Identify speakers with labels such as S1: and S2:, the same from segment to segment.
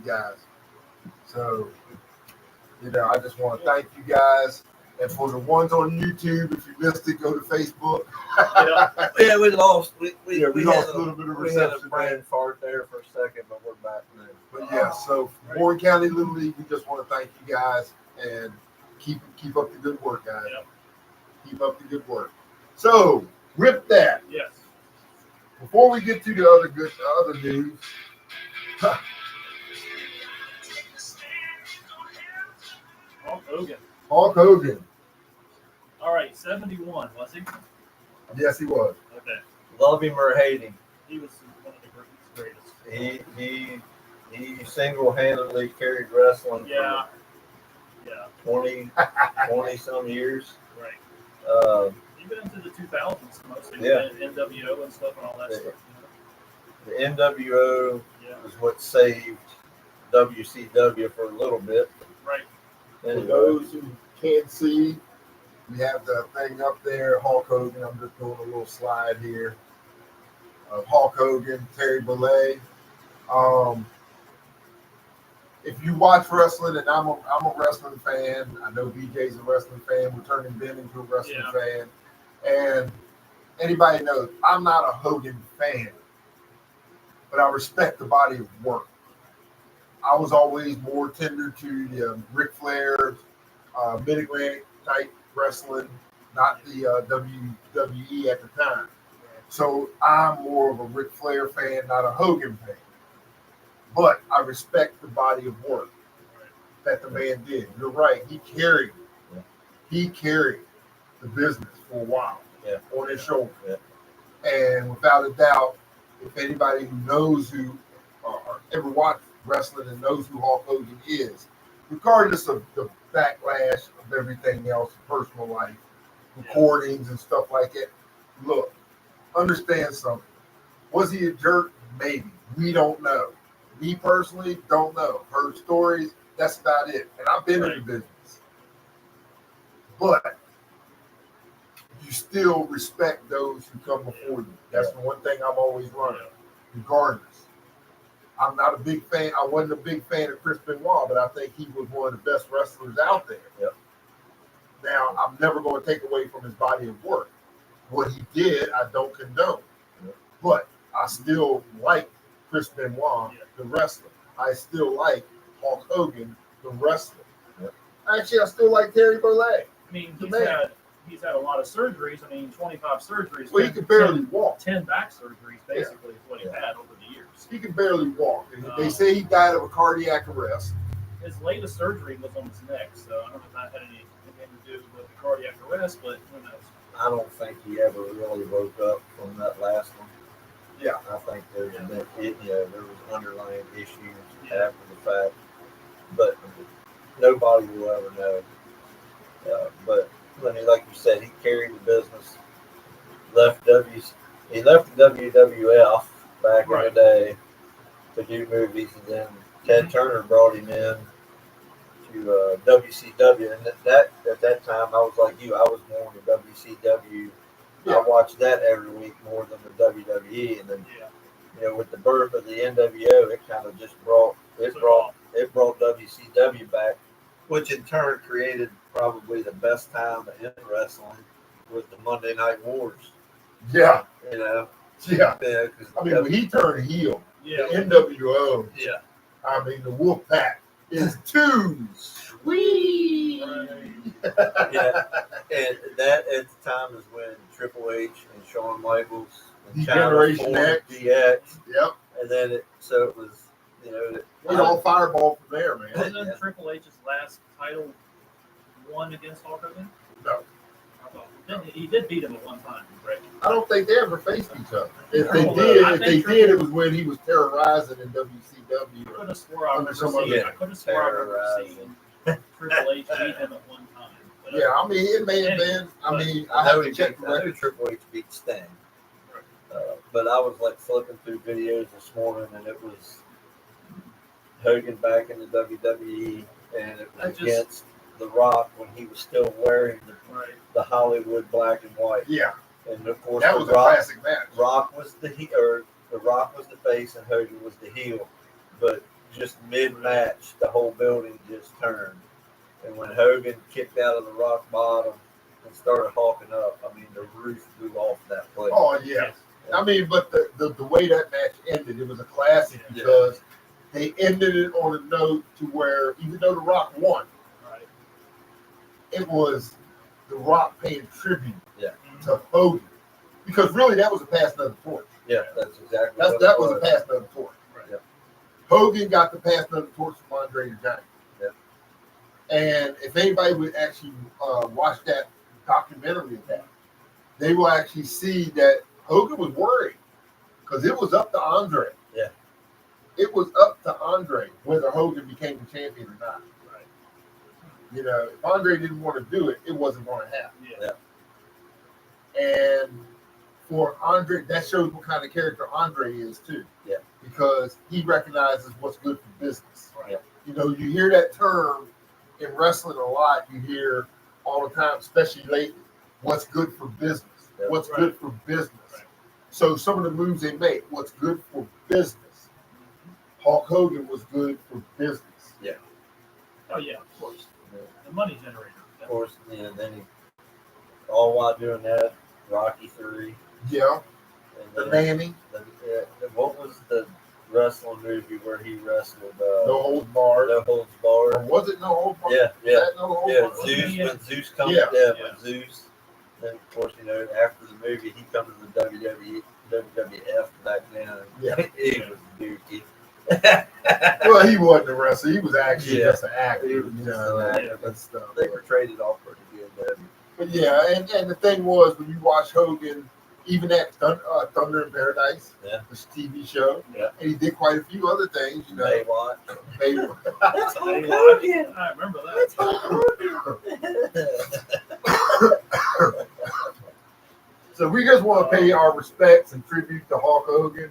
S1: guys. So, I just want to thank you guys. And for the ones on YouTube, if you missed it, go to Facebook.
S2: Yeah, we lost. We
S1: lost a little bit of
S2: we had a
S1: reception.
S2: brain fart there for a second, but we're back now.
S1: But yeah, so Warren County Little League, we just want to thank you guys and keep up the good work, guys.
S3: Yep.
S1: Keep up the good work. So with that,
S3: Yes.
S1: before we get to the other news, Hulk Hogan.
S3: All right, 71, was he?
S1: Yes, he was.
S3: Okay.
S2: Love him or hate him,
S3: He was one of the greatest.
S2: he single-handedly carried wrestling
S3: Yeah.
S2: for 20 some years.
S3: Right. Even into the 2000s, mostly.
S2: Yeah.
S3: NWO and stuff and all that stuff.
S2: The NWO is what saved WCW for a little bit.
S3: Right.
S1: For
S2: And
S1: those who can't see, we have the thing up there, Hulk Hogan. I'm just doing a little slide here of Hulk Hogan, Terry Bollea. If you watch wrestling, and I'm a wrestling fan, I know BJ's a wrestling fan. We're turning Ben into a wrestling fan, and anybody knows I'm not a Hogan fan, but I respect the body of work. I was always more tender to the Ric Flair, Mid-Atlantic type wrestling, not the WWE at the time. So I'm more of a Ric Flair fan, not a Hogan fan. But I respect the body of work that the man did. You're right. He carried the business for a while on his shoulder.
S2: Yeah.
S1: And without a doubt, if anybody who knows or ever watched wrestling and knows who Hulk Hogan is, regardless of the backlash of everything else, personal life, recordings and stuff like that, look, understand something. Was he a jerk? Maybe. We don't know. Me personally, don't know. Heard stories, that's about it. And I've been in the business. But you still respect those who come before you. That's the one thing I'm always running, regardless. I'm not a big fan. I wasn't a big fan of Chris Benoit, but I think he was one of the best wrestlers out there.
S2: Yep.
S1: Now, I'm never going to take away from his body of work. What he did, I don't condone. But I still like Chris Benoit, the wrestler. I still like Hulk Hogan, the wrestler. Actually, I still like Terry Bollea.
S3: I mean, he's had a lot of surgeries. I mean, 25 surgeries.
S1: Well, he could barely walk.
S3: 10 back surgeries, basically, is what he had over the years.
S1: He could barely walk. They say he died of a cardiac arrest.
S3: His latest surgery was on his neck, so I don't know if that had anything to do with the cardiac arrest, but who knows?
S2: I don't think he ever really woke up from that last one.
S1: Yeah.
S2: I think there was underlying issues after the fact, but nobody will ever know. But like you said, he carried the business. He left the WWF back in the day to do movies, and then Ted Turner brought him in to WCW, and that at that time I was like you. I was more into WCW. I watched that every week more than the WWE, and then with the birth of the NWO, it kind of just brought WCW back, which in turn created probably the best time in wrestling with the Monday Night Wars.
S1: Yeah.
S2: Yeah.
S1: I mean, when he turned heel, the NWO.
S2: Yeah.
S1: I mean, the Wolf Pack is too sweet.
S2: Yeah. And that at the time is when Triple H and Shawn Michaels and
S1: Generation X.
S2: DX.
S1: Yep.
S2: And then it was,
S1: it all fireball from there, man.
S3: Wasn't Triple H's last title won against Hulk Hogan?
S1: No.
S3: He did beat him at one time, right?
S1: I don't think they ever faced each other. If they did, it was when he was terrorizing in WCW.
S3: I could have swore I remember seeing Triple H beat him at one time. But
S1: I mean, it may have been. I
S2: know Triple H beat Sting. But I was flipping through videos this morning, and it was Hogan back in the WWE, and it was against The Rock when he was still wearing the Hollywood black and white.
S1: Yeah.
S2: And of course,
S1: that was a classic match.
S2: The Rock was the face, and Hogan was the heel. But just mid-match, the whole building just turned. And when Hogan kicked out of the rock bottom and started hawking up, I mean, the roof blew off that place.
S1: Oh yeah. I mean, but the way that match ended, it was a classic because they ended it on a note to where even though The Rock won,
S3: Right.
S1: it was The Rock paying tribute
S2: Yeah.
S1: to Hogan. Because really that was a pass another torch.
S2: Yeah, that's exactly
S1: That was a pass another torch.
S3: Right.
S2: Yep.
S1: Hogan got the pass another torch from Andre the Giant.
S2: Yep.
S1: And if anybody would actually watch that documentary of that, they will actually see that Hogan was worried because it was up to Andre.
S2: Yeah.
S1: It was up to Andre whether Hogan became the champion or not.
S3: Right.
S1: You know, if Andre didn't want to do it, it wasn't going to happen.
S3: Yeah.
S1: And for Andre, that shows what kind of character Andre is too.
S2: Yeah.
S1: Because he recognizes what's good for business.
S3: Right.
S2: Yeah.
S1: You know, you hear that term in wrestling a lot. You hear all the time, especially lately, what's good for business.
S2: Yeah.
S1: What's
S3: Right.
S1: good for business.
S3: Right.
S1: So some of the moves they make, what's good for business. Hulk Hogan was good for business.
S3: Oh yeah, of course.
S2: Yeah.
S3: The money generator.
S2: Of course, yeah, then he, all while doing that, Rocky 3.
S1: Yeah.
S2: And
S1: The
S2: then
S1: Nanny,
S2: what was the wrestling movie where he wrestled?
S1: No Holds Barred.
S2: No Holds
S1: Or
S2: Barred.
S1: was it No Holds Barred?
S2: Yeah,
S1: Was
S2: yeah,
S1: that No Holds
S2: yeah.
S1: Barred?
S3: Wasn't
S2: Zeus,
S3: he,
S2: when Zeus comes,
S1: Yeah.
S2: when Zeus. Then of course, you know, after the movie, he comes to the WWF back then.
S1: Yeah.
S2: He was dookie.
S1: Well, he wasn't a wrestler. He was actually
S2: Yeah.
S1: just an actor.
S2: He was
S1: You
S2: just
S1: know,
S2: an
S3: actor.
S1: and stuff.
S2: They were traded off pretty good, though.
S1: But yeah, and the thing was, when you watch Hogan, even at Thunder in Paradise,
S2: Yeah.
S1: this TV show,
S2: Yeah.
S1: and he did quite a few other things, you know.
S2: Baywatch.
S1: They-
S3: Hey, Logan. I remember that.
S1: so we just want to pay our respects and tribute to Hulk Hogan.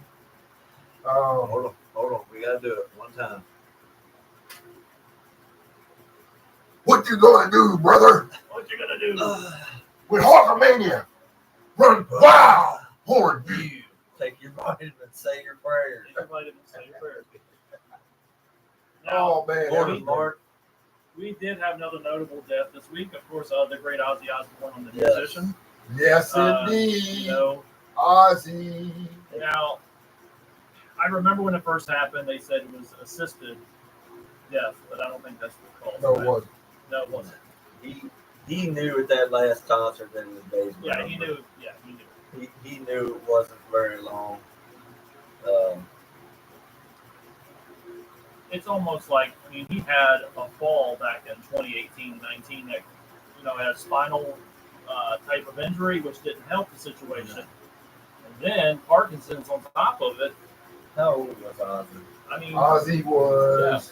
S2: Hold on. We gotta do it one time.
S1: What you gonna do, brother?
S3: What you gonna do?
S1: With Hulkamania, run wild, horn you.
S2: You take your vitamin, say your prayers.
S3: Everybody didn't say your prayers. Now,
S1: Oh man,
S2: Morning,
S1: everything.
S2: Mark.
S3: we did have another notable death this week. Of course, the great Ozzy Osbourne, the
S2: Yes.
S3: musician.
S1: Yes,
S3: You
S1: indeed,
S3: know,
S1: Ozzy.
S3: now, I remember when it first happened, they said it was assisted death, but I don't think that's what it's
S1: No,
S3: called.
S1: it wasn't.
S3: No, it wasn't.
S2: He knew at that last concert that his days were
S3: Yeah,
S2: numbered.
S3: he knew. Yeah, he knew.
S2: He knew it wasn't very long.
S3: It's almost like, I mean, he had a fall back in 2018-19 that, you know, had a spinal type of injury, which didn't help the situation. And then Parkinson's on top of it.
S2: How old was Ozzy?
S3: I mean,
S1: Ozzy was.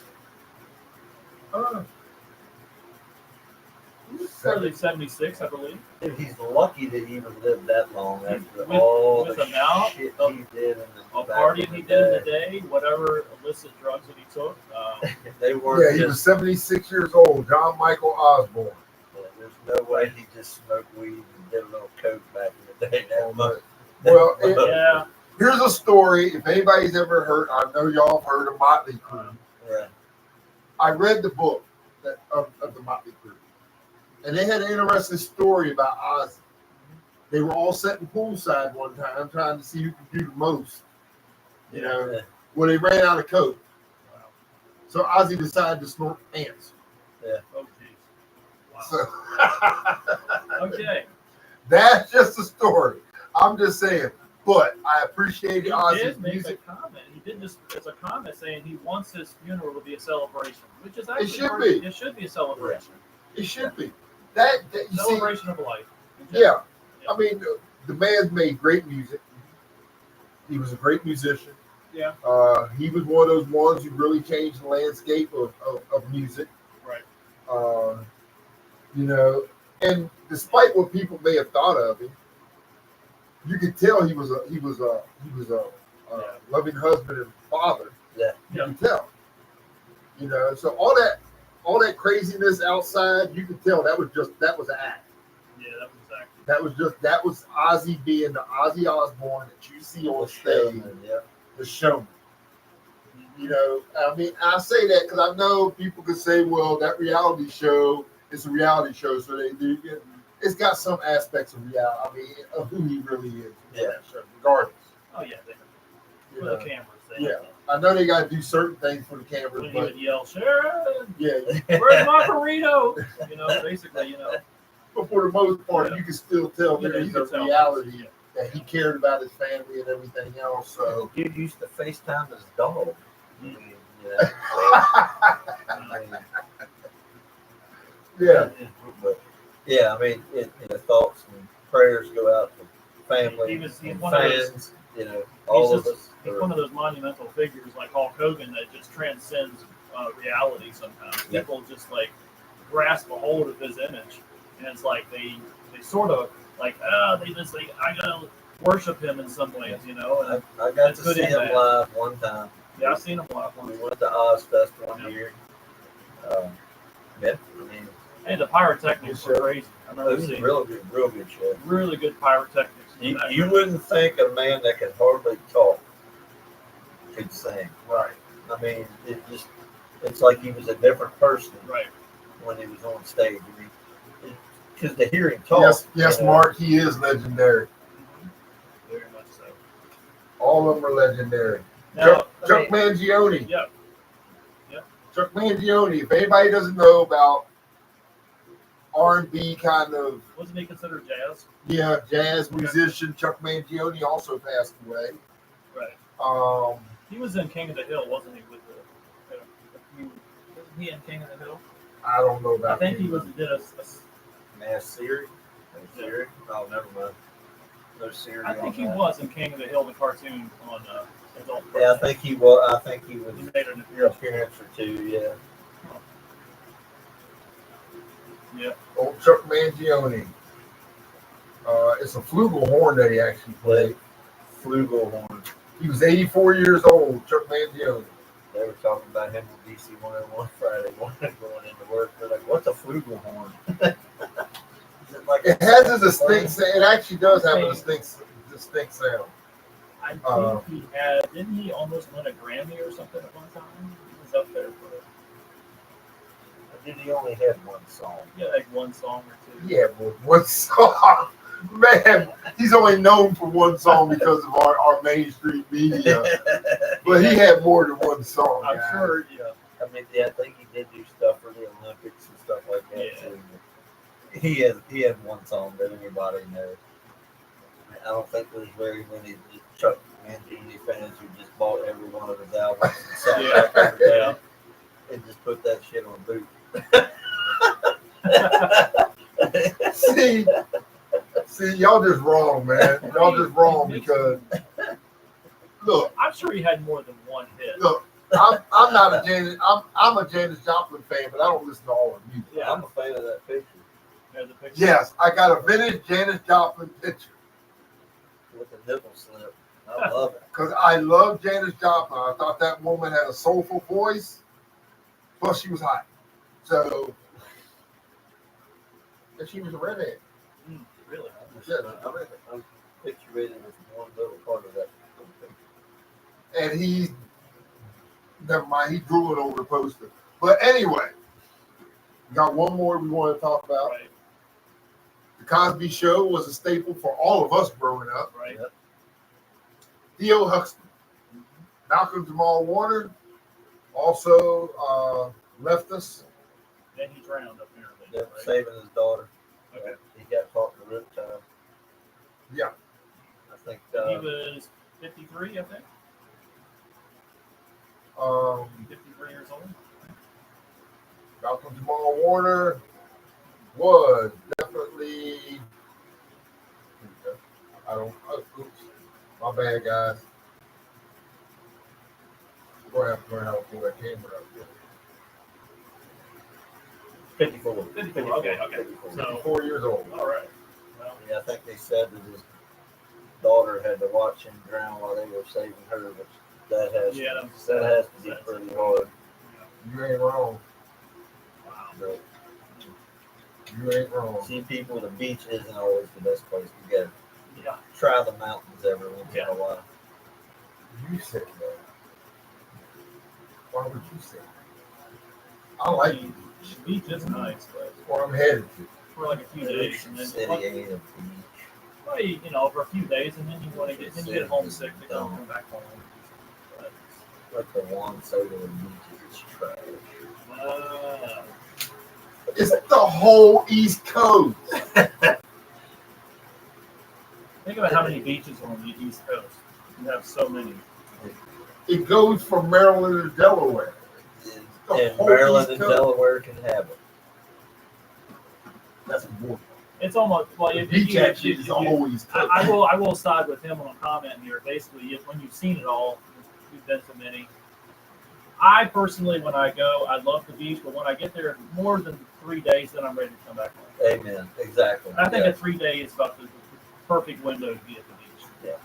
S3: he was fairly 76, I believe.
S2: Dude, he's lucky to even live that long after
S3: With-
S2: all
S3: with
S2: the
S3: the amount
S2: shit
S3: of-
S2: he did in the
S3: A
S2: back
S3: party
S2: in
S3: he
S2: the
S3: did in the
S2: day.
S3: day, whatever illicit drugs that he took.
S2: They
S1: Yeah,
S2: weren't
S1: he was
S2: just.
S1: 76 years old. John Michael Osborne.
S2: There's no way he just smoked weed and did a little coke back in the day. That much.
S1: Well,
S3: Yeah,
S1: here's a story. If anybody's ever heard, I know y'all have heard of Motley Crue.
S2: Yeah.
S1: I read the book of the Motley Crue, and they had an interesting story about Ozzy. They were all sitting poolside one time trying to see who could do the most. You know,
S2: Yeah.
S1: well, they ran out of coke. So Ozzy decided to snort ants.
S3: oh jeez. Wow.
S1: So
S3: Okay.
S1: that's just a story. I'm just saying. But I appreciate
S3: He
S1: Ozzy's
S3: did make
S1: music.
S3: a comment. He did just as a comment saying he wants his funeral to be a celebration, which is actually
S1: should
S3: pretty-
S1: be.
S3: It should be a celebration.
S1: It should be. That you see,
S3: Celebration of life.
S1: yeah. I mean, the man made great music. He was a great musician.
S3: Yeah.
S1: He was one of those ones who really changed the landscape of music.
S3: Right.
S1: You know, and despite what people may have thought of him, you could tell he was a loving husband and father.
S2: Yeah.
S1: You can tell. You know, so all that craziness outside, you could tell that was an act.
S3: Yeah, that was exactly.
S1: That was Ozzy being the Ozzy Osbourne that you see on stage,
S2: Yeah.
S1: the showman. You know, I mean, I say that because I know people could say, well, that reality show is a reality show, so it's got some aspects of reality. I mean, of who he really is.
S2: Yeah.
S1: That show, regardless.
S3: Oh yeah,
S1: You
S3: for
S1: know.
S3: the cameras. They
S1: Yeah.
S3: have to-
S1: I know they got to do certain things for the
S3: When
S1: cameras,
S3: he
S1: but
S3: would yell, Sharon,
S1: yeah.
S3: where's my burrito? You know, basically, you know.
S1: But for the most part,
S3: Yeah.
S1: you can still tell
S3: Yeah,
S1: there's
S3: you
S1: a
S3: can tell.
S1: reality
S3: Yeah.
S1: that he cared about his family and everything else. So
S2: Dude used to FaceTime his dog. I mean, you know, I mean,
S1: yeah,
S2: but yeah, I mean, thoughts and prayers go out to family
S3: He's
S2: and
S3: one of those-
S2: fans. You know, all of us.
S3: He's one of those monumental figures like Hulk Hogan that just transcends reality sometimes.
S2: Yeah.
S3: People just like grasp a hold of his image. And it's like they sort of like, they just like, I gotta worship him in some ways, you know? And
S2: I got
S3: It's
S2: to
S3: good
S2: see
S3: and
S2: him
S3: bad.
S2: live one time.
S3: yeah, I've seen him a lot.
S2: We went to Ozfest one
S3: Yeah.
S2: year. Yeah, I mean,
S3: Hey, the pyrotechnics were crazy. I
S2: it
S3: remember
S2: was a
S3: seeing
S2: real good show.
S3: really good pyrotechnics.
S2: You wouldn't think a man that could hardly talk could sing.
S1: right.
S2: I mean, it's like he was a different person
S3: Right.
S2: when he was on stage. I mean, because to hear him talk.
S1: Yes,
S2: you know,
S1: Mark, he is legendary.
S3: Very much so.
S1: All of them are legendary.
S3: Now,
S1: Chuck Mangione.
S3: yeah,
S1: Chuck Mangione. If anybody doesn't know about R&B kind of
S3: wasn't he considered jazz?
S1: jazz musician, Chuck Mangione also passed away.
S3: Right. He was in King of the Hill, wasn't he? With wasn't he in King of the Hill?
S1: I don't know
S3: I
S1: about.
S3: think he
S1: him.
S3: was did a
S2: Mass Siri. Siri. Oh, never mind. No Siri.
S3: I think
S2: on
S3: he
S2: that.
S3: was in King of the Hill, the cartoon on Adult.
S2: Yeah, I think he was. I think he was.
S3: He made an
S2: Your
S3: appearance.
S2: appearance or two. Yeah.
S3: Yeah.
S1: Old Chuck Mangione. It's a flugelhorn that he actually played.
S2: Flugelhorn.
S1: He was 84 years old, Chuck Mangione.
S2: They were talking about him on DC 101 Friday morning going into work. They're like, "What's a flugelhorn?" Is it like
S1: It has a distinct sound. It actually does have a distinct sound.
S3: I think he had. Didn't he almost win a Grammy or something at one time? He was up there for.
S2: I did. He only had one song.
S3: Yeah, like one song or two.
S1: Yeah, but one song. Man, he's only known for one song because of our mainstream media. But he had more than one song.
S3: I'm
S1: guys.
S3: sure. Yeah.
S2: I mean, yeah, I think he did do stuff for the Olympics and stuff like that
S3: Yeah.
S2: too. He had one song that anybody knows. I don't think there's very many Chuck Mangione fans who just bought every one of his albums and sat
S3: Yeah.
S2: back every day
S3: Yeah.
S2: and just put that shit on boot.
S1: See, y'all just wrong, man. Y'all just wrong because look,
S3: I'm sure he had more than one hit.
S1: look. I'm not a Janis. I'm a Janis Joplin fan, but I don't listen to all her music.
S3: Yeah.
S2: I'm a fan of that picture
S3: There's a picture.
S1: Yes, I got a vintage Janis Joplin picture
S2: with the nipple slip. I love it.
S1: because I love Janis Joplin. I thought that woman had a soulful voice, plus she was hot. So, and she was a redhead.
S3: Really?
S1: Yeah.
S2: I'm picturing with one little part of that.
S1: And he, never mind, he drew it over the poster. But anyway, we got one more we want to talk about.
S3: Right.
S1: The Cosby Show was a staple for all of us growing up.
S3: Right.
S1: Theo Huxtable, Malcolm Jamal Warner also left us.
S3: Then he drowned apparently.
S2: Yeah,
S3: Right?
S2: saving his daughter.
S3: Okay.
S2: He got caught in the riptide.
S1: Yeah.
S2: I think
S3: He was 53, I think. 53 years old.
S1: Malcolm Jamal Warner was definitely. Oops, my bad, guys. We're going to have to pull that camera up here.
S2: 54.
S3: 54. Okay.
S2: 54.
S3: So,
S1: 4 years old.
S3: all right. Well,
S2: Yeah, I think they said that his daughter had to watch him drown while they were saving her, which that has to be pretty hard.
S1: You ain't wrong.
S3: Wow.
S2: But
S1: You ain't wrong.
S2: see, people, the beach isn't always the best place to go.
S3: Yeah.
S2: Try the mountains every once in a while.
S1: You said that. Why would you say that? I like the beach.
S3: The beach is nice, but
S1: That's where I'm headed to.
S3: for like a few days, and then
S2: City ain't a beach.
S3: well, for a few days, and then you want to get homesick to go come back home. But,
S2: Like the one side of the beach is trash.
S1: It's the whole East Coast.
S3: think about how many beaches are on the East Coast. You have so many.
S1: It goes from Maryland to Delaware.
S2: And Maryland and Delaware can have it.
S1: That's important.
S3: It's almost well.
S1: The beach actually is the whole East Coast.
S3: I will side with him on a comment here. Basically, when you've seen it all, you've been to many. I personally, when I go, I love the beach, but when I get there more than 3 days, then I'm ready to come back home.
S2: Amen. Exactly.
S3: I think a 3 day is about the perfect window to be at the beach.
S2: Yeah.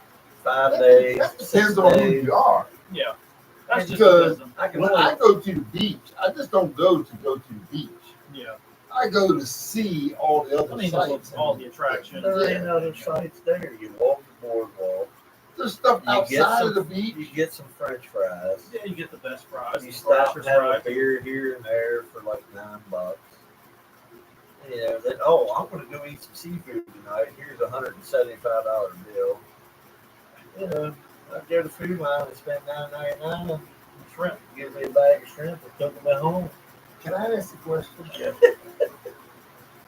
S2: 5 days.
S1: That depends on who you are.
S3: Yeah. That's just
S1: Because
S3: tourism.
S1: when I go to the beach, I just don't go to the beach.
S3: Yeah.
S1: I go to see all the other sites.
S3: All the attractions.
S2: There ain't other sites there. You walk the boardwalk.
S1: There's stuff outside of the beach.
S2: You get some French fries.
S3: Yeah, you get the best fries.
S2: You stop and have a beer here and there for like $9. Then I'm going to go eat some seafood tonight. Here's $175 bill. I go to Food Line and spend $9.99 on shrimp. Give me a bag of shrimp and cook them at home.
S1: Can I ask a question?
S3: Yeah.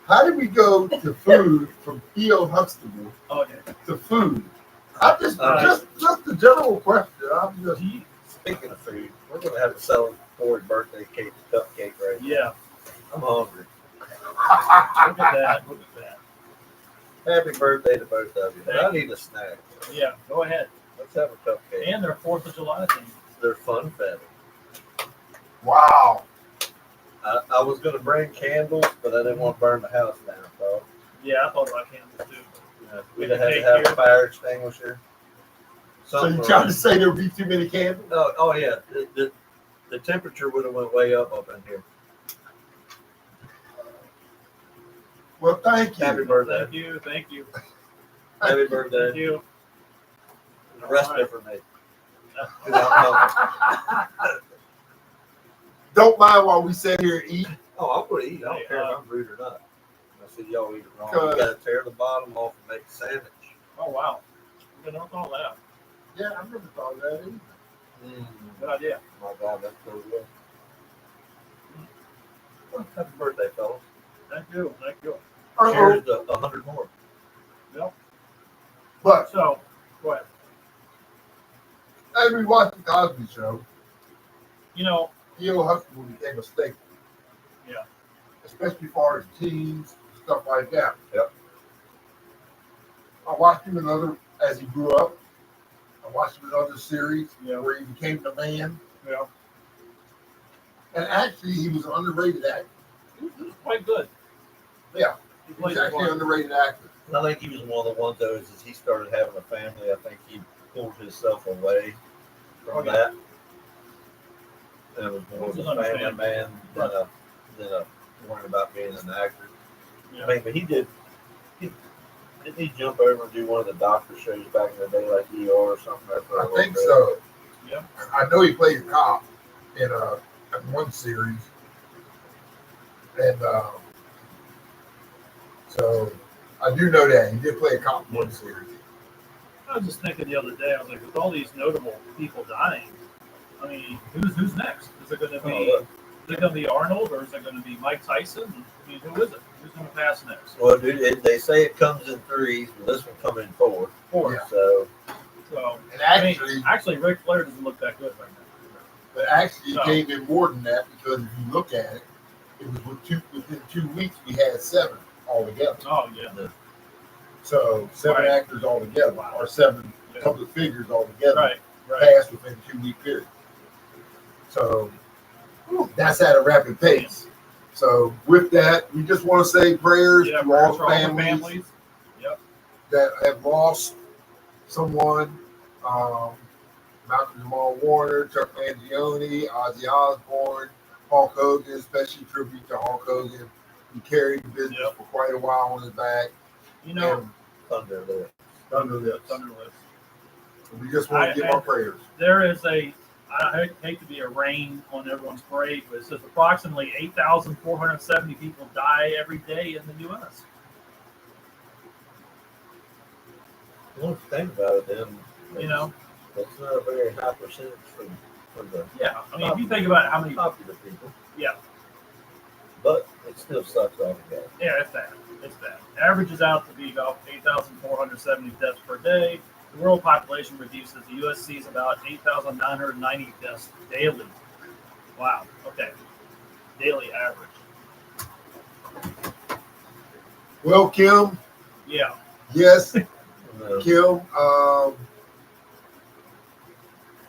S1: How did we go to food from Theo Huxtable to food? I just the general question. I'm just
S2: Speaking of food, we're going to have to celebrate birthday cake cupcake right now.
S3: Yeah.
S2: I'm hungry.
S3: Look at that. Look at that.
S2: Happy birthday to both of you. But I need a snack.
S3: Yeah, go ahead.
S2: Let's have a cupcake.
S3: And their 4th of July thing.
S2: They're funfetti.
S1: wow.
S2: I was going to bring candles, but I didn't want to burn the house down, so.
S3: Yeah, I thought about candles too.
S2: We'd have had to have a fire extinguisher.
S1: So you trying to say there would be too many candles?
S2: Oh yeah. The temperature would have went way up in here.
S1: Well, thank you.
S2: Happy birthday.
S3: Thank you.
S2: Happy birthday.
S3: Thank you.
S2: The rest of it for me.
S1: Don't mind while we sit here and eat.
S2: Oh, I'm going to eat. I don't care if I'm rude or not. I said, y'all eat it wrong. You got to tear the bottom off and make a sandwich.
S3: Oh, wow. You know all that.
S1: Yeah, I never thought of that either.
S3: Good idea.
S2: My God, that's so good. Well, happy birthday, fellas.
S3: Thank you. Thank you.
S2: Cheers to 100 more.
S3: Yep.
S1: But
S3: So, go ahead.
S1: as we watched the Cosby Show, Theo Huxtable became a staple.
S3: Yeah.
S1: Especially for his teams, stuff like that.
S2: Yep.
S1: I watched him as he grew up. I watched him in other series where he became the man.
S3: Yeah.
S1: And actually, he was an underrated actor.
S3: He was quite good.
S1: Yeah.
S3: He
S1: He was
S3: played
S1: actually an underrated actor.
S2: I think he was one of the ones, though, as he started having a family, I think he pulled himself away from that. And it was more of a family man than a worrying about being an actor.
S3: Yeah.
S2: I mean, but didn't he jump over and do one of the doctor shows back in the day, like ER or something?
S1: I think so.
S3: Yeah.
S1: I know he played a cop in one series. And so I do know that. He did play a cop in one series.
S3: I was just thinking the other day, I was like, with all these notable people dying, I mean, who's next? Is it going to be Arnold, or is it going to be Mike Tyson? I mean, who is it? Who's going to pass next?
S2: Well, dude, they say it comes in threes, but this one coming in four.
S1: Yeah.
S2: So
S1: And
S3: actually, Ric Flair doesn't look that good right now.
S1: But actually, it came in more than that, because if you look at it, it was within 2 weeks we had 7 altogether.
S3: Oh yeah.
S1: So 7 actors altogether, or 7 public figures altogether,
S3: Right.
S1: passed within a 2-week period. So that's at a rapid pace. So with that, we just want to say prayers to all the families that have lost someone. Malcolm Jamal Warner, Chuck Mangione, Ozzy Osbourne, Hulk Hogan, especially tribute to Hulk Hogan. He carried the business for quite a while on his back.
S2: Thunder Lips.
S1: We just want to give our prayers.
S3: There is I hate to be a rain on everyone's parade, but it says approximately 8,470 people die every day in the U.S.
S2: Well, if you think about it, then
S3: You know,
S2: that's not a very high percentage for the
S3: yeah. I mean, if you think about how many,
S2: popular people,
S3: yeah,
S2: but it still sucks altogether.
S3: yeah, it's bad. It's bad. Averages out to be about 8,470 deaths per day. The world population reduces. The U.S. sees about 8,990 deaths daily. Wow. Okay. Daily average.
S1: Well, Kim,
S3: Yeah.
S1: yes,
S2: No,
S1: Kim,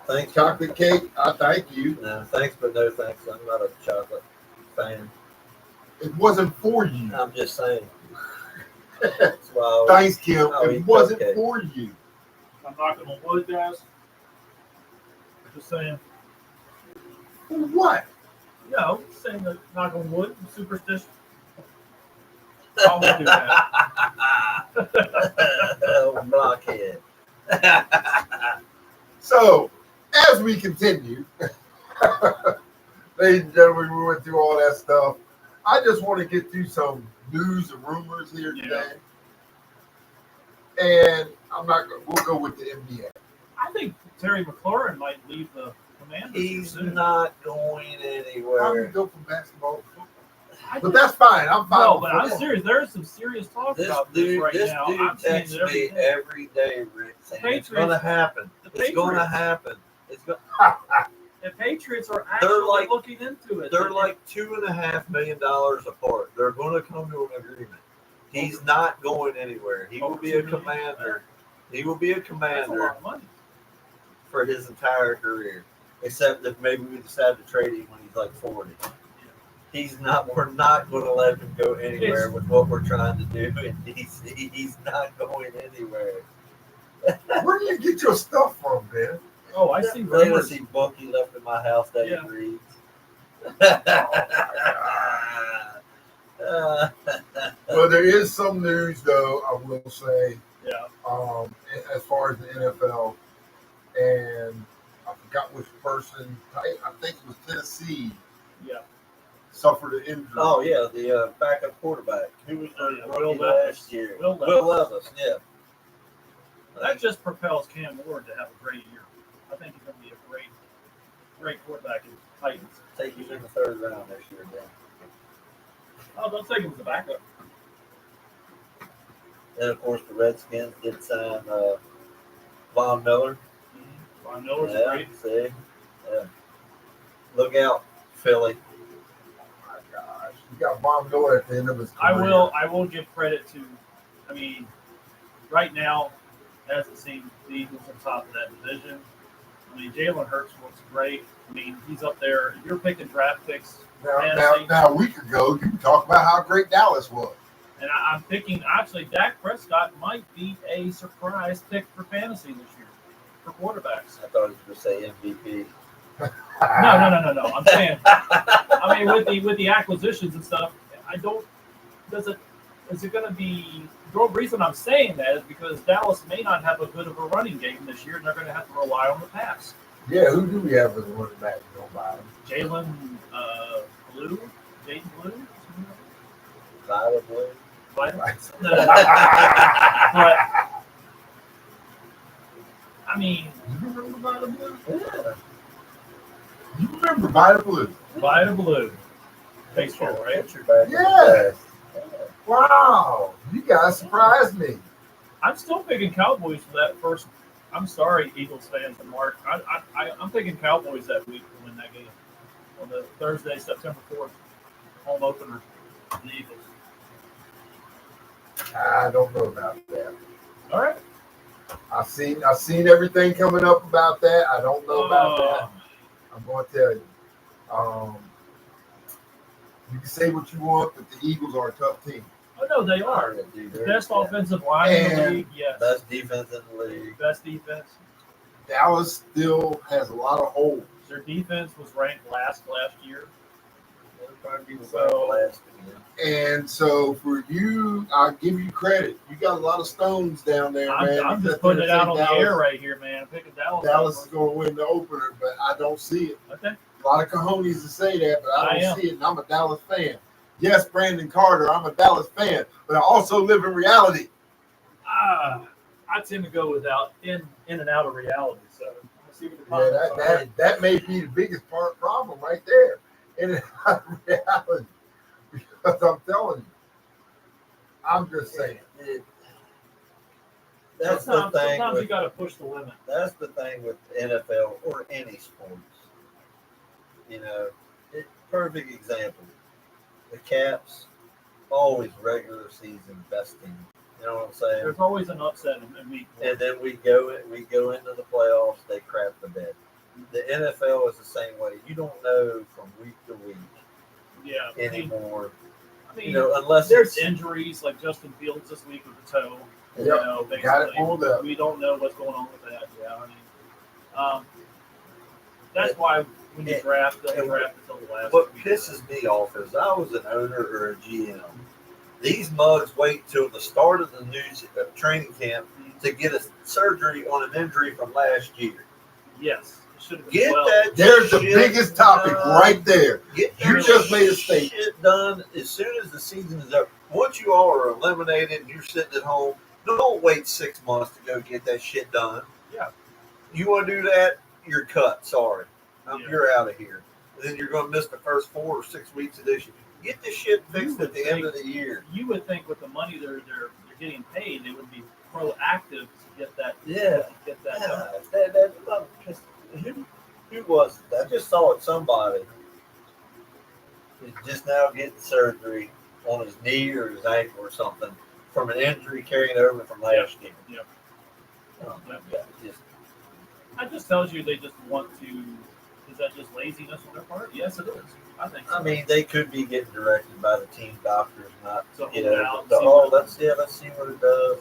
S2: thanks,
S1: chocolate cake, I thank you.
S2: no, thanks, but no thanks. I'm not a chocolate fan.
S1: It wasn't for you.
S2: I'm just saying. That's why
S1: Thanks, Kim.
S2: I'll
S1: It
S2: eat
S1: wasn't
S2: cupcakes.
S1: for you.
S3: I'm knocking on wood, guys. Just saying.
S1: For what?
S3: No, saying that knock on wood, superstition. I won't do that.
S2: Oh, blockhead.
S1: So, as we continue, ladies and gentlemen, we went through all that stuff. I just want to get through some news and rumors here today. And I'm not. We'll go with the NBA.
S3: I think Terry McLaurin might leave the Commanders.
S2: He's
S3: soon.
S2: not going
S1: How do you
S2: anywhere.
S1: go from basketball to football?
S3: I
S1: But
S3: just-
S1: that's fine. I'm fine.
S3: no,
S1: with
S3: but I'm
S1: football.
S3: serious. There's some serious talk
S2: This
S3: about this
S2: dude,
S3: right
S2: this
S3: now.
S2: dude
S3: I'm seeing
S2: texts
S3: it every
S2: me
S3: day.
S2: every day, Rick, saying
S3: The
S2: it's going to happen.
S3: The
S2: It's going to
S3: Patriots.
S2: happen. It's go-
S3: The Patriots are actually
S2: like-
S3: looking into it.
S2: They're like $2.5 million apart. They're going to come to an agreement. He's not going anywhere. He will be a commander. He will be a
S3: That's a
S2: commander
S3: lot of money.
S2: for his entire career, except if maybe we decide to trade him when he's like 40. He's not. We're not going to let him go anywhere with what we're trying to do in DC. He's not going anywhere.
S1: Where do you get your stuff from, man?
S3: Oh, I see rumors.
S2: Fantasy book he left in my house that
S3: Yeah.
S2: he reads.
S1: Well, there is some news, though. I will say,
S3: Yeah.
S1: as far as the NFL, and I forgot which person. I think it was Tennessee
S3: Yeah.
S1: suffered an injury.
S2: Oh yeah, the backup quarterback. Who was
S3: Oh,
S2: the
S3: yeah,
S2: rookie
S3: Will Levis.
S2: last year?
S3: Will
S2: Will Levis. Yeah.
S3: That just propels Cam Ward to have a great year. I think he's going to be a great quarterback in Titans.
S2: Take you in the third round next year, Dan.
S3: Oh, don't take him as a backup.
S2: And of course, the Redskins did sign Von Miller.
S3: Von Miller's
S2: Yeah,
S3: great.
S2: see, yeah. Look out, Philly.
S1: Oh my gosh, you got Von Miller at the end of his career.
S3: I will give credit to. I mean, right now, as it seems, the Eagles on top of that division. I mean, Jalen Hurts looks great. I mean, he's up there. If you're picking draft picks,
S1: Now, a week ago, you talked about how great Dallas was.
S3: and I'm picking actually Dak Prescott might be a surprise pick for fantasy this year for quarterbacks.
S2: I thought he was going to say MVP.
S3: No. I'm saying, I mean, with the acquisitions and stuff, I don't. Is it going to be? The reason I'm saying that is because Dallas may not have a good of a running game this year, and they're going to have to rely on the pass.
S1: Yeah, who do we have as a running back? Nobody.
S3: Jalen Blue, Jaden Blue,
S2: Tyler Blue.
S3: but
S1: Right.
S3: I mean,
S1: You remember Vita Blue?
S2: Yeah.
S1: You remember Vita Blue?
S3: Vita Blue, baseball, right?
S2: Pitcher back in the
S1: Yeah.
S2: day.
S1: Wow, you guys surprised me.
S3: I'm still picking Cowboys for that first. I'm sorry, Eagles fans and Mark. I'm picking Cowboys that week to win that game on the Thursday, September 4th, home opener. The Eagles.
S1: I don't know about that.
S3: All right.
S1: I've seen everything coming up about that. I don't know about that. I'm going to tell you. You can say what you want, but the Eagles are a tough team.
S3: Oh no, they are.
S2: Dude,
S3: The
S2: they're-
S3: best offensive line in the
S1: And
S3: league. Yes.
S2: Best defense in the league.
S3: Best defense.
S1: Dallas still has a lot of holes.
S3: Their defense was ranked last year.
S2: Probably be
S3: So-
S2: last again.
S1: And so for you, I'll give you credit. You got a lot of stones down there, man.
S3: I'm
S1: You
S3: just
S1: got
S3: putting it
S1: there to
S3: out
S1: say
S3: on the air right here, man. I'm picking Dallas.
S1: Dallas is going to win the opener, but I don't see it.
S3: Okay.
S1: A lot of cojones to say that, but I
S3: I
S1: don't
S3: am.
S1: see it, and I'm a Dallas fan. Yes, Brandon Carter, I'm a Dallas fan, but I also live in reality.
S3: I tend to go without in and out of reality. So let's see what the
S1: Yeah,
S3: comments are.
S1: that may be the biggest problem right there. In and out of reality. Because I'm telling you, I'm just saying.
S2: That's the
S3: Sometimes
S2: thing.
S3: you
S2: With,
S3: got to push the limit.
S2: that's the thing with NFL or any sports. You know, perfect example. The Caps, always regular season best team. You know what I'm saying?
S3: There's always an upset in week one.
S2: And then we go into the playoffs. They crap the bed. The NFL is the same way. You don't know from week to week
S3: Yeah.
S2: anymore.
S3: I mean,
S2: You know, unless
S3: there's
S2: it's
S3: injuries like Justin Fields this week with the toe.
S1: Yep,
S3: You know,
S1: got it
S3: basically,
S1: pulled up.
S3: we don't know what's going on with that. Yeah, I mean, that's why when you draft, don't draft until the last
S2: what
S3: week.
S2: pisses me off is I was an owner or a GM. These mugs wait till the start of the new training camp to get a surgery on an injury from last year.
S3: Yes, it should have been
S2: Get
S3: 12.
S2: that.
S1: There's the
S2: shit
S1: biggest topic
S2: done.
S1: right there.
S2: Get
S1: You
S2: that
S1: just made a statement.
S2: shit done as soon as the season is up. Once you all are eliminated and you're sitting at home, don't wait 6 months to go get that shit done.
S3: Yeah.
S2: You want to do that? You're cut. Sorry,
S3: Yeah.
S2: you're out of here. And then you're going to miss the first 4 or 6 weeks of this year. Get this shit fixed at the end of the year.
S3: You would think with the money they're getting paid, they would be proactive to get that.
S2: Yeah.
S3: Get that done.
S2: Who was it? I just saw it. Somebody is just now getting surgery on his knee or his ankle or something from an injury carrying over from last year.
S3: Yep.
S2: Oh my God!
S3: That just tells you they just want to. Is that just laziness on their part? Yes, it is. I think so.
S2: I mean, they could be getting directed by the team doctors, not
S3: So
S2: you
S3: hold
S2: know.
S3: out,
S2: The,
S3: see
S2: oh,
S3: what-
S2: let's see what it does.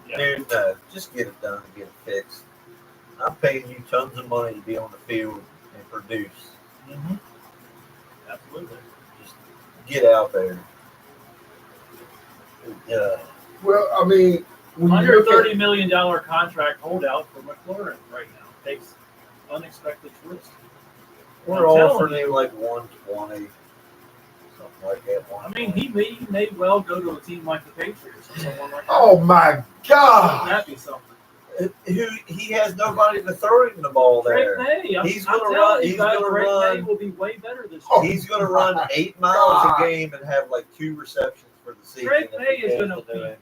S3: Yeah.
S2: Dude, no, just get it done and get it fixed. I'm paying you tons of money to be on the field and produce.
S3: Mm-hmm. Absolutely.
S2: Just get out there. Yeah.
S1: Well, I mean, when you
S3: Under
S1: look at-
S3: $30 million contract holdout for McLaurin right now takes unexpected twists.
S2: We're
S3: I'm telling
S2: offering
S3: you.
S2: him like 120, something like that.
S3: I mean, he may well go to a team like the Patriots or someone like that.
S1: Oh my God!
S3: Wouldn't that be something?
S2: He has nobody to throw him the ball there.
S3: Drake May.
S2: He's
S3: I'm
S2: gonna
S3: telling
S2: run-
S3: you
S2: he's
S3: guys,
S2: gonna
S3: Drake
S2: run-
S3: May will be way better this year.
S1: Oh,
S2: He's going to run 8 miles
S1: God.
S2: a game and have like 2 receptions for the season.
S3: Drake
S2: if
S3: May
S2: he
S3: is
S2: goes
S3: gonna
S2: to New
S3: be-
S2: England.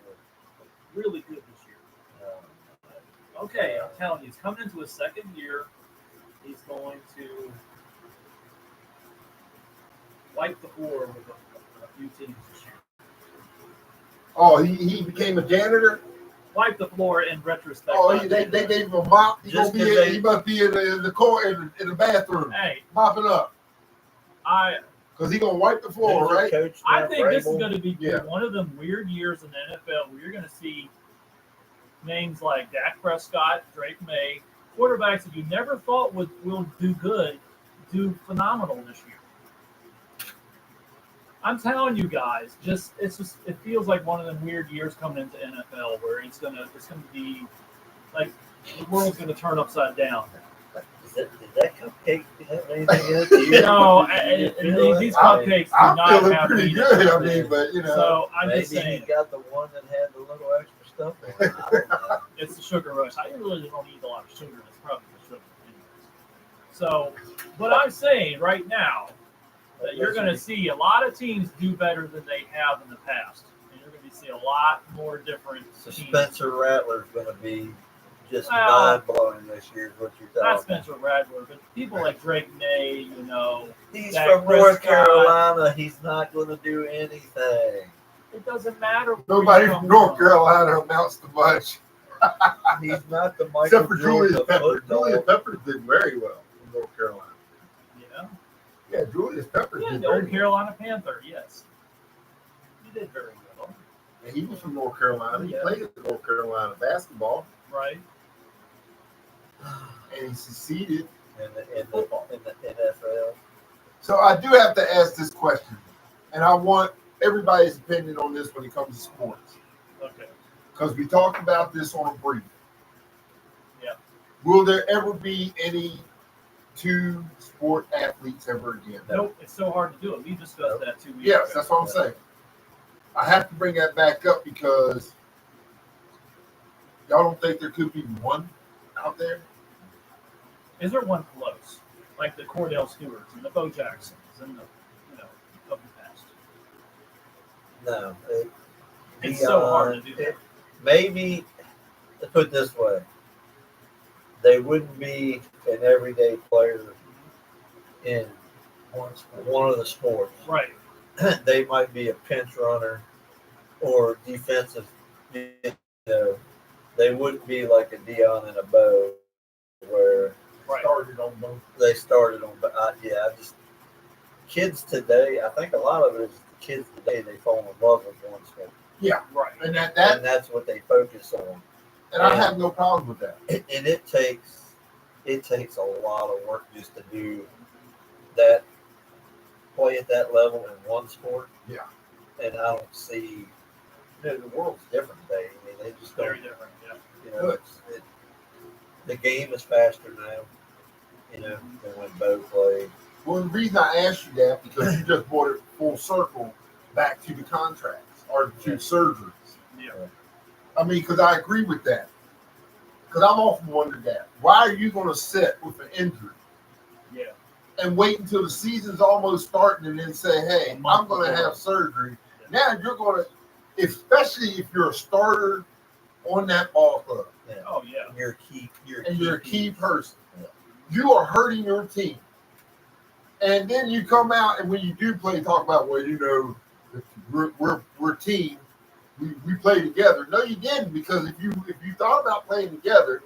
S3: Really good this year. Okay, I'm telling you, he's coming into his second year. He's going to wipe the floor with a few teams this year.
S1: Oh, he became a janitor.
S3: Wipe the floor in retrospect.
S1: Oh, they gave him a mop. He,
S2: Just
S1: gonna be
S2: 'cause
S1: in,
S2: they-
S1: he must be in the core in the bathroom
S3: Hey,
S1: mopping up because he gonna wipe the floor,
S2: Who's your
S1: right?
S2: coach
S3: I
S2: now,
S3: think this is
S2: Vrabel?
S3: going to be
S1: Yeah.
S3: one of them weird years in the NFL where you're going to see names like Dak Prescott, Drake May, quarterbacks that you never thought will do good, do phenomenal this year. I'm telling you guys, it feels like one of them weird years coming into NFL where it's gonna be like the world's gonna turn upside down.
S2: Did that cupcake have anything in it? Do you-
S3: No,
S2: do you feel
S3: these
S2: it?
S3: cupcakes do
S1: I'm
S3: not
S1: feeling
S3: have
S1: pretty
S3: meat in
S1: good.
S3: them.
S1: I mean, but you know,
S3: So I'm
S2: Maybe
S3: just
S2: he
S3: saying,
S2: got the one that had the little extra stuff in it. I don't know.
S3: it's the sugar rush. I really don't eat a lot of sugar. It's probably the sugar, anyways. So, but I'm saying right now that you're going to see a lot of teams do better than they have in the past, and you're going to see a lot more different
S2: So
S3: teams.
S2: Spencer Rattler's going to be just
S3: Well,
S2: mind-blowing this year, is what you're
S3: Not
S2: talking.
S3: Spencer Radler, but people like Drake May,
S2: He's
S3: Dak
S2: from North
S3: Prescott.
S2: Carolina. He's not going to do anything.
S3: it doesn't matter. where
S1: nobody
S3: you
S1: from
S3: come
S1: North Carolina amounts to much,
S2: He's not the Michael
S1: except for
S2: Jordan
S1: Julius
S2: of
S1: Peppers.
S2: football.
S1: Julius Peppers did very well in North Carolina.
S3: Yeah,
S1: Yeah, Julius Peppers
S3: yeah,
S1: did
S3: the
S1: very
S3: old
S1: well.
S3: Carolina Panther. Yes, he did very well.
S1: And he was from North Carolina. He
S3: Yeah.
S1: played in North Carolina basketball,
S3: Right.
S1: and he succeeded.
S2: in the NFL.
S1: So I do have to ask this question. I want everybody's opinion on this when it comes to sports.
S3: Okay.
S1: Because we talked about this on a brief.
S3: Yeah.
S1: Will there ever be any two sport athletes ever again?
S3: Nope. It's so hard to do it. We discussed that 2 weeks
S1: Yes,
S3: ago.
S1: that's what I'm saying. I have to bring that back up because y'all don't think there could be one out there?
S3: Is there one close? Like the Cordell Stewarts and the Bo Jacksons and the, of the past.
S2: No.
S3: It's so hard to do that.
S2: Maybe, to put it this way, they wouldn't be an everyday player in one of the sports.
S3: Right.
S2: They might be a pinch runner or defensive. They wouldn't be like a Dion and a Bo where
S1: Started on both.
S2: they started on. Kids today, I think a lot of it is the kids today, they fall in love with one sport.
S1: Yeah,
S3: right.
S1: And
S2: and that's what they focus on.
S1: And I have no problem with that.
S2: And it takes a lot of work just to do that, play at that level in one sport.
S1: Yeah.
S2: And I don't see, the world's different today. I mean, they just
S3: Very
S2: don't,
S3: different. Yeah.
S2: The game is faster now, than when Bo played.
S1: Well, the reason I asked you that because you just brought it full circle back to the contracts or to surgeries.
S3: Yeah.
S1: I mean, because I agree with that. Because I've often wondered that. Why are you going to sit with an injury?
S3: Yeah.
S1: And wait until the season's almost starting and then say, hey, I'm going to have surgery.
S3: Yeah.
S1: Now you're going to, especially if you're a starter on that ball club.
S2: Yeah.
S3: Oh yeah.
S2: You're
S1: You're a key person.
S2: Yeah.
S1: You are hurting your team. And then you come out and when you do play, talk about, well, we're team. We play together. No, you didn't, because if you thought about playing together,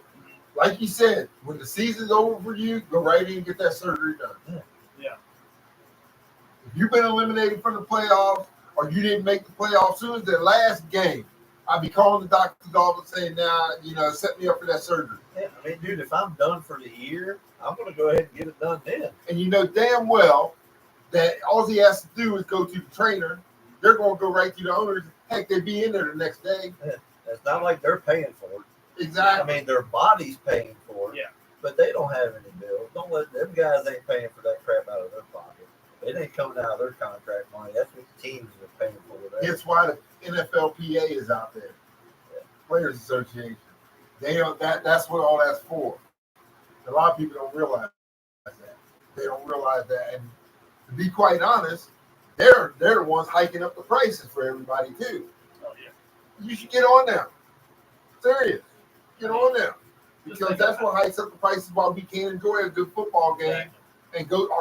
S1: like you said, when the season's over for you, go right in and get that surgery done.
S3: Yeah.
S1: If you've been eliminated from the playoffs or you didn't make the playoffs, as soon as the last game, I'd be calling the doctor's office saying, set me up for that surgery.
S2: Yeah, I mean, dude, if I'm done for the year, I'm going to go ahead and get it done then.
S1: And you know damn well that all he has to do is go to the trainer. They're going to go right to the owners. Heck, they'd be in there the next day.
S2: Yeah. It's not like they're paying for it.
S1: Exactly.
S2: I mean, their body's paying for it.
S3: Yeah.
S2: But they don't have any bills. Don't let them guys ain't paying for that crap out of their pocket. It ain't coming out of their contract money. That's what the teams are paying for.
S1: That's why the NFLPA is out there.
S2: Yeah.
S1: Players Association. They don't. That's what all that's for. A lot of people don't realize that. They don't realize that. And to be quite honest, they're the ones hiking up the prices for everybody too.
S3: Oh yeah.
S1: You should get on them. Serious. Get on them. Because that's what hikes up the prices while we can't enjoy a good football game
S3: Exactly.
S1: and go to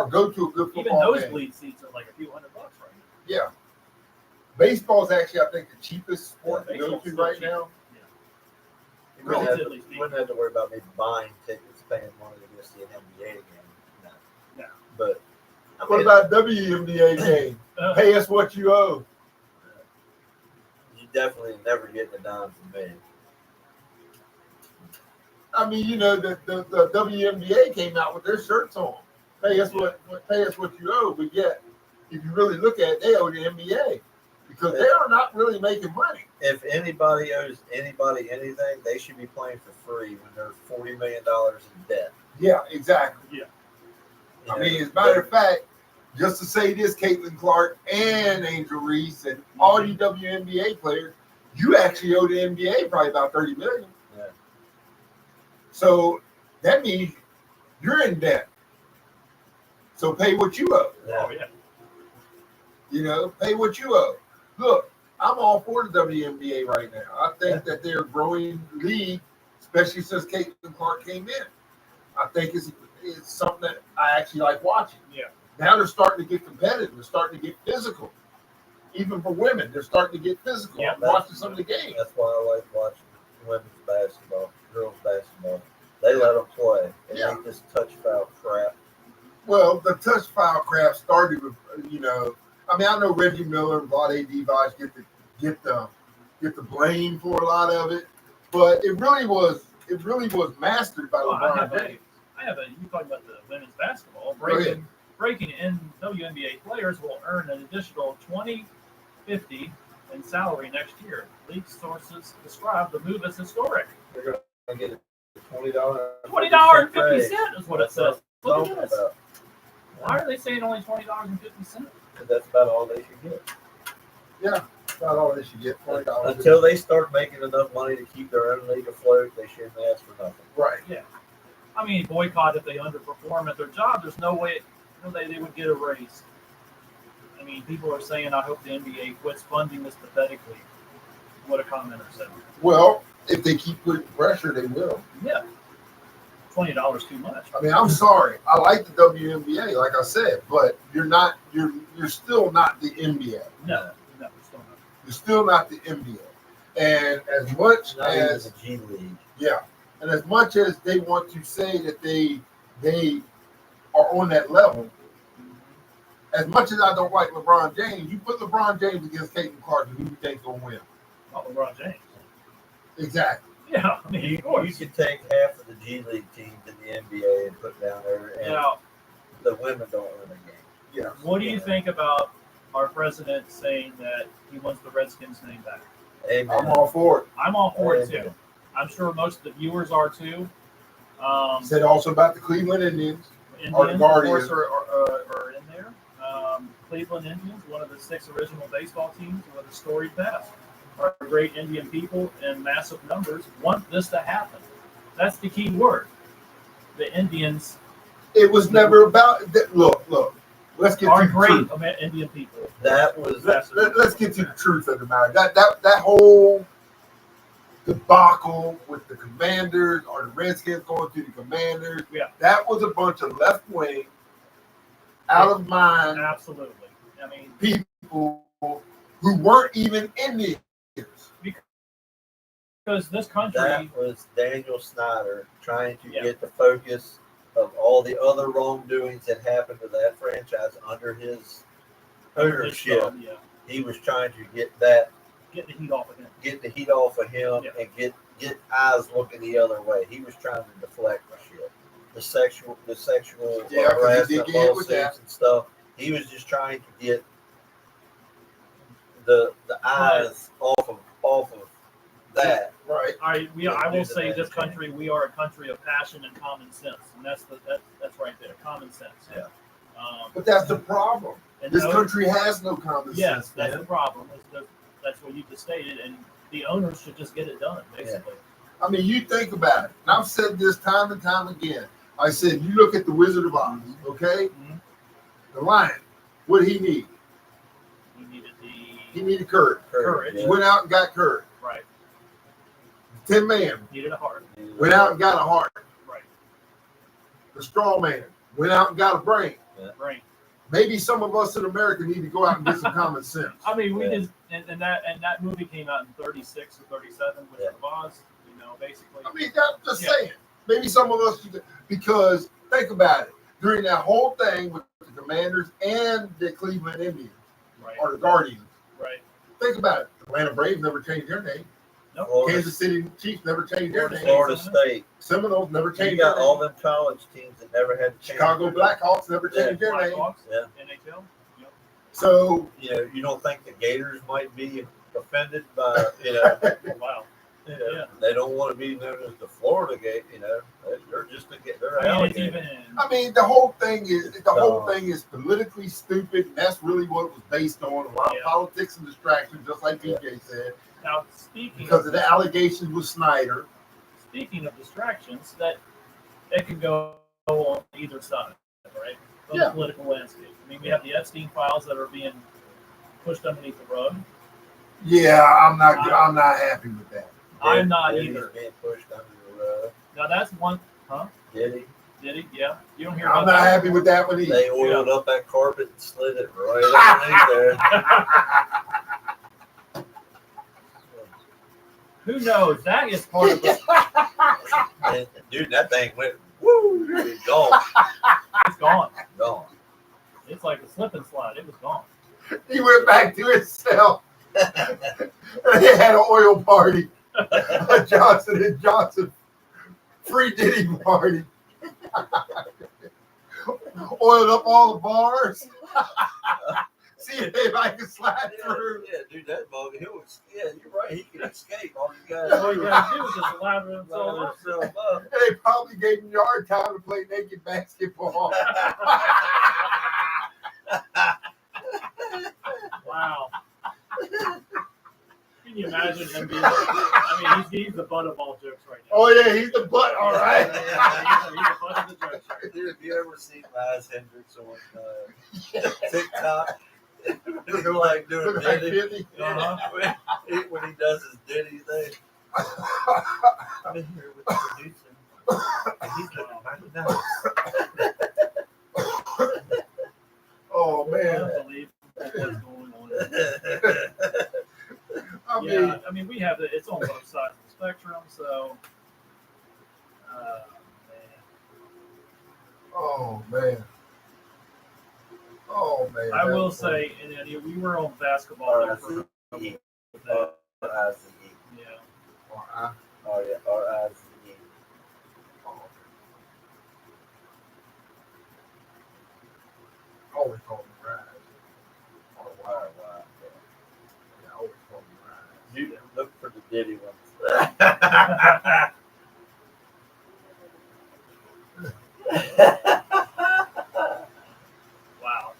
S1: a good
S3: Even
S1: football game.
S3: nosebleed seats are like a few $100 right now.
S1: Yeah. Baseball is actually, I think, the cheapest sport to go
S3: baseball's
S1: to
S3: still
S1: right
S3: cheap.
S1: now.
S2: You wouldn't have,
S3: Relatively
S2: to,
S3: speaking.
S2: wouldn't have to worry about maybe buying tickets, paying money to go see an NBA game. No.
S3: No.
S2: But I
S1: What
S2: mean,
S1: about WNBA game? Pay us what you owe.
S2: you definitely never get a dime from me.
S1: I mean, the WNBA came out with their shirts on. Pay us what you owe. But yet, if you really look at it, they owe the NBA because they are not really making money.
S2: If anybody owes anybody anything, they should be playing for free when they're $40 million in debt.
S1: Yeah, exactly.
S3: Yeah.
S2: You
S1: I
S2: know,
S1: mean, as a matter of fact, just to say this, Caitlin Clark and Angel Reese and all you WNBA players, you actually owe the NBA probably about $30 million.
S2: Yeah.
S1: So that means you're in debt. So pay what you owe.
S3: Oh yeah.
S1: Pay what you owe. Look, I'm all for the WNBA right now. I think that they're a growing league, especially since Caitlin Clark came in. I think it's something that I actually like watching.
S3: Yeah.
S1: Now they're starting to get competitive. They're starting to get physical. Even for women, they're starting to get physical.
S3: Yeah,
S1: I'm watching some of the games.
S2: That's why I like watching women's basketball, girls basketball. They let them play. It
S1: Yeah.
S2: ain't this touch foul crap.
S1: Well, the touch foul crap started with, I know Reggie Miller and Vlade Divac get the blame for a lot of it, but it really was mastered by
S3: Well,
S1: LeBron James.
S3: I have a. You talking about the women's basketball?
S1: Go ahead.
S3: breaking in, WNBA players will earn an additional $20.50 in salary next year. League sources describe the move as historic.
S2: They're gonna get $20.
S3: $20.50 is what it says. Look at this.
S2: About.
S3: Why are they saying only $20.50?
S2: That's about all they should get.
S1: Yeah, about all they should get, $20.
S2: Until they start making enough money to keep their own league afloat, they shouldn't ask for nothing.
S1: Right.
S3: Yeah. I mean, boycott if they underperform at their job. There's no way they would get a raise. I mean, people are saying, I hope the NBA quits funding this pathetic league. What a commenter said.
S1: Well, if they keep putting pressure, they will.
S3: Yeah. $20 too much.
S1: I mean, I'm sorry. I like the WNBA, like I said, but you're still not the NBA.
S3: No, still not.
S1: You're still not the NBA. And as much
S2: Not even
S1: as
S2: the G League.
S1: yeah, and as much as they want to say that they are on that level, as much as I don't like LeBron James, you put LeBron James against Caitlin Clark, who you think gonna win?
S3: Oh, LeBron James.
S1: Exactly.
S3: Yeah, I mean,
S2: You
S3: of course.
S2: could take half of the G League teams in the NBA and put down there, and
S3: Now,
S2: the women don't win a game.
S1: Yeah.
S3: what do you think about our president saying that he wants the Redskins name back?
S2: Amen.
S1: I'm all for it.
S3: I'm all for it
S2: Amen.
S3: too. I'm sure most of the viewers are too.
S1: Said also about the Cleveland Indians.
S3: Indians, of
S1: Guardians.
S3: course, are in there. Cleveland Indians, one of the 6 original baseball teams with a storied past. Our great Indian people in massive numbers want this to happen. That's the key word. The Indians
S1: It was never about look. Let's get
S3: are
S1: to the
S3: great
S1: truth.
S3: Indian people.
S2: That was
S1: Let's get to the truth of the matter. That whole debacle with the Commanders or the Redskins going to the Commanders.
S3: Yeah.
S1: That was a bunch of left wing, out of mind
S3: Absolutely. I mean,
S1: people who weren't even Indians.
S3: because this country,
S2: that was Daniel Snyder trying to
S3: Yeah.
S2: get the focus of all the other wrongdoings that happened to that franchise under his ownership.
S3: yeah,
S2: He was trying to get that,
S3: get the heat off of him.
S2: get the heat off of him,
S3: Yeah.
S2: and get eyes looking the other way. He was trying to deflect the shit, the sexual
S1: Yeah, 'cause he
S2: harassment
S1: did get hit with
S2: lawsuits
S1: that.
S2: and stuff. He was just trying to get the eyes off of that.
S1: Right.
S3: I will say this country, we are a country of passion and common sense, and that's right there, common sense.
S2: Yeah.
S1: But that's the problem.
S3: And
S1: This
S3: no-
S1: country has no common
S3: yes,
S1: sense,
S3: that's
S1: man.
S3: the problem. That's what you just stated, and the owners should just get it done, basically.
S1: I mean, you think about it. And I've said this time and time again. I said, you look at the Wizard of Oz, okay?
S3: Mhm.
S1: The lion. What did he need?
S3: We needed
S1: He needed courage.
S3: Courage.
S1: He went out and got courage.
S3: right.
S1: The Tin Man
S3: Needed a heart.
S1: went out and got a heart.
S3: Right.
S1: The Straw Man went out and got a brain.
S3: Brain.
S1: Maybe some of us in America need to go out and get some common sense.
S3: I mean, we
S2: Yeah.
S3: just and that movie came out in 36 or 37, which
S2: Yeah.
S3: of Oz, basically.
S1: I mean, I'm just
S3: Yeah.
S1: saying. Maybe some of us should, because think about it. During that whole thing with the Commanders and the Cleveland Indians
S3: Right.
S1: or the Guardians,
S3: Right.
S1: think about it. The Atlanta Braves never changed their name.
S3: Nope.
S1: Kansas City Chiefs never changed their name.
S2: Florida State.
S1: Seminoles never
S2: You
S1: changed their
S2: got all
S1: name.
S2: them college teams that never had to change.
S1: Chicago
S2: their name.
S1: Blackhawks never changed their name.
S3: Blackhawks,
S2: Yeah.
S3: NHL. Yep.
S1: So
S2: You don't think the Gators might be offended by,
S3: Wow. Yeah.
S2: they don't want to be known as the Florida Gate, they're just they're
S3: I mean, it's
S2: alligators.
S3: even.
S1: I mean, the whole thing is politically stupid. And that's really what it was based on. A lot of
S3: Yeah.
S1: politics and distraction, just like DJ said,
S3: Now, speaking
S1: because of the allegations with Snyder.
S3: speaking of distractions, that it can go on either side, right? Of
S1: Yeah.
S3: the political landscape. I mean, we have the Epstein files that are being pushed underneath the rug.
S1: Yeah, I'm not happy with that.
S3: I'm not
S2: Diddy's
S3: either.
S2: being pushed under the rug.
S3: Now that's one, huh?
S2: Diddy.
S3: Did he? Yeah. You don't hear
S1: I'm
S3: about
S1: not
S3: that?
S1: happy with that one either.
S2: They oiled up that carpet and slid it right underneath there.
S3: Who knows? That is part of the.
S2: And, dude, that thing went woo, it's gone.
S3: It's gone.
S2: Gone.
S3: It's like a slip and slide. It was gone.
S1: He went back to his cell. And they had an oil party. A Johnson and Johnson free Diddy party. Oiled up all the bars. See if I can slide through.
S2: Yeah, dude, that bug, you're right. He can escape. All you guys
S3: All you gotta do is just lather himself up.
S2: up.
S1: And they probably gave him yard time to play naked basketball.
S3: Wow. Can you imagine him being? I mean, he's the butt of all jokes right now.
S1: Oh yeah, he's the butt. All right.
S3: He's the butt of the jokes.
S2: Dude, have you ever seen Miles Hendricks on TikTok? They're like doing
S1: Look like
S2: Diddy.
S1: 50.
S2: When he does his Diddy thing. I'm in here with the producer. And he's looking mighty nice.
S1: Oh
S3: I
S1: man.
S3: don't believe what's going on. I mean, we have it's on both sides of the spectrum, so. Man.
S1: Oh man. Oh man.
S3: I will say, and then we were on basketball. There for
S2: R-I-C-E.
S3: that.
S2: R-I-C-E.
S3: Yeah.
S2: Oh, yeah, R-I-C-E.
S1: Always call me Rise.
S2: Oh, wow.
S1: Yeah, always call me Rise.
S2: You look for the Diddy ones.
S3: Wow.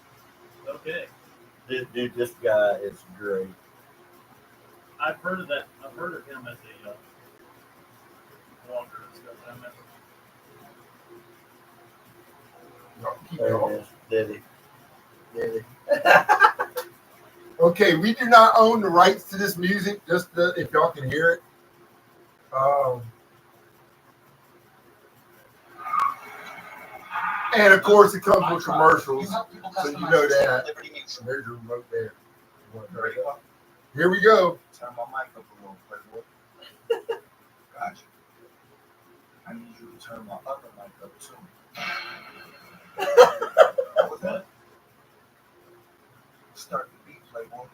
S3: Okay.
S2: Dude, this guy is great.
S3: I've heard of that. I've heard of him as a walker and stuff. I met
S1: No, keep
S2: There
S1: going.
S2: it is, Diddy.
S1: Okay, we do not own the rights to this music, just if y'all can hear it. And of course, it comes with commercials, so you know that. There's your remote there. Here we go.
S4: Turn my mic up a little, Playboy. Gotcha. I need you to turn my other mic up too. What was that? Start the beat, Playboy.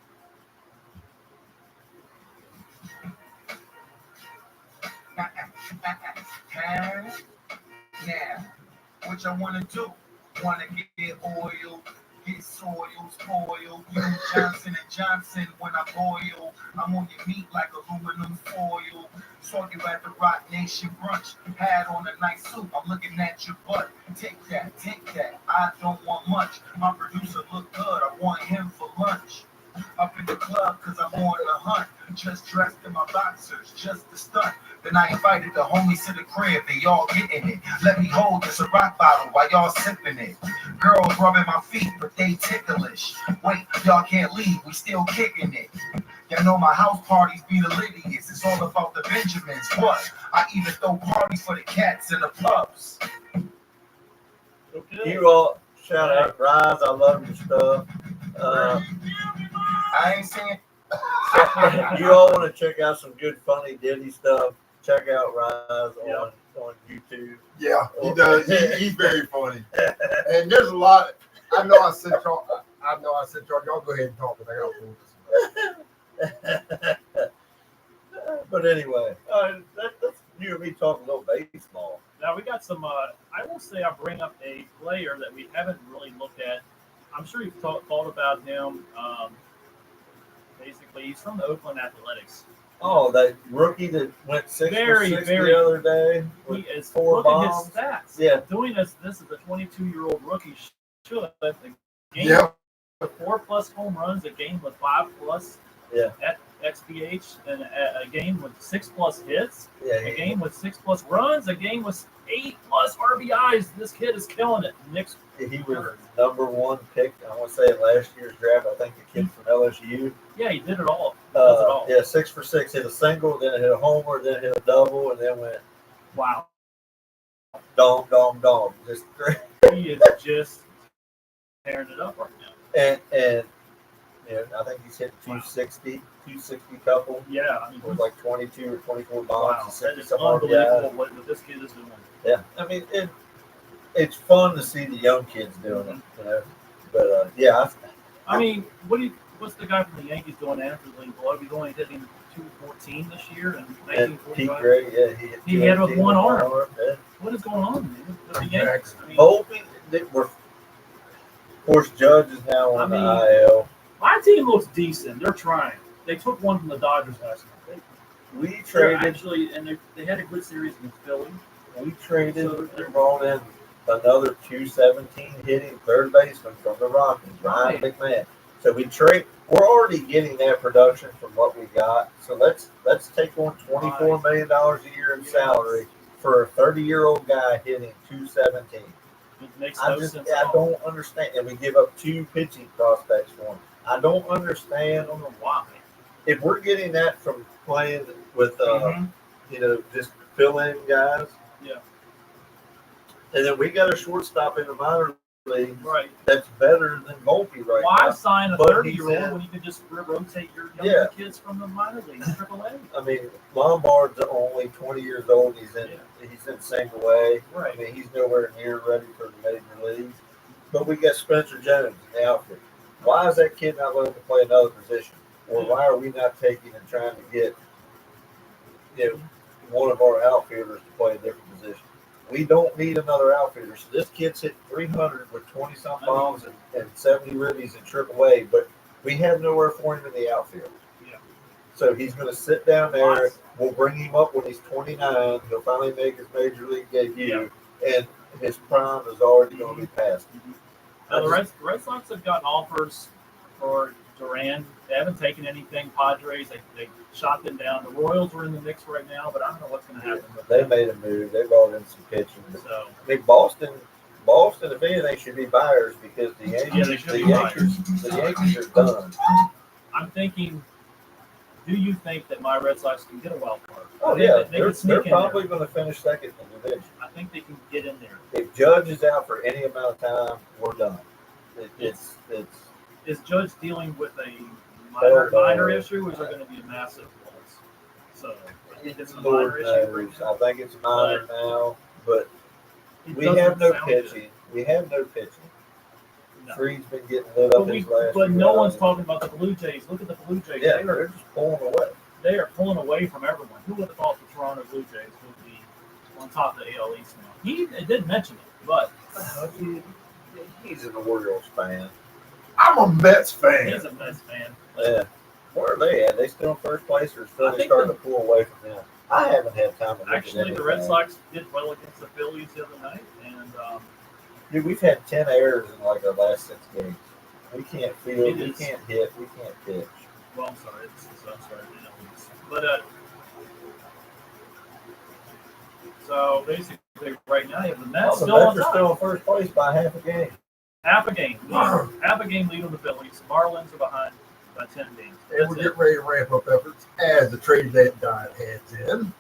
S4: Now, what y'all wanna do? Wanna get oil, get soil, spoil. You Johnson and Johnson when I boil. I'm on your meat like aluminum foil. Saw you at the Rock Nation brunch. Had on a nice suit. I'm looking at your butt. Take that. I don't want much. My producer look good. I want him for lunch. Up in the club cause I'm on the hunt. Just dressed in my boxers, just to stunt. Then I invited the homies to the crib, they all getting it. Let me hold this a rock bottle while y'all sipping it. Girls rubbing my feet, but they ticklish. Wait, y'all can't leave, we still kicking it. Y'all know my house parties be the littiest. It's all about the Benjamins. What? I even throw parties for the cats in the pubs.
S3: Okay.
S2: You all, shout out, Rise, I love your stuff.
S4: I ain't saying
S2: You all want to check out some good, funny Diddy stuff, check out Rise on YouTube.
S1: Yeah, he does. He's very funny. And there's a lot. I know I said y'all. Y'all go ahead and talk, but I got to pull this.
S2: But anyway, that's you and me talking a little baseball.
S3: Now we got some. I will say I'll bring up a player that we haven't really looked at. I'm sure you've thought about him. Basically, he's from the Oakland Athletics.
S2: Oh, that rookie that went 6 for 6 the other day.
S3: He is.
S2: Four
S3: Look
S2: bombs.
S3: at his stats.
S2: Yeah.
S3: Doing this is a 22-year-old rookie should. The game
S1: Yep.
S3: with 4+ home runs, a game with 5+ at XPH, and a game with 6+ hits, a game with 6+ runs, a game with 8+ RBIs. This kid is killing it. Nick's
S2: He was number one pick, I want to say, in last year's draft. I think the kid from LSU.
S3: Yeah, he did it all. Does it all.
S2: Yeah, 6 for 6. Hit a single, then hit a homer, then hit a double, and then went
S3: Wow.
S2: dom. Just great.
S3: He is just tearing it up right now.
S2: And I think he's hit 260 couple.
S3: Yeah, I mean,
S2: With like 22 or 24 bombs
S3: wow,
S2: and
S3: that
S2: 60
S3: is
S2: some
S3: unbelievable
S2: RBIs.
S3: what this kid is doing.
S2: Yeah, I mean it's fun to see the young kids doing it, you know. But
S3: I mean, what's the guy from the Yankees doing after the league below? He's only hitting 214 this year and
S2: and Pete
S3: 1945.
S2: Gray,
S3: He hit with one arm.
S2: Yeah.
S3: What is going on with the Yankees? I mean,
S2: Volpe, we're, of course, Judge is now on
S3: I mean,
S2: the IL.
S3: My team looks decent. They're trying. They took one from the Dodgers last night.
S2: We
S3: They're
S2: traded.
S3: actually, and they had a good series against Philly.
S2: We traded
S3: So they're-
S2: and brought in another 217 hitting third baseman from the Rockies, Ryan
S3: Right.
S2: McMahon. So we're already getting that production from what we got. So let's take on $24 million a year in
S3: Yes.
S2: salary for a 30-year-old guy hitting 217.
S3: It makes
S2: I
S3: no sense
S2: I
S3: at all.
S2: don't understand. And we give up 2 pitching prospects for him. I don't
S3: I
S2: understand
S3: don't know why.
S2: if we're getting that from playing with
S3: Mhm.
S2: just fill in guys.
S3: Yeah.
S2: And then we got a shortstop in the minor league
S3: Right.
S2: that's better than Volpe right
S3: Why
S2: now.
S3: sign a
S2: But
S3: 30-year-old
S2: he's in-
S3: when you can just rotate your younger
S2: Yeah.
S3: kids from the minor league, AAA?
S2: I mean, Lombard's only 20 years old. He's in single A.
S3: Right.
S2: I mean, he's nowhere near ready for the major leagues. But we got Spencer Jones in the outfit. Why is that kid not willing to play another position? Or why are we not taking and trying to get one of our outfielders to play a different position? We don't need another outfielder. So this kid's hit 300 with 20-some bombs and 70 ribbies in AAA, but we have nowhere for him in the outfield.
S3: Yeah.
S2: So he's going to sit down there. We'll bring him up when he's 29. He'll finally make his major league debut, and his prime is already going to be past.
S3: Now, the Red Sox have gotten offers for Duran. They haven't taken anything. Padres, they shot them down. The Royals are in the mix right now, but I don't know what's going to happen with
S2: They
S3: them.
S2: made a move. They brought in some pitching.
S3: So,
S2: I mean, Boston, if anything, should be buyers because the Yankees,
S3: they should
S2: the
S3: be
S2: Yankees are done.
S3: I'm thinking, do you think that my Red Sox can get a wild card?
S2: Oh
S3: They
S2: yeah,
S3: can
S2: they're
S3: sneak in
S2: probably
S3: there.
S2: going to finish second in the division.
S3: I think they can get in there.
S2: If Judge is out for any amount of time, we're done. It's
S3: Is Judge dealing with a
S2: Oh,
S3: minor issue, or is there going to be a massive loss? So I think it's a minor
S2: Lord
S3: issue. right
S2: knows.
S3: now.
S2: I think it's minor now, but
S3: It
S2: we
S3: doesn't
S2: have no
S3: sound good.
S2: pitching. We have no pitching.
S3: No.
S2: Freed's been getting lit up his last.
S3: But
S2: few
S3: no one's
S2: outings.
S3: talking about the Blue Jays. Look at the Blue Jays.
S2: Yeah, they're just pulling away.
S3: They are pulling away from everyone. Who would have thought the Toronto Blue Jays would be on top of the AL East now? He did mention it, but
S2: He's an Orioles fan.
S1: I'm a Mets fan.
S3: he's a Mets fan.
S2: Yeah. Where are they at? They still in first place, or still
S3: I
S2: they
S3: think
S2: starting to pull away from them? I haven't had time to look
S3: Actually,
S2: at
S3: the Red
S2: anything.
S3: Sox did well against the Phillies the other night, and
S2: Dude, we've had 10 errors in like our last 6 games. We can't field,
S3: It
S2: we
S3: is.
S2: can't hit, we can't pitch.
S3: well, I'm sorry, but so basically, right now you have the Mets
S2: Oh, the
S3: still on
S2: Mets are
S3: top.
S2: still in first place by half a game.
S3: Half a game lead on the Phillies. Marlins are behind by 10 games.
S1: And
S3: That's
S1: we're
S3: it.
S1: getting ready to ramp up efforts as the trade deadline heads in.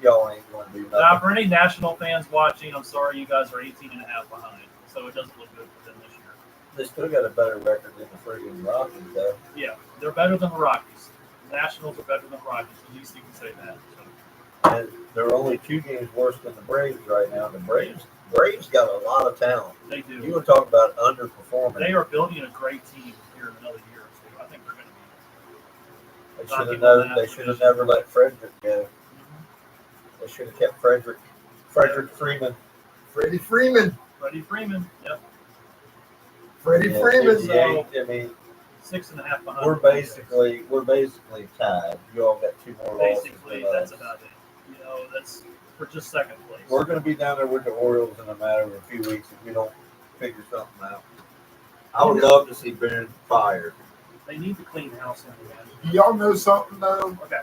S2: Y'all ain't going to do
S3: Now,
S2: nothing.
S3: for any national fans watching, I'm sorry, you guys are 18 and a half behind, so it doesn't look good for them this year.
S2: They still got a better record than the friggin' Rockies, though.
S3: Yeah, they're better than the Rockies. The Nationals are better than the Rockies. At least you can say that. So,
S2: And they're only 2 games worse than the Braves right now. The Braves got a lot of talent.
S3: they do.
S2: You were talking about underperforming.
S3: They are building a great team here in another year or two. I think they're going to be.
S2: They should have never let Frederick go. They should have kept Frederick Freeman.
S1: Freddie Freeman.
S3: Freddie Freeman. Yep.
S1: Freddie
S2: Yeah,
S1: Freeman.
S2: yeah, I mean,
S3: 6.5 behind.
S2: we're basically tied. You all got 2 more losses.
S3: Basically,
S2: than
S3: that's
S2: us.
S3: about it. You know, that's for just second place.
S2: We're going to be down there with the Orioles in a matter of a few weeks if we don't figure something out. I would love to see Ben fired.
S3: They need to clean house in the end.
S1: Do y'all know something though?
S3: Okay.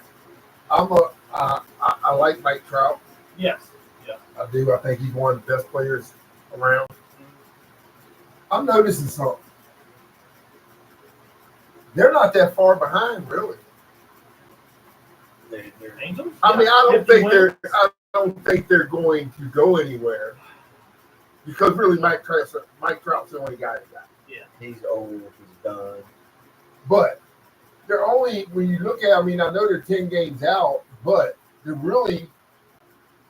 S1: I like Mike Trout.
S3: Yes. Yeah.
S1: I do. I think he's one of the best players around. I'm noticing something. They're not that far behind, really.
S2: They're
S3: Angels?
S1: I mean, I don't
S3: 50
S1: think
S3: wins.
S1: they're going to go anywhere because really Mike Trout's the only guy they got.
S2: He's old. He's done.
S1: But they're only when you look at. I mean, I know they're 10 games out, but they're really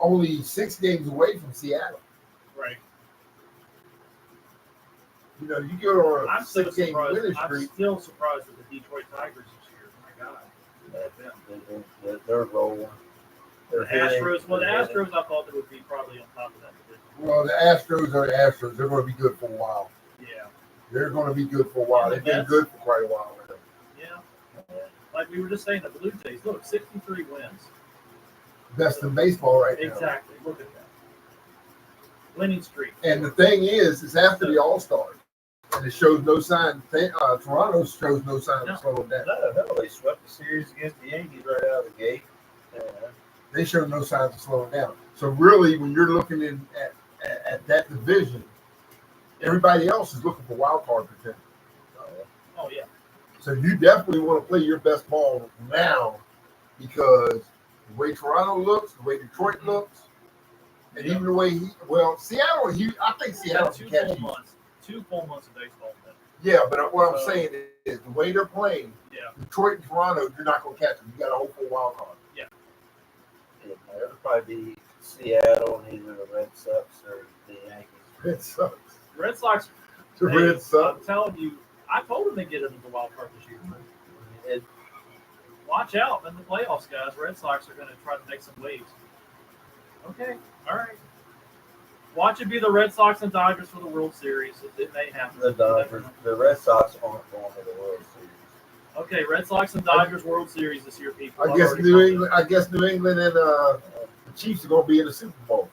S1: only 6 games away from Seattle.
S3: Right.
S1: You know, you go on a
S3: I'm still
S1: 6-game
S3: surprised.
S1: winning
S3: I'm
S1: streak.
S3: still surprised with the Detroit Tigers this year. My God.
S2: They're rolling.
S3: The
S2: They're hitting,
S3: Astros. Well, the
S2: they're hitting.
S3: Astros, I thought they would be probably on top of that division.
S1: Well, the Astros are the Astros. They're going to be good for a while.
S3: Yeah.
S1: They're going to be good for a while.
S3: And the
S1: They've been
S3: Mets.
S1: good for quite a while now.
S3: Yeah. Like we were just saying, the Blue Jays, look, 63 wins.
S1: Best in baseball right now.
S3: Exactly. Look at that. Winning streak.
S1: And the thing is after the All-Stars. And it shows no sign. Toronto shows no sign of slowing down.
S2: No, they swept the series against the Yankees right out of the gate.
S1: They show no signs of slowing down. So really, when you're looking at that division, everybody else is looking for wild card potential.
S3: Oh, yeah.
S1: So you definitely want to play your best ball now because the way Toronto looks, the way Detroit looks, and even the way Seattle, I think Seattle can catch you.
S3: 2 full months of baseball.
S1: Yeah, but what I'm saying is the way they're playing,
S3: Yeah.
S1: Detroit and Toronto, you're not going to catch them. You got to hope for a wild card.
S3: Yeah.
S2: It'll probably be Seattle and either the Red Sox or the Yankees.
S1: Red Sox.
S3: Red Sox.
S1: The Red Sox.
S3: I'm telling you, I told them they get into the wild card this year.
S2: It,
S3: Watch out in the playoffs, guys. Red Sox are going to try to make some waves. Okay. All right. Watch it be the Red Sox and Dodgers for the World Series. It may happen.
S2: the Red Sox aren't going to the World Series.
S3: Okay, Red Sox and Dodgers World Series this year, people.
S1: I guess New England and the Chiefs are going to be in the Super Bowl.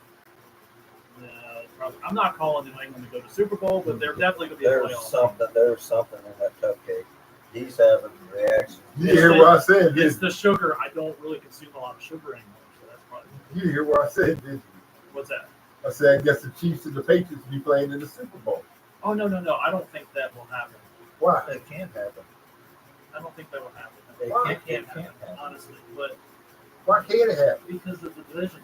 S3: Probably. I'm not calling New England to go to Super Bowl, but they're definitely going to be in the playoffs.
S2: There's something in that cupcake. He's having reactions.
S1: You hear what I said?
S3: It's the sugar. I don't really consume a lot of sugar anymore, so that's probably.
S1: You hear what I said? Did you?
S3: What's that?
S1: I said I guess the Chiefs and the Patriots will be playing in the Super Bowl.
S3: Oh no! I don't think that will happen.
S1: Why?
S2: It can't happen.
S3: I don't think that will happen.
S2: It
S3: Can't
S2: can't
S3: happen, honestly, but
S1: Why can't it happen?
S3: because of the divisions.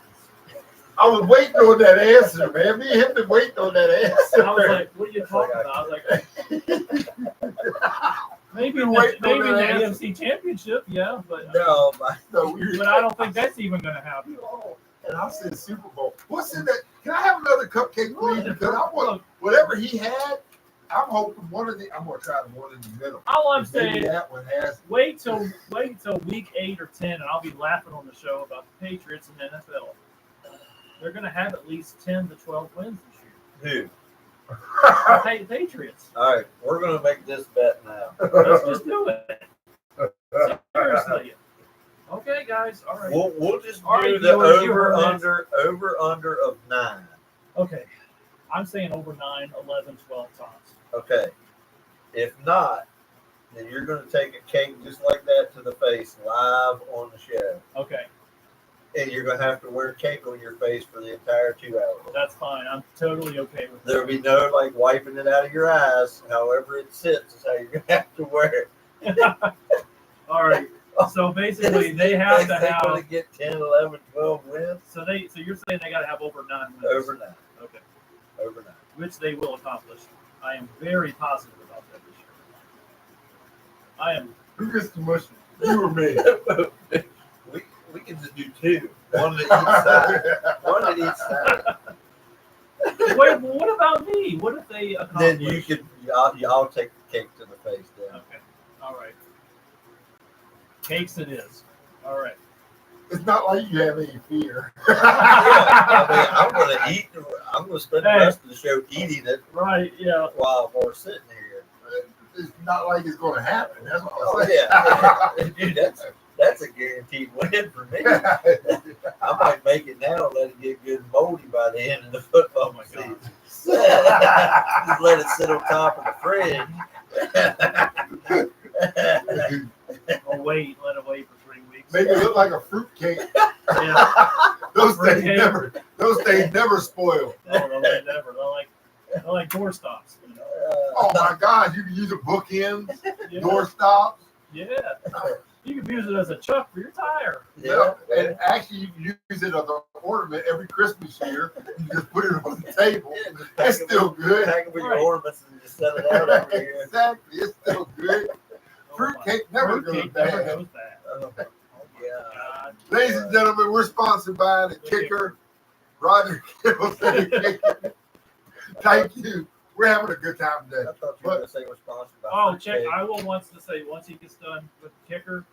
S1: I was waiting on that answer, man. Me and him been waiting on that answer.
S3: I was like, "What are you talking about?" I was like, "Maybe
S1: Been
S3: the
S1: waiting on that answer.
S3: AFC Championship, yeah, but
S2: No,
S3: but I don't think that's even going to happen."
S1: And I said Super Bowl. What's in that? Can I have another cupcake, please?
S3: Look,
S1: Because I want whatever he had. I'm hoping one of the. I'm gonna try the one in the middle.
S3: All I'm
S1: Maybe
S3: saying,
S1: that one has.
S3: wait till week 8 or 10, and I'll be laughing on the show about the Patriots and the NFL. They're going to have at least 10 to 12 wins this year.
S2: Who?
S3: The Patriots.
S2: All right, we're going to make this bet now.
S3: Let's just do it. Seriously. Okay, guys. All right.
S2: We'll just
S3: All
S2: do
S3: right,
S2: the
S3: you heard
S2: over under of 9.
S3: Okay. I'm saying over 9, 11, 12 times.
S2: Okay. If not, then you're going to take a cake just like that to the face live on the show.
S3: Okay.
S2: And you're going to have to wear cake on your face for the entire 2 hours.
S3: That's fine. I'm totally okay with that.
S2: There'll be no like wiping it out of your eyes. However it sits is how you're going to have to wear it.
S3: All right. So basically, they have to
S2: They're
S3: have.
S2: going to get 10, 11, 12 wins.
S3: So you're saying they got to have over 9 wins.
S2: Over 9.
S3: Okay.
S2: Over 9.
S3: Which they will accomplish. I am very positive about that this year. I am.
S1: Who gets the mush? You or me?
S2: We can just do 2. One at each side. One at each side.
S3: Wait, well, what about me? What if they accomplish?
S2: Then you could, y'all take the cake to the face then.
S3: Okay. All right. Cakes it is. All right.
S1: It's not like you have any fear.
S2: I'm going to eat. I'm going to spend the rest of the show eating it
S3: Right. Yeah.
S2: while we're sitting here.
S1: It's not like it's going to happen. That's what
S2: Oh
S1: I'm saying.
S2: yeah, dude, that's a guaranteed win for me. I might make it now and let it get good and moldy by the end of the football season. Just let it sit on top of the fridge.
S3: Or wait. Let it wait for 3 weeks.
S1: Make it look like a fruit cake.
S3: Yeah.
S1: Those
S3: Fruit
S1: things
S3: cake.
S1: never spoil.
S3: No, they never. They're like door stops. You know?
S1: Oh my God, you can use a bookends,
S3: Yeah.
S1: door stops.
S3: Yeah. You can use it as a chuck for your tire.
S2: Yeah.
S1: And actually you can use it as an ornament every Christmas year. You just put it on the table. It's still good.
S2: Pack it with your
S3: Right.
S2: ornaments and just set it out over here.
S1: Exactly, it's still good. Fruitcake never goes
S3: Fruitcake never
S1: bad.
S3: goes bad.
S2: Oh, yeah.
S3: God.
S1: Ladies and gentlemen, we're sponsored by the Kicker, Roger Kittles and the Kicker. Thank you. We're having a good time today.
S2: I thought you were going to say we're sponsored by
S3: Oh,
S2: Fruit
S3: check.
S2: Cake.
S3: I will once he gets done with the kicker,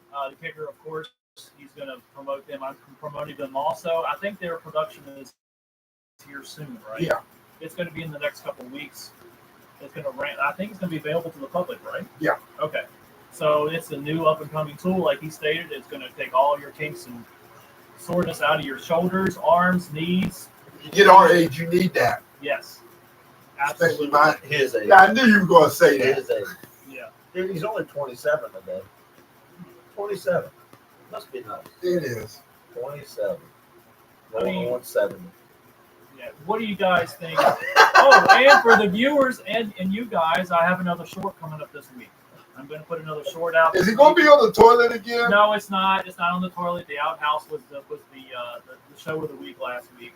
S3: of course, he's going to promote them. I'm promoting them also. I think their production is here soon, right?
S1: Yeah,
S3: It's going to be in the next couple of weeks. It's going to run. I think it's going to be available to the public, right?
S1: Yeah.
S3: Okay. So it's a new up and coming tool, like he stated. It's going to take all your kinks and soreness out of your shoulders, arms, knees.
S1: you get our age, you need that.
S3: Yes.
S1: Especially
S3: Absolutely.
S1: my.
S2: His age.
S1: Yeah, I knew you were going to say that.
S2: His age.
S3: Yeah.
S2: Dude, he's only 27 today. 27. Must be nice.
S1: It is.
S2: 27.
S3: I mean-
S2: Going on 70.
S3: Yeah. What do you guys think? Oh, and for the viewers and you guys, I have another short coming up this week. I'm going to put another short out.
S1: Is it going to be on the toilet again?
S3: No, it's not. It's not on the toilet. The Outhouse was the show of the week last week.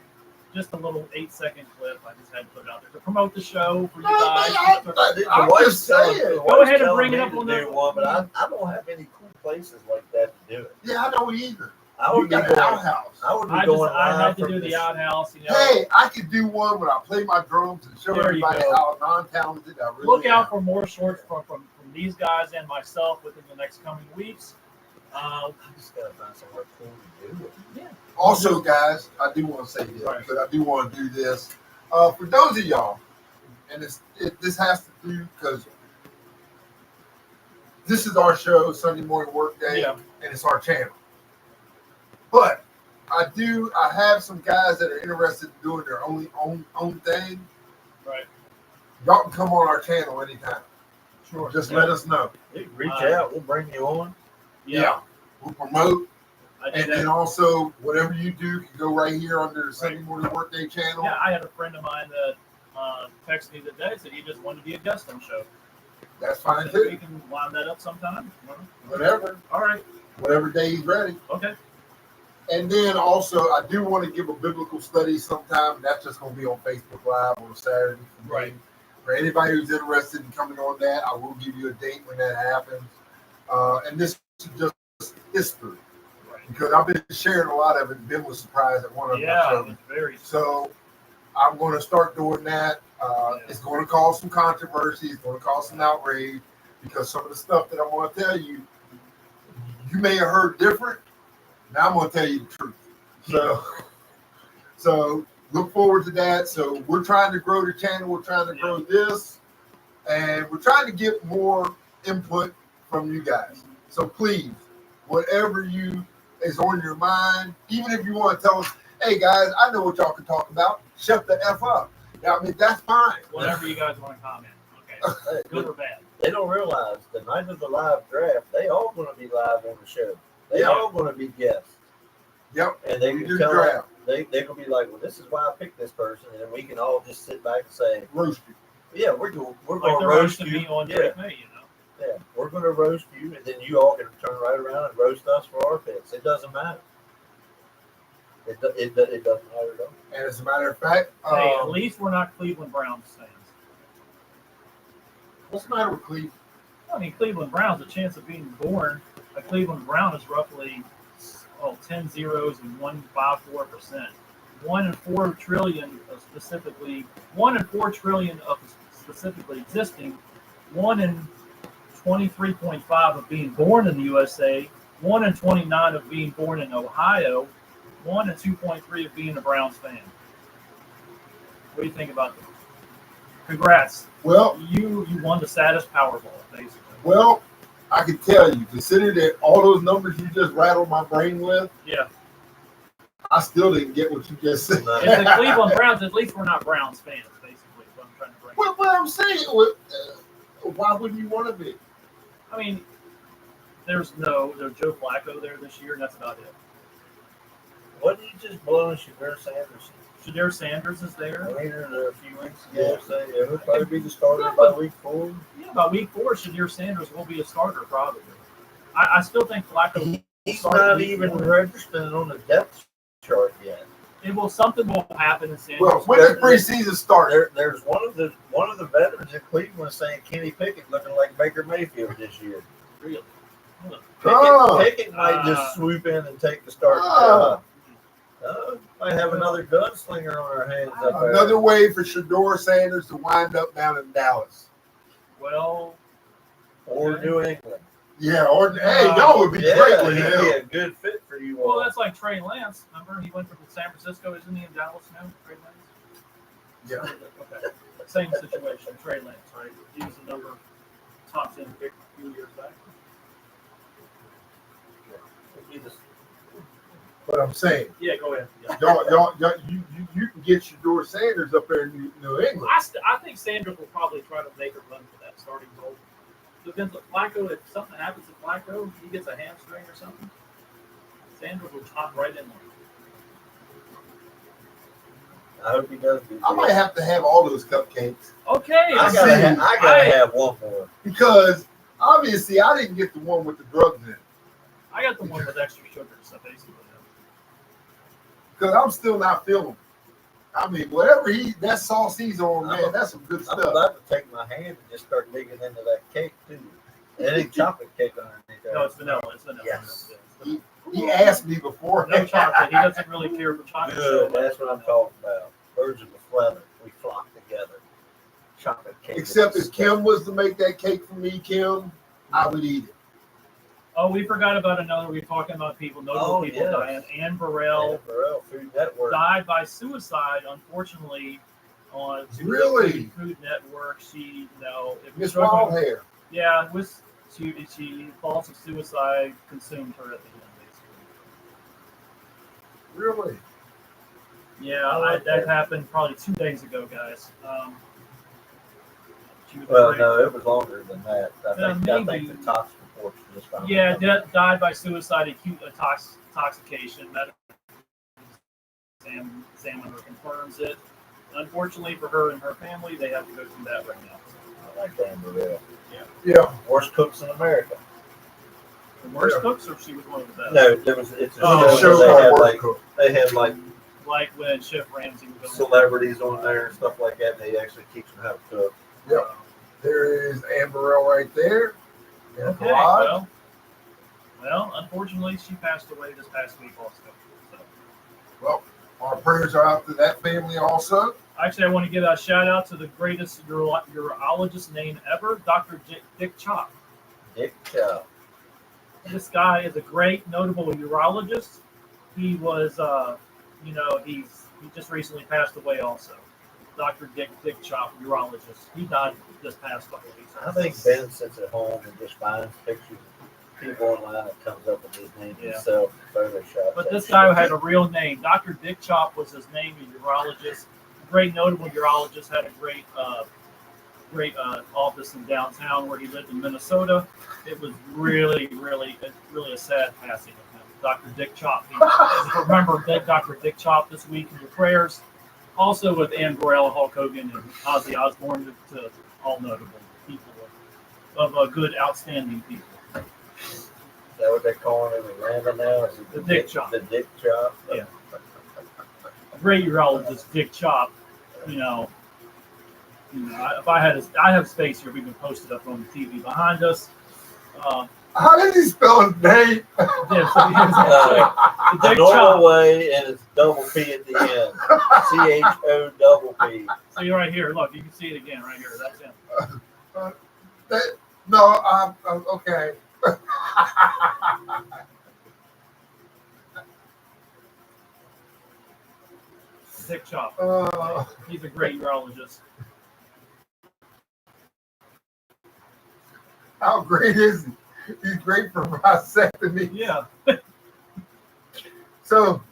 S3: Just a little 8-second clip. I just had to put it out there to promote the show for you guys.
S1: I'm just saying.
S3: Go ahead and bring it up on
S2: the
S3: the
S2: one, but I don't have any cool places like that to do it.
S1: Yeah, I don't either.
S2: I
S1: You
S2: would be
S1: got an
S2: going.
S1: outhouse.
S2: I would be
S3: I
S2: going.
S3: had
S2: live
S3: to
S2: from
S3: do the
S2: the
S3: Outhouse. You know,
S1: Hey, I could do one when I play my drums and show
S3: There you
S1: everybody
S3: go.
S1: how non-talented I really
S3: look
S1: am.
S3: out for more shorts from these guys and myself within the next coming weeks.
S2: I just gotta find somewhere cool to do it.
S3: Yeah.
S1: Also, guys, I do want to say this
S3: Right.
S1: because I do want to do this. For those of y'all, and this has to do because this is our show, Sunday Morning Workday,
S3: Yeah.
S1: and it's our channel. But I have some guys that are interested in doing their own thing.
S3: Right.
S1: Y'all can come on our channel anytime.
S3: Sure.
S1: Just
S3: Yeah.
S1: let us know.
S2: Hey, reach out. We'll bring you on.
S3: Yeah.
S1: We'll promote.
S3: I did
S1: And
S3: that.
S1: then also, whatever you do can go right here under the Sunday Morning Workday channel.
S3: Yeah, I had a friend of mine that texted me today, said he just wanted to be a guest on the show.
S1: That's fine
S3: So
S1: too.
S3: we can line that up sometime.
S1: Whatever.
S3: All right.
S1: Whatever day he's ready.
S3: Okay.
S1: And then also, I do want to give a biblical study sometime. That's just going to be on Facebook Live on Saturday. For me.
S3: Right.
S1: For anybody who's interested in coming on that, I will give you a date when that happens. And this is just history.
S3: Right.
S1: Because I've been sharing a lot of it. Ben was surprised at one of
S3: Yeah,
S1: my
S3: it
S1: shows.
S3: was very.
S1: So I'm going to start doing that. It's going to cause some controversy. It's going to cause some outrage because some of the stuff that I'm going to tell you, you may have heard different. Now I'm going to tell you the truth. So look forward to that. So we're trying to grow the channel. We're trying to grow this. And we're trying to get more input from you guys. So please, whatever is on your mind, even if you want to tell us, hey guys, I know what y'all can talk about. Shut the F up. I mean, that's fine.
S3: Whatever you guys want to comment. Okay. Good or bad.
S2: They don't realize the night of the live draft, they all going to be live on the show. They
S1: Yeah.
S2: all going to be guests.
S1: Yep.
S2: And they
S1: We
S2: can
S1: do
S2: tell
S1: draft.
S2: they're going to be like, well, this is why I picked this person. And then we can all just sit back and say,
S1: Roast you.
S2: yeah, we're going
S3: Like
S2: to
S3: they're
S2: roast
S3: roasting
S2: you.
S3: me on
S2: Yeah,
S3: Drake May, you know.
S2: yeah, we're going to roast you. And then you all can turn right around and roast us for our picks. It doesn't matter. It doesn't matter at all.
S1: And as a matter of fact,
S3: Hey, at least we're not Cleveland Browns fans.
S1: what's the matter with Cleveland?
S3: I mean, Cleveland Browns, the chance of being born a Cleveland Brown is roughly 10 zeros and 1.54%. 1 in 4 trillion of specifically, 1 in 4 trillion of specifically existing, 1 in 23.5 of being born in the USA, 1 in 29 of being born in Ohio, 1 in 2.3 of being a Browns fan. What do you think about that? Congrats.
S1: Well,
S3: You won the saddest Powerball, basically.
S1: well, I can tell you, consider that all those numbers you just rattled my brain with,
S3: Yeah.
S1: I still didn't get what you just said.
S2: No.
S3: It's the Cleveland Browns. At least we're not Browns fans, basically. Is what I'm trying to bring.
S1: What I'm saying, why wouldn't you want to be?
S3: I mean, there's Joe Flacco there this year, and that's about it.
S2: What did you just blow in Shadur Sanders?
S3: Shadir Sanders is there.
S2: Later a few weeks ago, saying it would probably be the starter by week 4.
S3: Yeah, by week 4, Shadir Sanders will be a starter probably. I still think Flacco.
S2: He's
S3: Start
S2: not
S3: week
S2: even
S3: 4.
S2: registered on the depth chart yet.
S3: Something will happen in Sanders.
S1: Well, when does preseason start?
S2: There's one of the veterans in Cleveland saying Kenny Pickett looking like Baker Mayfield this year.
S3: Really?
S2: Pickett might just swoop in and take the starting job. Might have another gunslinger on our hands up there.
S1: Another way for Shador Sanders to wind up down in Dallas.
S3: Well,
S2: Or New England.
S1: Yeah, or hey, that would be great
S2: Yeah,
S1: with
S2: he'd
S1: him.
S2: be a good fit for you all.
S3: that's like Trey Lance. Remember, he went from San Francisco. Isn't he in Dallas now? Trey Lance.
S1: Yeah.
S3: Okay. Same situation. Trey Lance, right? He was the top 10 pick a few years back.
S2: He just,
S1: But I'm saying,
S3: Yeah, go ahead. Yeah.
S1: y'all, you can get your Shador Sanders up there in New England.
S3: I think Sanders will probably try to make a run for that starting role. Depends on Flacco. If something happens to Flacco, he gets a hamstring or something, Sanders will hop right in there.
S2: I hope he does do
S1: I might have to have all those cupcakes
S3: Okay.
S2: I
S1: see.
S2: gotta have one more.
S1: because obviously I didn't get the one with the drugs in it.
S3: I got the one with extra sugar and stuff, basically.
S1: Because I'm still not feeling it. I mean, whatever that sauce he's on, man, that's some good
S2: I'm
S1: stuff.
S2: about to take my hand and just start digging into that cake too. Any chocolate cake underneath there.
S3: No, it's vanilla. It's vanilla.
S2: Yes.
S3: Yeah,
S1: He asked me before.
S3: no chocolate. He doesn't really care for chocolate.
S2: Good, that's what I'm talking about. Birds of a feather, we flock together. Chocolate cake.
S1: Except if Kim was to make that cake for me, Kim, I would eat it.
S3: Oh, we forgot about another. We were talking about people, notable people
S2: yes.
S3: dying. Ann Burrell
S2: Burrell, Food Network.
S3: died by suicide, unfortunately, on
S1: Really?
S3: Food Network. She, it was
S1: Miss
S3: struggling-
S1: Wildhair.
S3: Yeah, it was. She thoughts of suicide consumed her at the end, basically.
S1: Really?
S3: Yeah, that happened probably 2 days ago, guys. She was
S2: Well,
S3: great.
S2: no, it was longer than that. I think
S3: maybe.
S2: the tox reports just found
S3: Yeah,
S2: out.
S3: died by suicide, acute intoxication. Medical examiner confirms it. Unfortunately for her and her family, they have to go through that right now.
S2: I like Dan Burrell.
S1: Yeah.
S2: Worst cooks in America.
S3: The worst
S1: Yeah.
S3: cooks, or she was one of the best?
S2: No, it's a
S3: Oh,
S2: show
S1: show
S2: where
S1: called
S2: they
S1: Work
S2: have
S1: Cook.
S2: like
S3: Like when Chef Ramsay was
S2: celebrities on there and stuff like that. And they actually teach them how to cook.
S1: Yep. There is Ann Burrell right there. In a
S3: Okay,
S1: garage.
S3: well, unfortunately, she passed away this past week also. So.
S1: Well, our prayers are out to that family also.
S3: Actually, I want to give a shout out to the greatest urologist name ever, Dr. Dick Chop.
S2: Dick Chow.
S3: This guy is a great, notable urologist. He was, he just recently passed away also. Dr. Dick Chop, urologist. He died this past couple of weeks.
S2: I think Ben sits at home and just finds pictures of people online and comes up with his name himself, Photoshop.
S3: But this guy had a real name. Dr. Dick Chop was his name, a urologist. Great, notable urologist. Had a great office in downtown where he lived in Minnesota. It was really a sad passing of him. Dr. Dick Chop. Remember Dr. Dick Chop this week in your prayers. Also with Ann Burrell, Hulk Hogan, and Ozzy Osbourne, to all notable people of good, outstanding people.
S2: Is that what they're calling it in Atlanta now? Is it
S3: The Dick Chop.
S2: The Dick Chop?
S3: Yeah. A great urologist, Dick Chop. If I have space here, we can post it up on the TV behind us.
S1: How did he spell his name?
S3: Yeah, so the
S2: The
S3: Dick
S2: normal
S3: Chop.
S2: way, and it's double P at the end. CHO double P.
S3: So you're right here. Look, you can see it again right here. That's him.
S1: No, okay.
S3: Dick Chop.
S1: Uh,
S3: He's a great urologist.
S1: how great is he? He's great for vasectomy.
S3: Yeah.
S1: So,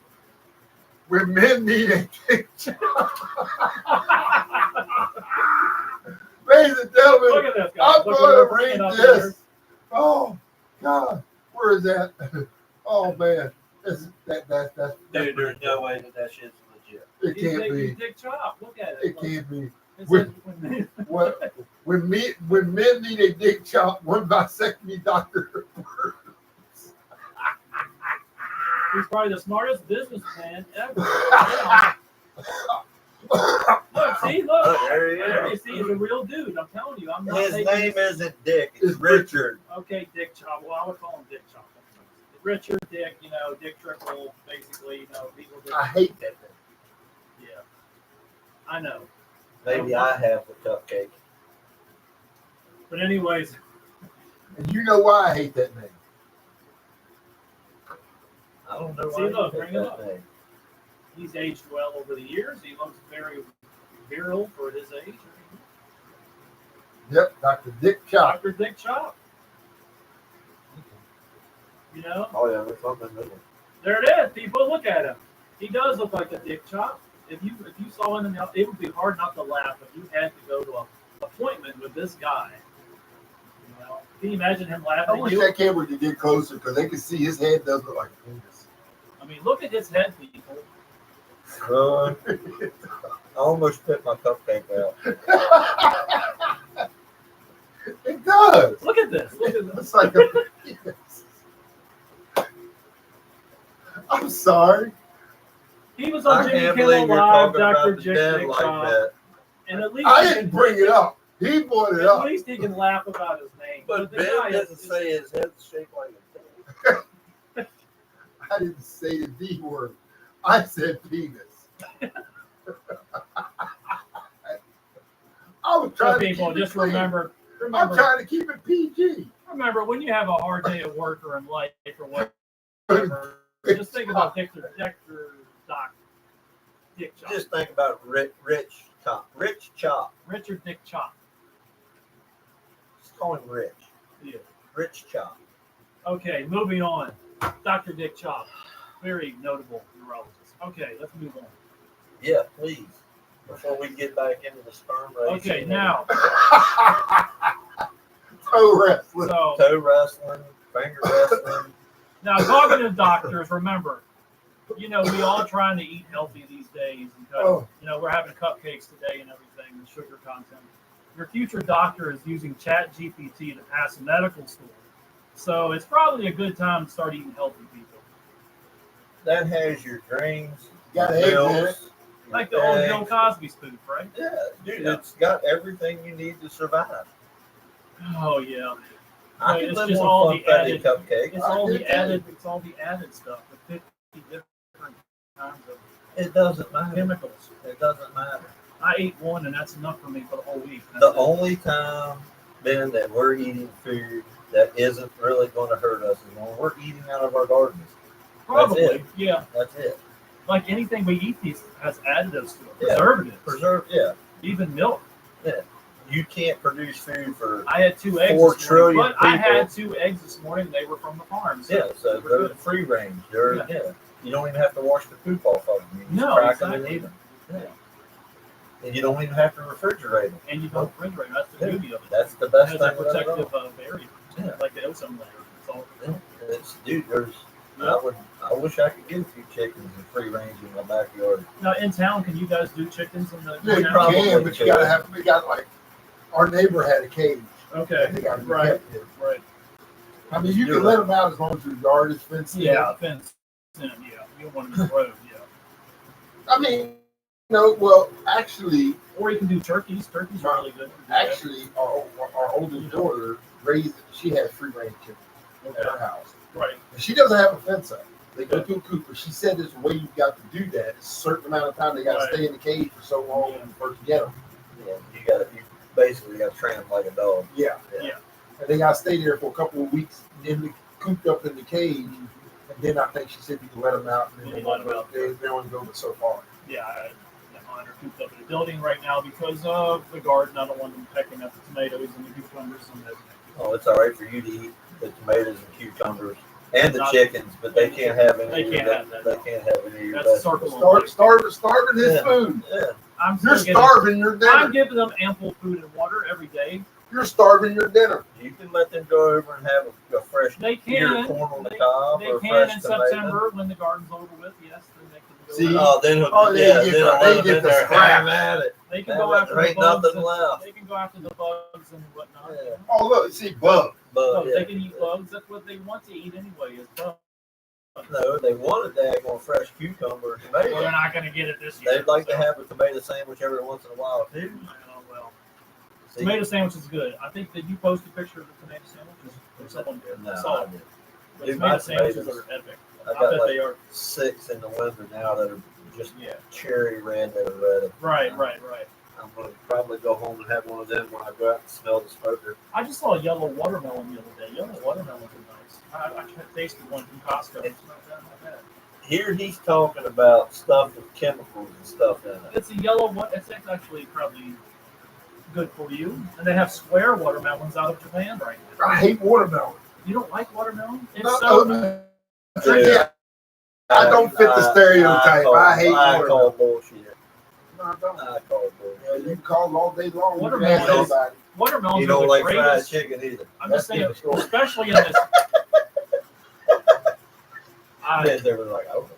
S1: when men need a dick job, ladies and gentlemen,
S3: Look at this guy.
S1: I'm
S3: Look
S1: going
S3: at
S1: to
S3: bring
S1: read
S3: it up
S1: this.
S3: there.
S1: Oh God, where is that? Oh man, that's
S2: Dude, there's no way that shit's legit.
S1: it can't
S3: He's
S1: be.
S3: Dick Chop. Look at it.
S1: It can't be.
S3: It
S1: When-
S3: says
S1: When men need a dick chop, one vasectomy doctor.
S3: he's probably the smartest businessman ever. Yeah. Look, see, look.
S2: There he
S3: There you
S2: is.
S3: see, he's a real dude. I'm telling you. I'm not
S2: His
S3: making
S2: name
S3: this-
S2: isn't Dick, it's
S1: It's
S2: Richard.
S3: Okay, Dick Chop. Well, I would call him Dick Chop. Richard, Dick, Dick Triple, basically, people that,
S1: I hate that thing.
S3: yeah. I know.
S2: Maybe I have the cupcake.
S3: But anyways,
S1: And you know why I hate that name?
S2: I don't know
S3: See,
S2: why
S3: look,
S2: you
S3: bring
S2: picked
S3: it up.
S2: that name.
S3: he's aged well over the years. He looks very virile for his age.
S1: Yep, Dr. Dick Chop.
S3: Dr. Dick Chop. You know,
S2: Oh yeah, there's something in there.
S3: there it is. People, look at him. He does look like a Dick Chop. If you saw him in the, it would be hard not to laugh if you had to go to an appointment with this guy. You know, can you imagine him
S1: I
S3: laughing at
S1: wish
S3: you?
S1: that camera could get closer because they can see his head does look like a penis.
S3: I mean, look at his head, people.
S2: I almost spit my cupcake out.
S1: It does.
S3: Look at this. Look at
S1: It
S3: this.
S1: looks like a penis. I'm sorry.
S3: He was
S2: I
S3: on Jimmy
S2: can't
S3: Kimmel
S2: believe you're
S3: Live,
S2: talking
S3: Dr.
S2: about the
S3: Dick
S2: dead like
S3: Chop,
S2: that.
S3: and at least
S1: I
S3: he
S1: didn't
S3: can-
S1: bring it up. He brought it
S3: At
S1: up.
S3: least he can laugh about his name.
S2: But
S3: the
S2: Ben
S3: guy
S2: doesn't
S3: is-
S2: say his head's shaped like a dick.
S1: I didn't say the D word. I said penis. I was
S3: So
S1: trying to
S3: people,
S1: keep it
S3: just
S1: clean.
S3: remember,
S1: I'm trying to keep it PG.
S3: remember when you have a hard day at work or in life or whatever, just think about Dick Chop.
S2: Just think about Rich Chop.
S3: Richard Dick Chop.
S2: Just call him Rich.
S3: Yeah.
S2: Rich Chop.
S3: Okay, moving on. Dr. Dick Chop, very notable neurologist. Okay, let's move on.
S2: Yeah, please. Before we get back into the sperm race.
S3: Okay, now,
S1: Toe wrestling.
S3: so
S2: Toe wrestling, finger wrestling.
S3: now cognitive doctors, remember, you know, we all trying to eat healthy these days, and
S1: Oh.
S3: you know, we're having cupcakes today and everything, and sugar content. Your future doctor is using Chat GPT to pass medical school, so it's probably a good time to start eating healthy, people.
S2: That has your greens,
S1: Got
S2: your
S1: eggs in
S2: milks,
S1: it.
S3: Like the
S2: your
S3: old
S2: eggs.
S3: Bill Cosby spoof, right?
S2: Yeah, dude,
S3: Yeah.
S2: it's got everything you need to survive.
S3: Oh yeah,
S2: I
S3: But
S2: can
S3: it's
S2: live
S3: just
S2: on
S3: all the
S2: Funfetti
S3: added-
S2: cupcake.
S3: it's all
S1: did
S3: the
S1: too.
S3: added, stuff, the 50 different kinds of
S2: It doesn't matter.
S3: chemicals.
S2: It doesn't matter.
S3: I ate one, and that's enough for me for the whole week.
S2: The
S3: That's it.
S2: only time, Ben, that we're eating food that isn't really going to hurt us is when we're eating out of our gardens.
S3: Probably,
S2: it.
S3: yeah.
S2: That's it.
S3: Like anything we eat, these has additives to it,
S2: Yeah.
S3: preservatives,
S2: Preserve, yeah.
S3: even milk.
S2: You can't produce food for,
S3: I had 2 eggs
S2: 4
S3: this morning,
S2: trillion
S3: but I
S2: people.
S3: had 2 eggs this morning. They were from the farm. So
S2: yeah, so
S3: we're
S2: they're
S3: good.
S2: free range. They're,
S3: Yeah.
S2: yeah. You don't even have to wash the poop off of them. You just
S3: No,
S2: crack them and
S3: exactly.
S2: eat them. Yeah. And you don't even have to refrigerate them.
S3: And you don't refrigerate. That's the
S2: Yeah.
S3: beauty of it.
S2: That's the
S3: It
S2: best
S3: has
S2: thing
S3: a
S2: about it all.
S3: protective barrier,
S2: Yeah.
S3: like the ozone layer. It's all
S2: Yeah. It's, dude, there's,
S3: Yeah.
S2: I wish I could get a few chickens and free range in my backyard.
S3: Now in town, can you guys do chickens in the?
S1: Yeah,
S3: in
S1: you
S3: town?
S2: probably
S1: can, but you
S2: could.
S1: gotta have. We got like our neighbor had a cage.
S3: Okay,
S1: They gotta be
S3: right,
S1: kept there.
S3: right.
S1: I mean, you
S2: Do
S1: can
S2: it.
S1: let them out as long as your yard is fenced in.
S3: Yeah, fence. Yeah, you don't want them in the road. Yeah.
S1: I mean, no. Well, actually,
S3: Or you can do turkeys. Turkeys are really good.
S1: actually, our oldest daughter raised. She has free range chickens at her house,
S3: Right.
S1: and she doesn't have a fence up. They go to a coop, but she said there's a way you've got to do that. It's a certain amount of time they got to
S3: Right.
S1: stay in the cage for so long when you first get them.
S2: Yeah, you basically got to train them like a dog.
S1: Yeah.
S3: Yeah.
S1: And they got to stay there for a couple of weeks, and then cooped up in the cage. And then I think she said you can let them out, and then
S3: Yeah,
S1: they
S3: you let
S1: won't
S3: 'em
S1: go.
S3: out.
S1: They only go but so far.
S3: Yeah. Mine are cooped up in a building right now because of the garden. I don't want them pecking at the tomatoes and the cucumbers and the.
S2: Oh, it's all right for you to eat the tomatoes and cucumbers and the
S3: Not-
S2: chickens, but they can't have any.
S3: They
S2: of
S3: can't
S2: your-
S3: have that.
S2: They can't have any of your
S3: That's a
S2: vegetables.
S3: circle of
S1: Starving his
S2: Yeah.
S1: food.
S2: Yeah,
S3: I'm
S1: You're
S3: still
S1: starving your dinner.
S3: I'm giving them ample food and water every day.
S1: You're starving your dinner.
S2: you can let them go over and have a fresh
S3: They
S2: ear
S3: can.
S2: of corn on the
S3: They,
S2: cob
S3: they
S2: or a
S3: can
S2: fresh
S3: in
S2: tomato.
S3: September when the garden's over with. Yes, then they can go.
S1: See?
S3: out.
S2: Oh, then he'll,
S1: Oh, they
S2: yeah,
S1: get
S2: then
S1: the-
S2: he'll
S1: they
S2: let them
S1: get
S2: in
S1: the
S2: there,
S1: scrap.
S2: have at it.
S3: They can
S2: Have
S3: go
S2: it.
S3: after
S2: There
S3: the
S2: ain't
S3: bugs.
S2: nothing
S3: And,
S2: left.
S3: they can go after the bugs and whatnot.
S2: Yeah.
S1: Oh, look, see, bug.
S2: But
S3: So
S2: yeah.
S3: they can eat bugs. That's what they want to eat anyway. Is bugs.
S2: No, they want a daggone fresh cucumber or
S3: Well,
S2: tomato.
S3: they're not going to get it this year.
S2: They'd like to
S3: so-
S2: have a tomato sandwich every once in a while too.
S3: Oh, well.
S2: See?
S3: Tomato sandwich is good. I think that you posted a picture of the tomato sandwiches. Or someone did.
S2: No,
S3: I saw
S2: I
S3: it.
S2: didn't.
S3: But
S2: Dude,
S3: tomato
S2: my
S3: sandwiches
S2: tomatoes-
S3: are epic.
S2: I
S3: I
S2: got
S3: bet
S2: like
S3: they are.
S2: 6 in the window now that are just
S3: Yeah.
S2: cherry red that are ready.
S3: Right.
S2: I'm gonna probably go home and have one of them when I go out and smell the smoker.
S3: I just saw a yellow watermelon the other day. Yellow watermelons are nice. I tasted one from Costco. It's not bad.
S2: here he's talking about stuff with chemicals and stuff in it.
S3: It's a yellow one. It's actually probably good for you. And they have square watermelons out of Japan right now.
S1: I hate watermelon.
S3: You don't like watermelon? It's
S1: No,
S3: so
S1: yeah, I don't fit the stereotype. I hate
S2: I call
S1: watermelon.
S2: bullshit.
S1: No, I don't.
S2: I call
S1: Yeah,
S2: bullshit.
S1: you can call all day long. You can
S3: Watermelon
S1: ask
S3: is-
S1: anybody.
S3: watermelons
S2: You don't
S3: are the
S2: like fried
S3: greatest.
S2: chicken either.
S3: I'm just saying,
S2: That's the
S3: especially in this.
S2: Yeah, they were like, oh,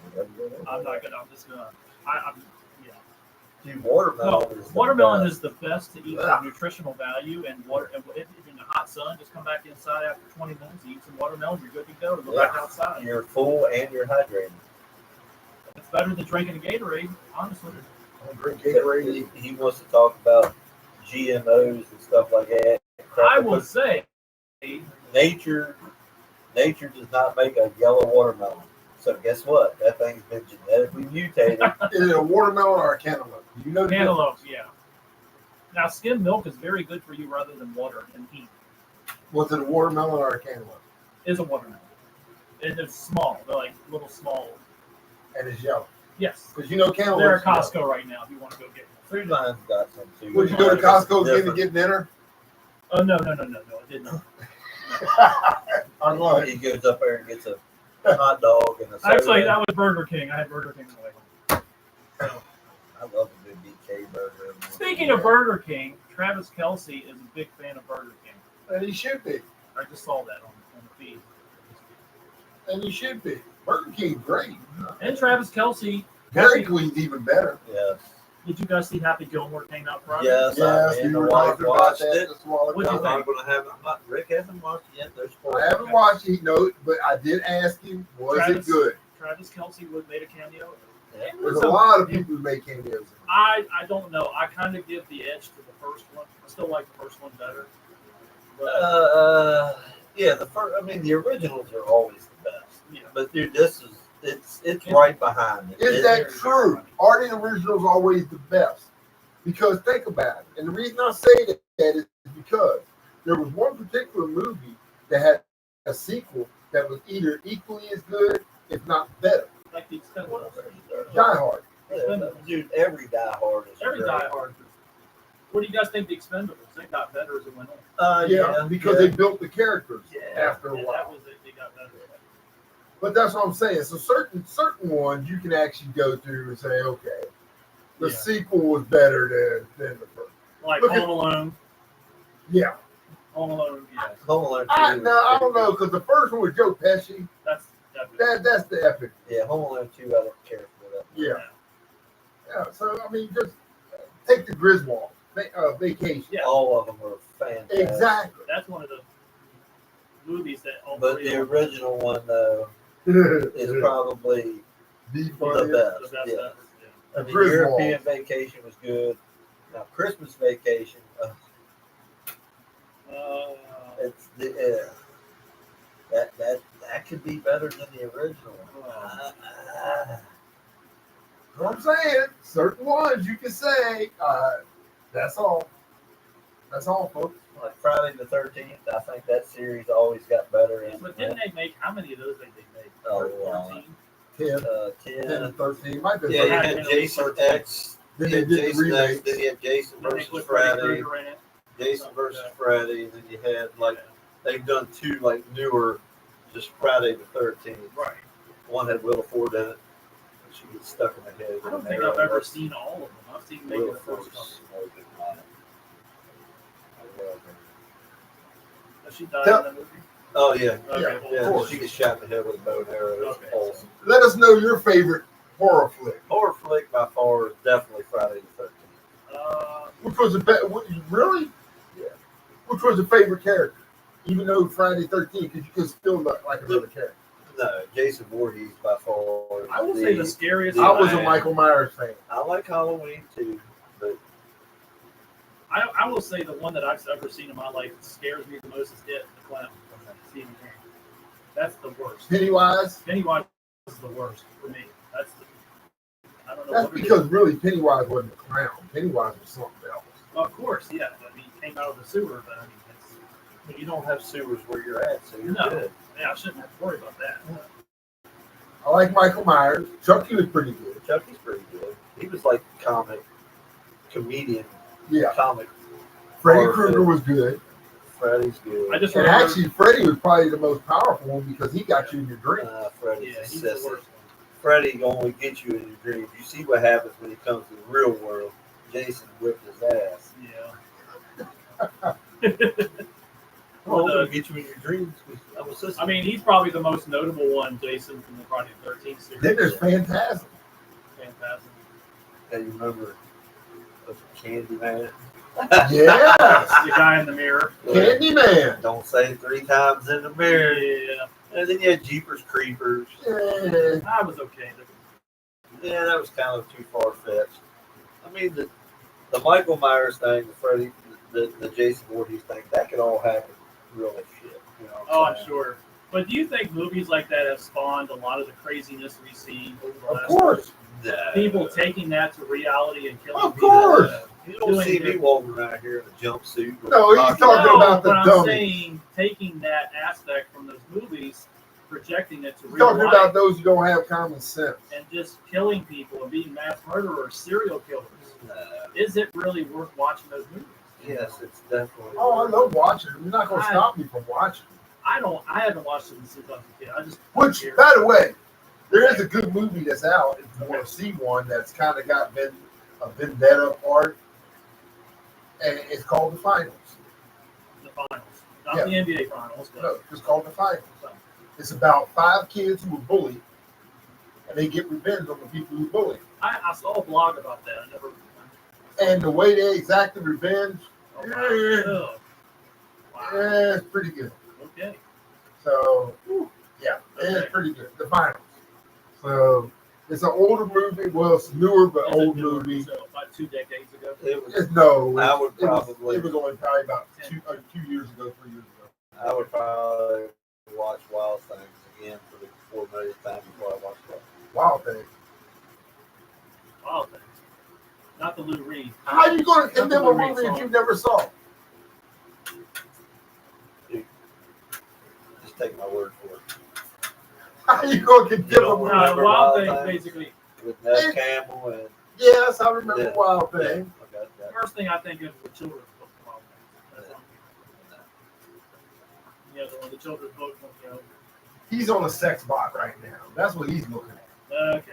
S3: I'm not gonna. I'm just gonna. I'm yeah.
S2: Dude, watermelon
S3: No,
S2: is
S3: watermelon
S2: the
S3: is the best to eat for nutritional value, and water. And if in the hot sun, just come back inside after 20 minutes, eat some watermelon, you're good to go. Go back
S2: Yeah.
S3: outside.
S2: You're full and you're hydrated.
S3: It's better than drinking a Gatorade, honestly.
S1: I don't drink Gatorade.
S2: He wants to talk about GMOs and stuff like that.
S3: I will say,
S2: Nature does not make a yellow watermelon. So guess what? That thing's been genetically mutated.
S1: Is it a watermelon or a cantaloupe? You know the
S3: cantaloupe, yeah. Now, skim milk is very good for you rather than water and heat.
S1: difference? Was it a watermelon or a cantaloupe?
S3: Is a watermelon. And it's small. They're like little small.
S1: And it's yellow.
S3: Yes.
S1: Because you know cantaloupe.
S3: They're at Costco right now if you want to go get one.
S2: Food Line's got some too.
S1: Would you go to Costco again to get dinner?
S3: Oh, no. I did not.
S1: I love it.
S2: He goes up there and gets a hot dog and a soda.
S3: Actually, that was Burger King. I had Burger King on the way home. So,
S2: I love a good BK burger.
S3: speaking of Burger King, Travis Kelce is a big fan of Burger King.
S1: And he should be.
S3: I just saw that on the feed.
S1: And he should be. Burger King's great.
S3: And Travis Kelce,
S1: Dairy Queen's even better.
S2: Yes.
S3: did you guys see Happy Gilmore came out Friday?
S2: Yes,
S1: Yes,
S2: me
S1: we
S2: and the
S1: were
S2: wife
S1: talking about
S2: watched
S1: that
S2: it.
S1: just a while
S3: What'd you
S1: ago.
S2: I'm
S3: think?
S2: not gonna have. Rick hasn't watched it yet. There's four.
S1: I haven't watched it, no, but I did ask him, was
S3: Travis-
S1: it good?
S3: Travis Kelce would made a cameo.
S2: Yeah.
S3: It
S1: There's
S3: was
S1: a lot of people who make cameos.
S3: I don't know. I kind of give the edge to the first one. I still like the first one better. But
S2: Yeah, the first. I mean, the originals are always the best.
S3: yeah,
S2: But dude, this is it's right behind it.
S1: Is that true? Are the originals always the best? Because think about it. And the reason I say that is because there was one particular movie that had a sequel that was either equally as good, if not better.
S3: like the Expendables.
S1: Die Hard.
S2: Yeah, dude, every Die Hard is
S3: Every
S2: great.
S3: Die Hard. What do you guys think of the Expendables? They got better as it went on.
S1: Because they built the characters
S2: Yeah.
S1: after a
S3: Yeah,
S1: while.
S3: that was it. They got better.
S1: But that's what I'm saying. So certain ones you can actually go through and say, okay, the
S3: Yeah.
S1: sequel was better than the first.
S3: Like
S1: Look at-
S3: Home Alone.
S1: Yeah.
S3: Home Alone. Yeah,
S2: Home Alone 2
S1: I
S2: was
S1: don't
S2: pretty
S1: know,
S2: good.
S1: because the first one was Joe Pesci.
S3: that's good.
S1: That's the epic.
S2: Yeah, Home Alone 2, I don't care for that.
S1: Yeah. Yeah. So I mean, just take the Griswold vacation.
S3: Yeah.
S2: All of them were fantastic.
S1: Exactly.
S3: That's one of the movies that all
S2: But
S3: three
S2: the
S3: of them-
S2: original one, though, is probably
S1: the
S2: the
S1: funniest.
S2: best.
S3: the best.
S2: Yeah.
S3: Yeah.
S2: I mean,
S1: Griswold.
S2: European Vacation was good. Now, Christmas Vacation, it's the that could be better than the original.
S1: What I'm saying, certain ones you can say, that's all. That's all, folks.
S2: Like Friday the 13th, I think that series always got better.
S3: Yeah, but didn't they make how many of those did they make?
S2: Oh,
S3: 14?
S1: 10,
S2: 10.
S1: 10 and 13. Might be
S2: Yeah, you
S1: 13.
S2: had Jason X.
S1: Then
S2: You
S1: they
S2: had
S1: did the
S2: Jason X.
S1: remakes.
S2: Then you had Jason
S3: Then they
S2: versus
S3: put Freddy
S2: Friday.
S3: Krueger in it.
S2: Jason versus Friday. Then you had they've done two newer, just Friday the 13th.
S3: Right.
S2: One had Willa Ford in it. She gets stuck in the head.
S3: I don't think I've ever seen all of them. I've seen maybe
S2: Willa
S3: the first
S2: Ford's
S3: couple.
S2: smoking hot. I love her.
S3: Has she died
S1: Tell-
S3: in the movie?
S2: Oh yeah,
S3: Okay,
S1: Yeah,
S3: well,
S2: yeah.
S1: course.
S2: She gets shot in the head with a bow and arrow. It's
S3: Okay.
S2: awesome.
S1: Let us know your favorite horror flick.
S2: Horror flick by far is definitely Friday the 13th.
S1: Which was the best? Really?
S2: Yeah.
S1: Which was your favorite character? Even though Friday 13th, because you could still look like another character.
S2: No, Jason Voorhees by far.
S3: I would say the scariest.
S1: I was a
S3: one-
S1: Michael Myers fan.
S2: I like Halloween too, but
S3: I will say the one that I've ever seen in my life that scares me the most is It, the clown. Stephen King. That's the worst.
S1: Pennywise.
S3: Pennywise is the worst for me. That's the. I don't know.
S1: That's
S3: what it
S1: because
S3: is.
S1: really Pennywise wasn't a clown. Pennywise was something else.
S3: Of course, yeah. I mean, he came out of the sewer, but I mean,
S2: you don't have sewers where you're at, so you're
S3: No.
S2: good.
S3: yeah, I shouldn't have to worry about that.
S1: I like Michael Myers. Chucky was pretty good.
S2: Chucky's pretty good. He was like comic comedian,
S1: Yeah.
S2: comic.
S1: Freddy
S2: horror
S1: Krueger
S2: film.
S1: was good.
S2: Freddy's good.
S3: I just
S1: And
S3: remember,
S1: actually, Freddy was probably the most powerful one because he got you in your dreams.
S2: Freddy's
S3: yeah,
S2: a
S3: he's the
S2: sissy.
S3: worst.
S2: Freddy only gets you in your dreams. You see what happens when he comes to the real world. Jason whipped his ass.
S3: Yeah.
S2: Oh, I'm gonna get you in your dreams. I'm a sissy.
S3: I mean, he's probably the most notable one, Jason, from the Friday the 13th series.
S1: Then there's Phantasm.
S3: Fantastic.
S2: Hey, you remember Candyman?
S1: Yes.
S3: The guy in the mirror.
S1: Candyman.
S2: Don't say it 3 times in the mirror.
S3: Yeah.
S2: And then you had Jeepers Creepers.
S1: Yeah.
S3: I was okay.
S2: Yeah, that was kind of too far fetched. I mean, the Michael Myers thing, the Freddy, the Jason Voorhees thing, that could all happen real as shit. You know what
S3: Oh,
S2: I'm
S3: I'm
S2: saying?
S3: sure. But do you think movies like that have spawned a lot of the craziness we see over the
S1: Of
S3: last
S1: course.
S3: people taking that to reality and killing
S1: Of
S3: people?
S1: course.
S2: You don't see me walking around here in a jumpsuit. with
S1: No,
S2: a
S1: he's
S2: cocky-
S1: talking about the
S3: but I'm
S1: dummies.
S3: saying taking that aspect from those movies, projecting it to
S1: He's
S3: real
S1: talking
S3: life,
S1: about those who don't have common sense.
S3: and just killing people and being mass murderers, serial killers.
S2: Nah,
S3: Is it really worth watching those movies?
S2: yes, it's definitely.
S1: Oh, I love watching them. You're not going to stop me from watching them.
S3: I haven't watched them since I was a kid. I just
S1: Which, by the way, there is a good movie that's out. If you want to see one that's kind of got a vendetta part, and it's called The Finals.
S3: the finals, not
S1: Yeah.
S3: the NBA finals, but
S1: No, it's called The Finals. It's about 5 kids who were bullied, and they get revenge on the people who bullied.
S3: I saw a blog about that. I never.
S1: And the way they exacted revenge,
S3: Oh, wow. Wow.
S1: yeah, it's pretty good.
S3: Okay.
S1: So, yeah, it's pretty good. The Finals. So, it's an older movie. Well, it's newer, but
S3: Is it
S1: old
S3: newer?
S1: movie.
S3: So about 2 decades ago.
S2: It was,
S1: It's no.
S2: I would
S1: it was-
S2: probably-
S1: It was only probably about 2 years ago, 3 years ago.
S2: I would probably watch Wild Things again for the 4 millionth time before I watched that.
S1: Wild Thing.
S3: Wild things. Not the Lou Reed.
S1: How you going to condemn a
S3: Not the
S1: movie that
S3: song.
S1: you never saw?
S2: Just take my word for it.
S1: How you going to
S2: You
S1: condemn a
S2: don't
S1: movie?
S2: remember
S3: Wild
S2: Wild
S3: Things
S2: Things?
S3: basically.
S2: With Ned Campbell and
S1: Yes, I remember
S2: Yeah.
S1: Wild Thing.
S2: Okay, yeah.
S3: First thing I think of is the children's book. Wild Things. That's all. You know, the children's book. You know.
S1: He's on a sex bot right now. That's what he's looking at.
S3: Okay.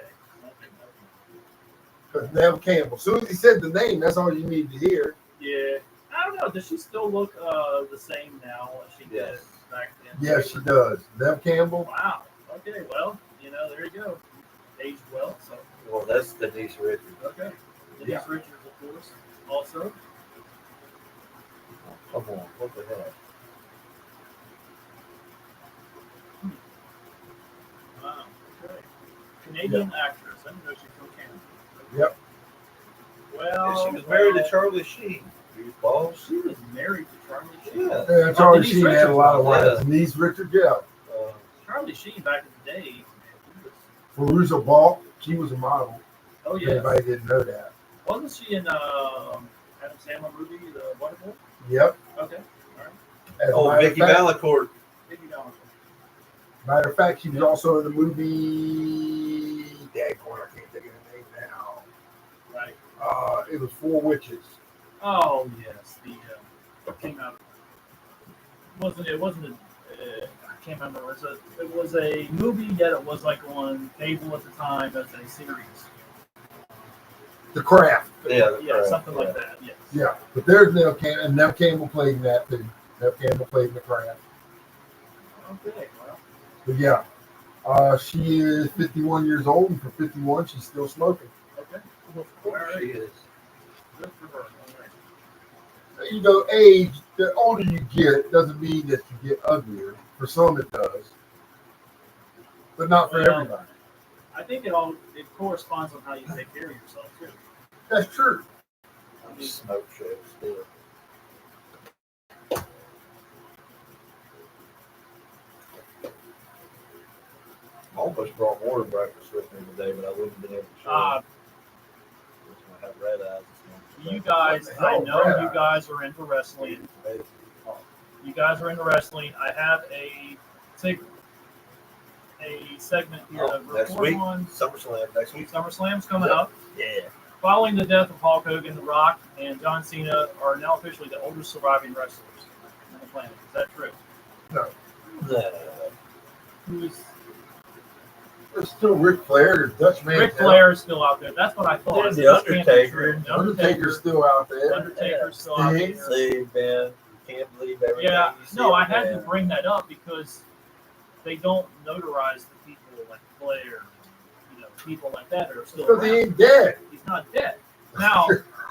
S1: Because Nev Campbell. As soon as he said the name, that's all you need to hear.
S3: Yeah. I don't know. Does she still look the same now as she did
S2: Yes.
S3: back then?
S1: Yes, she does. Nev Campbell.
S3: Wow. Okay. Well, there you go. Aged well. So
S2: Well, that's Denise Richards.
S3: okay. Denise
S1: Yeah.
S3: Richards, of course. Also.
S2: Come on, what the hell?
S3: Wow. Okay. Canadian actress. I didn't know she's from Canada.
S1: Yep.
S3: Well,
S2: She was married to Charlie Sheen. Balls.
S3: She was married to Charlie Sheen.
S2: Yeah.
S1: Yeah, Charlie
S3: Denise
S1: Sheen had a
S3: Richards
S1: lot of
S2: was,
S1: wives.
S2: yeah.
S1: Denise Richards, yeah.
S3: Charlie Sheen back in the day. Man, he was,
S1: Veruza Balk, she was a model.
S3: oh
S1: If
S3: yeah.
S1: anybody didn't know that.
S3: Wasn't she in Adam Sandler movie, The Wonderful?
S1: Yep.
S3: Okay.
S1: As a
S2: Oh,
S1: matter of
S2: Vicky
S1: fact-
S2: Valancourt.
S3: Maybe not.
S1: Matter of fact, she was also in the movie. Daggone, I can't think of the name now.
S3: Right.
S1: It was Four Witches.
S3: Oh yes, the came out. It wasn't a. I can't remember. It was a movie that it was like on cable at the time as a series.
S1: The Craft.
S2: Yeah,
S3: Yeah, something like that. Yes.
S1: Yeah, but there's Nev Campbell, and Nev Campbell played in that too. Nev Campbell played in The Craft.
S3: Okay. Well.
S1: But yeah, she is 51 years old, and for 51, she's still smoking.
S3: Okay.
S2: Of course she is.
S3: Good for her. All right.
S1: You know, age, the older you get, doesn't mean that you get uglier. For some, it does, but not for
S3: Well,
S1: everybody.
S3: I think it corresponds on how you take care of yourself too.
S1: That's true.
S2: I'm smoke show still. I almost brought more to breakfast with me today, but I wouldn't have been able to show
S3: Uh,
S2: you. I have red eyes this morning.
S3: You guys, I know you guys are into wrestling.
S2: Hey,
S3: You guys are into wrestling. I have a segment here
S2: Oh,
S3: to
S2: next
S3: report
S2: week.
S3: on.
S2: SummerSlam next week.
S3: SummerSlam's coming
S2: Yep.
S3: up.
S2: Yeah.
S3: Following the death of Hulk Hogan, The Rock, and John Cena are now officially the oldest surviving wrestlers on the planet. Is that true?
S1: No.
S3: Who is
S1: There's still Ric Flair, there's Dutch Man.
S3: Ric Flair is still out there? That's what I thought.
S2: There's
S3: This
S2: The
S3: can't be
S2: Undertaker.
S3: true. The
S1: Undertaker's still out there.
S3: Undertaker's still out
S1: Sting.
S3: there.
S2: See, Ben, you can't believe everything
S3: Yeah,
S2: you see.
S3: no, I
S2: with
S3: had to
S2: Ben.
S3: bring that up because they don't notarize the people like Flair, people like that that are still
S1: Because he
S3: around.
S1: ain't dead.
S3: He's not dead. Now,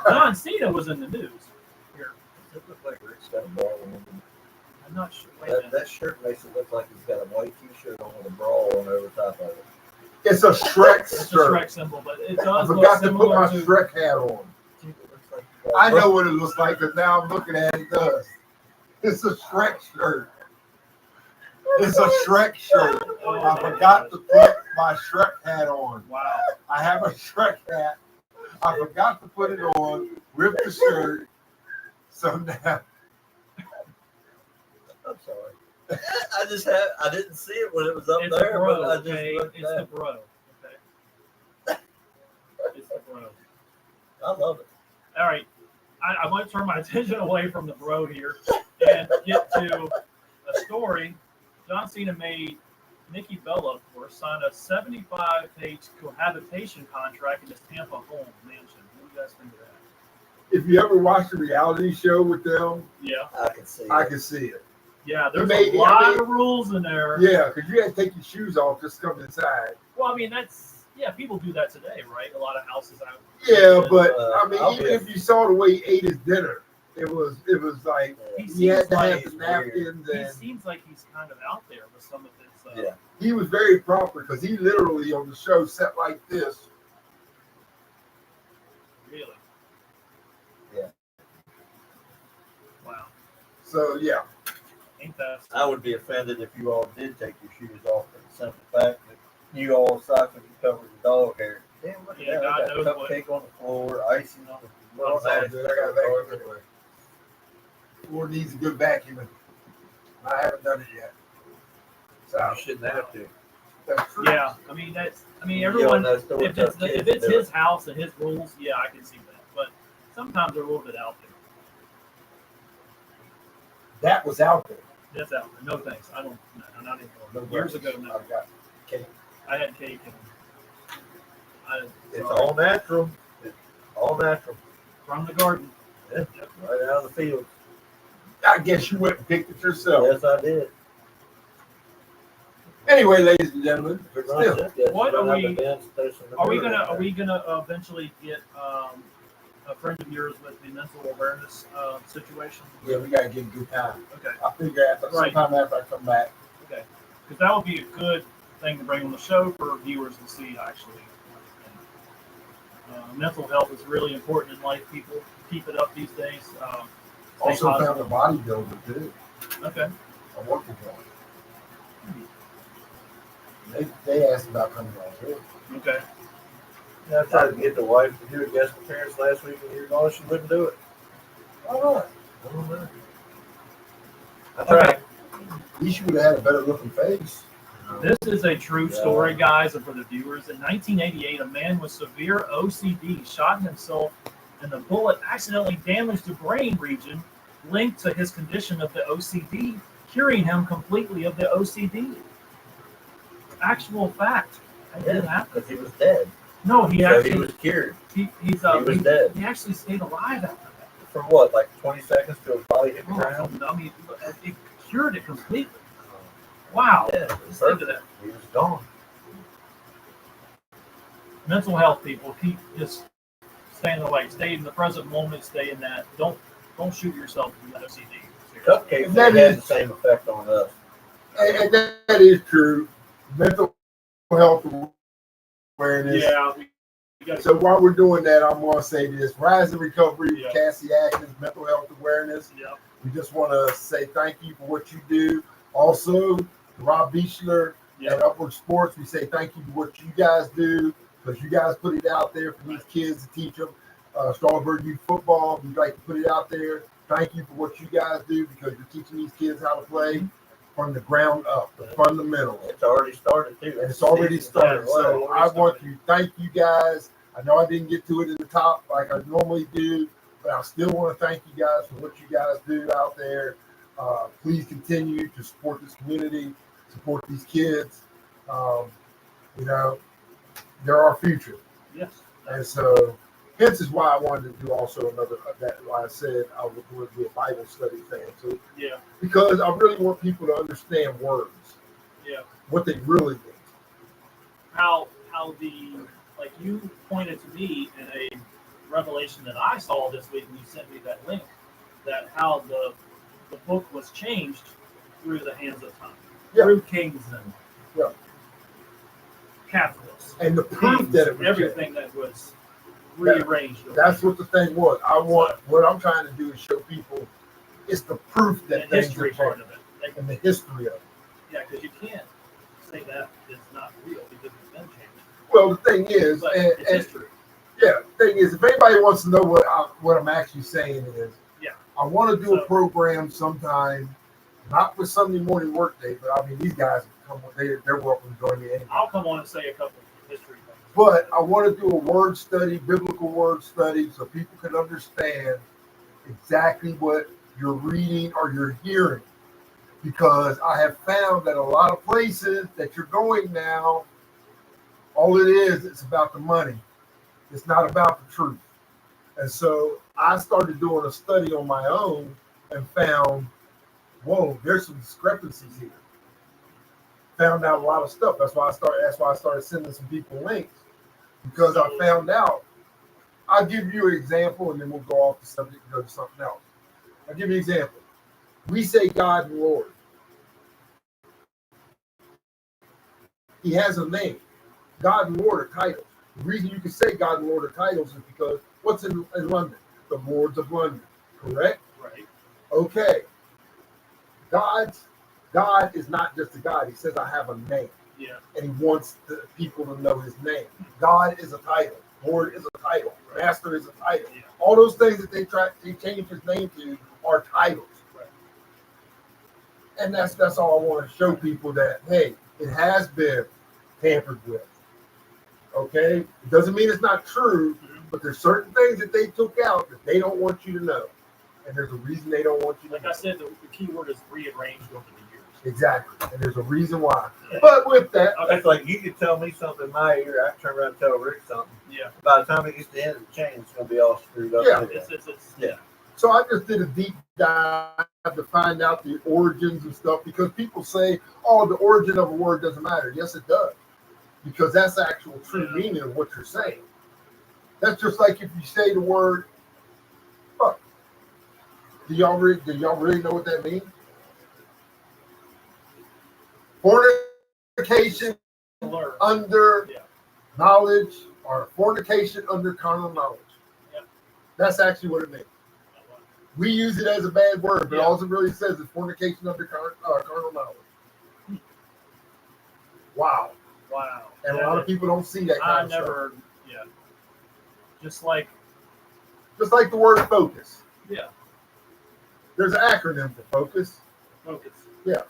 S3: John Cena was in the news. Here,
S2: It looks like Rick's got a brawl on him.
S3: I'm not sure. Wait a minute.
S2: That shirt makes it look like he's got a white T-shirt on with a brawl on over top of it.
S1: It's a Shrek
S3: It's a
S1: shirt.
S3: Shrek symbol, but it
S1: I
S3: does look
S1: forgot to put
S3: similar
S1: my
S3: to.
S1: Shrek hat on.
S2: Dude, it looks like he got
S1: I know what it looks like because now I'm looking at it. It does. It's a Shrek shirt. It's a Shrek shirt.
S3: Oh,
S1: I forgot to put my Shrek hat on.
S3: Wow.
S1: I have a Shrek hat. I forgot to put it on, rip the shirt. So now,
S2: I'm sorry. I didn't see it when it was up
S3: It's
S2: there,
S3: the bro,
S2: but I just
S3: okay?
S2: looked
S3: It's
S2: at
S3: the
S2: it.
S3: bro, okay? It's the bro.
S2: I love it.
S3: All right. I want to turn my attention away from the bro here and get to a story. John Cena made Nikki Bella, of course, sign a 75-page cohabitation contract in his Tampa home mansion. What do you guys think of that?
S1: if you ever watched a reality show with them,
S3: Yeah.
S2: I can see
S1: I
S2: it.
S1: can see it.
S3: Yeah, there's
S1: Maybe-
S3: a lot
S1: I mean-
S3: of rules in there.
S1: Yeah, because you had to take your shoes off just to come inside.
S3: Well, I mean, people do that today, right? A lot of houses out.
S1: Yeah, but I mean,
S2: I'll
S1: even
S2: be a-
S1: if you saw the way he ate his dinner, it was like
S3: He
S1: he had
S3: seems
S1: to
S3: like
S1: have
S2: he's
S1: the
S2: weird.
S1: napkins,
S3: he
S1: and
S3: seems like he's kind of out there with some of his.
S2: Yeah.
S1: he was very proper because he literally on the show sat like this.
S3: Really.
S2: Yeah.
S3: Wow.
S1: So yeah,
S3: Ain't that?
S2: I would be offended if you all did take your shoes off for the simple fact that you all suck and you covered the dog hair. Damn, look at
S3: Yeah,
S2: that.
S3: God
S2: I got
S3: knows what-
S2: cupcake on the floor, icing on the
S1: well,
S2: floor.
S1: I got a vacuum anyway. Floor needs a good vacuuming. I haven't done it yet. So
S2: You shouldn't have to.
S1: that's true.
S3: Yeah, I mean everyone.
S2: If
S3: If it's his house and his rules, yeah, I can see that. But sometimes they're a little bit out there.
S1: That was out there.
S3: That's out there. No thanks. I don't. No, not anymore.
S1: No
S3: Years
S1: breakfast.
S3: ago, no.
S1: I got cake.
S3: I had cake and.
S2: It's
S3: sorry.
S2: all natural. It's all natural.
S3: From the garden.
S2: Yeah, right out of the field.
S1: I guess you went and picked it yourself.
S2: Yes, I did.
S1: Anyway, ladies and gentlemen,
S2: Good
S1: still,
S2: run, yes,
S3: What
S2: run
S3: are
S2: out the
S3: we-
S2: bends, there's some
S3: Are we
S2: manure
S3: gonna
S2: in
S3: Are
S2: there.
S3: we gonna eventually get a friend of yours with the mental awareness situation?
S1: yeah, we gotta give a good time.
S3: Okay.
S1: I'll figure out
S3: Right.
S1: sometime after I come back.
S3: Okay. Because that would be a good thing to bring on the show for viewers to see, actually. Mental health is really important in life. People keep it up these days. Stay
S1: Also found
S3: positive.
S1: a bodybuilder too.
S3: Okay.
S1: I work with one. They asked about coming on here.
S3: Okay.
S2: Yeah, I tried to get the wife to do a guest appearance last week, and you're gone. She wouldn't do it.
S1: All right.
S2: I don't know. I tried.
S3: Okay.
S1: At least you would have had a better looking face.
S3: This is a true story, guys, and for the viewers. In 1988, a man with severe OCD shot himself, and the bullet accidentally damaged the brain region linked to his condition of the OCD, curing him completely of the OCD. Actual fact. That did happen.
S2: Because he was dead.
S3: No, he
S2: So
S3: actually
S2: he was cured.
S3: he's
S2: He was dead.
S3: he actually stayed alive after that.
S2: For what, like 20 seconds till his body hit the
S3: Oh,
S2: ground?
S3: I mean, it cured it completely. Wow.
S2: Yeah,
S3: Just think of that.
S2: he was gone.
S3: Mental health, people, keep just stay in the light, stay in the present moment, stay in that. Don't shoot yourself with OCD. Seriously.
S2: Cupcakes
S1: That
S2: had
S1: is-
S2: the same effect on us.
S1: And that is true. Mental health awareness.
S3: Yeah, we got
S1: So while we're doing that, I'm going to say this: Rise and Recovery with
S3: Yeah.
S1: Cassie Atkins, mental health awareness.
S3: yeah.
S1: We just want to say thank you for what you do. Also, to Rob Beechler
S3: Yeah.
S1: at Upward Sports, we say thank you for what you guys do because you guys put it out there for these kids to teach them Strasburg Youth Football. We'd like to put it out there. Thank you for what you guys do because you're teaching these kids how to play. from the ground up, the fundamentals.
S2: It's already started too.
S1: And it's already started.
S2: Well,
S1: So I want to thank you guys. I know I didn't get to it in the top like I normally do, but I still want to thank you guys for what you guys do out there. Please continue to support this community, support these kids. You know, they're our future.
S3: Yes.
S1: And so, hence is why I wanted to do also another, why I said I was going to do a Bible study thing too.
S3: Yeah.
S1: Because I really want people to understand words.
S3: Yeah.
S1: What they really mean.
S3: How like you pointed to me in a revelation that I saw this week when you sent me that link, that how the book was changed through the hands of time, through kings and Catholics,
S1: and the proof that it was
S3: everything that was rearranged.
S1: That's what the thing was. What I'm trying to do is show people it's the proof that
S3: the history part of it,
S1: and the history of it.
S3: Yeah, because you can't say that it's not real because it's been changed.
S1: Well, the thing is,
S3: it's history.
S1: Yeah, the thing is, if anybody wants to know what I'm actually saying is, I want to do a program sometime, not for Sunday morning workday, but I mean these guys come, they're welcome to join me anyway.
S3: I'll come on and say a couple of history things.
S1: But I want to do a word study, biblical word study, so people can understand exactly what you're reading or you're hearing. Because I have found that a lot of places that you're going now, all it is, it's about the money. It's not about the truth. And so I started doing a study on my own and found, whoa, there's some discrepancies here. Found out a lot of stuff. That's why I started sending some people links. Because I found out. I'll give you an example and then we'll go off the subject and go to something else. I'll give you an example. We say God and Lord. He has a name. God and Lord are titles. The reason you can say God and Lord are titles is because what's in London? The Lords of London, correct?
S3: Right.
S1: Okay. God is not just a God. He says, I have a name.
S3: Yeah.
S1: And he wants the people to know his name. God is a title. Lord is a title. Right. Master is a title. Yeah. All those things that they change his name to are titles. Right. And that's all I want to show people that, hey, it has been tampered with. Okay? It doesn't mean it's not true, but there's certain things that they took out that they don't want you to know. And there's a reason they don't want you to know.
S3: Like I said, the key word is rearranged over the years.
S1: Exactly. And there's a reason why. Yeah. But with that,
S2: it's like you could tell me something in my ear, I turn around and tell Rick something.
S3: Yeah.
S2: By the time it gets to the end of the chain, it's going to be all screwed up.
S1: Yeah.
S3: Yeah.
S1: So I just did a deep dive to find out the origins and stuff because people say, oh, the origin of a word doesn't matter. Yes, it does. Because that's the actual true meaning of what you're saying. That's just like if you say the word fuck. Do y'all really know what that means? Fornication under knowledge or fornication under carnal knowledge. Yeah. That's actually what it means. We use it as a bad word, but all it really says is fornication under carnal knowledge. Wow. And a lot of people don't see that kind of stuff.
S3: Just like
S1: the word focus.
S3: Yeah.
S1: There's an acronym for focus.
S3: Focus.
S1: Yeah.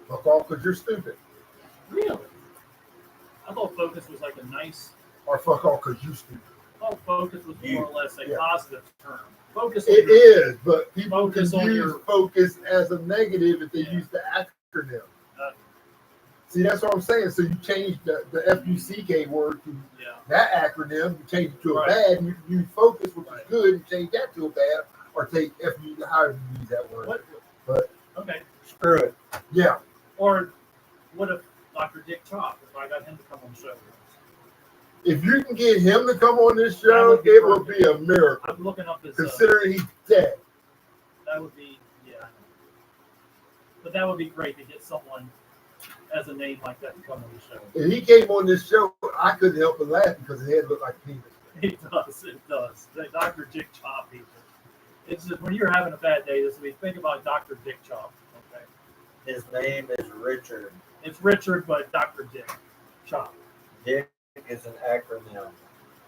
S1: Fuck off because you're stupid.
S3: Really? I thought focus was like a nice.
S1: Or fuck off because you're stupid.
S3: I thought focus was more or less a positive term. Focus.
S1: It is, but people can use focus as a negative if they use the acronym. See, that's what I'm saying. So you change the FUCK word to that acronym, you change it to a bad, and you use focus, which is good, and change that to a bad, or take FU, however you use that word. But
S3: okay,
S2: screw it.
S1: Yeah.
S3: Or what if Dr. Dick Chop, if I got him to come on the show?
S1: If you can get him to come on this show, it would be a miracle.
S3: I'm looking up his.
S1: Considering he's dead.
S3: That would be, but that would be great to get someone as a name like that to come on the show.
S1: If he came on this show, I couldn't help but laugh because his head looked like a penis.
S3: It does. The Dr. Dick Chop people. It's just when you're having a bad day this week, think about Dr. Dick Chop. Okay.
S2: His name is Richard.
S3: It's Richard, but Dr. Dick Chop.
S2: Dick is an acronym.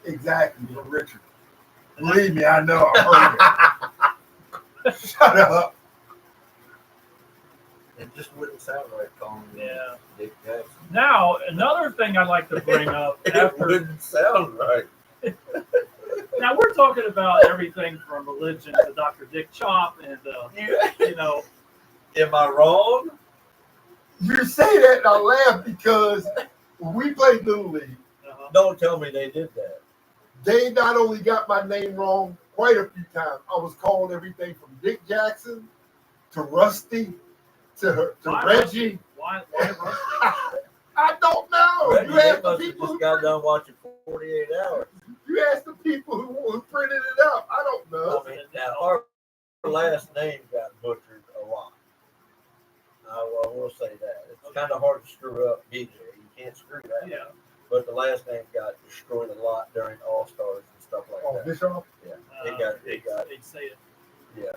S1: Exactly, for Richard. Believe me, I know. I heard it. Shut up.
S2: It just wouldn't sound right calling him
S3: Yeah.
S2: Dick Jackson.
S3: Now, another thing I like to bring up
S2: It
S3: after.
S2: wouldn't sound right.
S3: Now we're talking about everything from religion to Dr. Dick Chop, and you know,
S2: Am I wrong?
S1: You say that and I laugh because when we played Little League,
S2: Don't tell me they did that.
S1: they not only got my name wrong quite a few times. I was called everything from Dick Jackson to Rusty to
S3: Why
S1: Reggie.
S3: Why Rusty?
S1: I don't know.
S2: Reggie,
S1: You
S2: they
S1: asked the
S2: must have
S1: people
S2: just
S1: who
S2: got done watching 48 Hours.
S1: you asked the people who printed it up. I don't know.
S2: I mean, now our last name got butchered a lot. I will say that. It's kind of hard to screw up DJ. You can't screw that.
S3: Yeah.
S2: But the last name got destroyed a lot during All Stars and stuff like
S1: Oh,
S2: that.
S1: Bischoff?
S2: Yeah, it got.
S3: They say it.
S2: Yeah.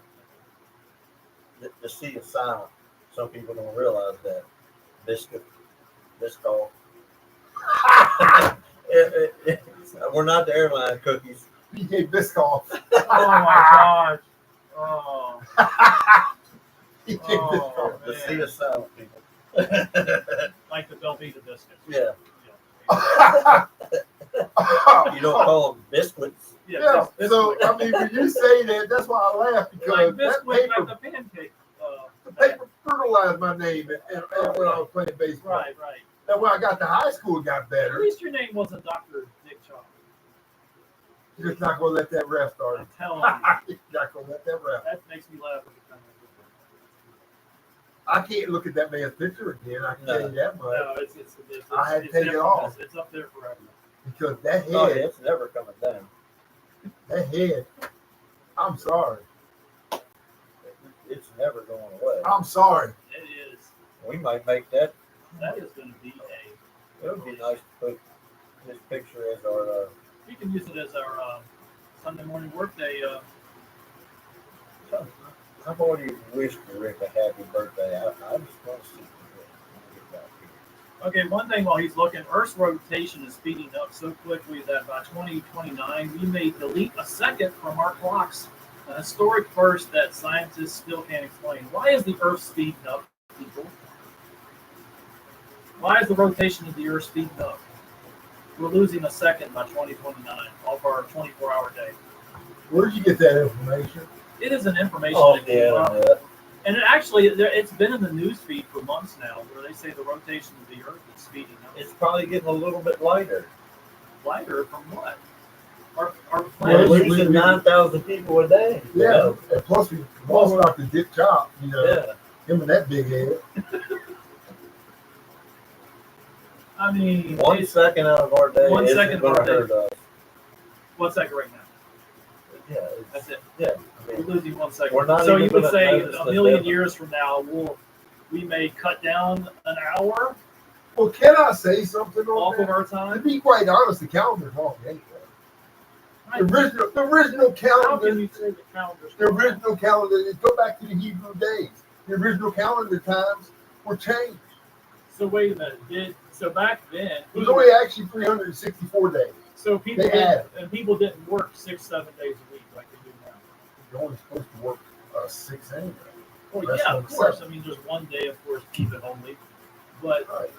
S2: The C is silent. Some people don't realize that. Biscuit. We're not the airline cookies.
S1: PK Biscoff.
S3: Oh my gosh. Oh.
S1: PK
S3: Oh,
S1: Biscoff.
S2: The C
S3: man.
S2: is silent, people.
S3: Like the Velveeta biscuits.
S2: Yeah.
S1: Yeah.
S2: You don't call them biscuits.
S1: Yeah.
S3: bis-
S1: So
S3: biscuit.
S1: I mean, when you say that, that's why I laugh because
S3: like
S1: that
S3: biscuit,
S1: paper,
S3: like the pancake.
S1: the paper fertilized my name and when I was playing baseball.
S3: Right.
S1: And when I got to high school, it got
S3: At
S1: better.
S3: least your name wasn't Dr. Dick Chop.
S1: You're just not gonna let that ref start.
S3: I'm telling you.
S1: You're not gonna let that ref.
S3: That makes me laugh every time
S1: I can't look at that man's picture again. I can tell you that much
S3: No, it's
S1: I had to
S3: it's
S1: take it
S3: different.
S1: off.
S3: It's up there forever.
S1: because that
S2: Oh, yeah,
S1: head,
S2: it's never coming down.
S1: that head. I'm sorry.
S2: It's never going away.
S1: I'm sorry.
S3: It is.
S2: We might make that.
S3: That is going to be a.
S2: It would be nice to put his picture as our.
S3: We can use it as our Sunday morning workday.
S2: I've already wished Rick a happy birthday. I just want to see Rick when I get back here.
S3: Okay, one thing while he's looking, Earth's rotation is speeding up so quickly that by 2029 we may delete a second from our clocks. A historic first that scientists still can't explain. Why is the Earth speeding up, people? Why is the rotation of the Earth speeding up? We're losing a second by 2029 off our 24-hour day.
S1: Where did you get that information?
S3: It is an information
S2: Oh,
S3: that came up.
S2: yeah.
S3: And it actually, it's been in the news feed for months now, where they say the rotation of the Earth is speeding up.
S2: It's probably getting a little bit lighter.
S3: Lighter from what? Our
S2: We're
S3: planet.
S1: we-
S2: losing 9,000 people a day.
S1: Yeah, and plus we lost Dr. Dick Chop, you know,
S2: Yeah.
S1: him and that big head.
S3: I mean,
S2: 1 second out of our day
S3: 1
S2: isn't
S3: second of
S2: going
S3: our
S2: to
S3: day.
S2: hurt us.
S3: 1 second right now.
S2: Yeah,
S3: That's it.
S2: yeah. I
S3: We're
S2: mean,
S3: losing 1 second.
S2: We're not
S3: So
S2: even
S3: you would
S2: gonna
S3: say
S2: notice
S3: a
S2: the
S3: million
S2: difference.
S3: years from now, we may cut down an hour
S1: Well, can I say something
S3: off
S1: on
S3: of
S1: that?
S3: our
S1: To
S3: time.
S1: be quite honest, the calendar's wrong anyway.
S3: Right.
S1: The original
S3: How
S1: calendar,
S3: can you say the calendar's
S1: the
S3: wrong?
S1: original calendar, go back to the Hebrew days. The original calendar times were changed.
S3: So wait a minute. So back then,
S1: It was only actually 364 days.
S3: so people
S1: they
S3: didn't, and people didn't work 6-7 days a week like they do now.
S1: You're only supposed to work 6 anyway.
S3: Well,
S1: That's
S3: yeah,
S1: what
S3: of
S1: I'm
S3: course.
S1: saying.
S3: I mean, there's one day, of course, keep it only. But
S1: Right.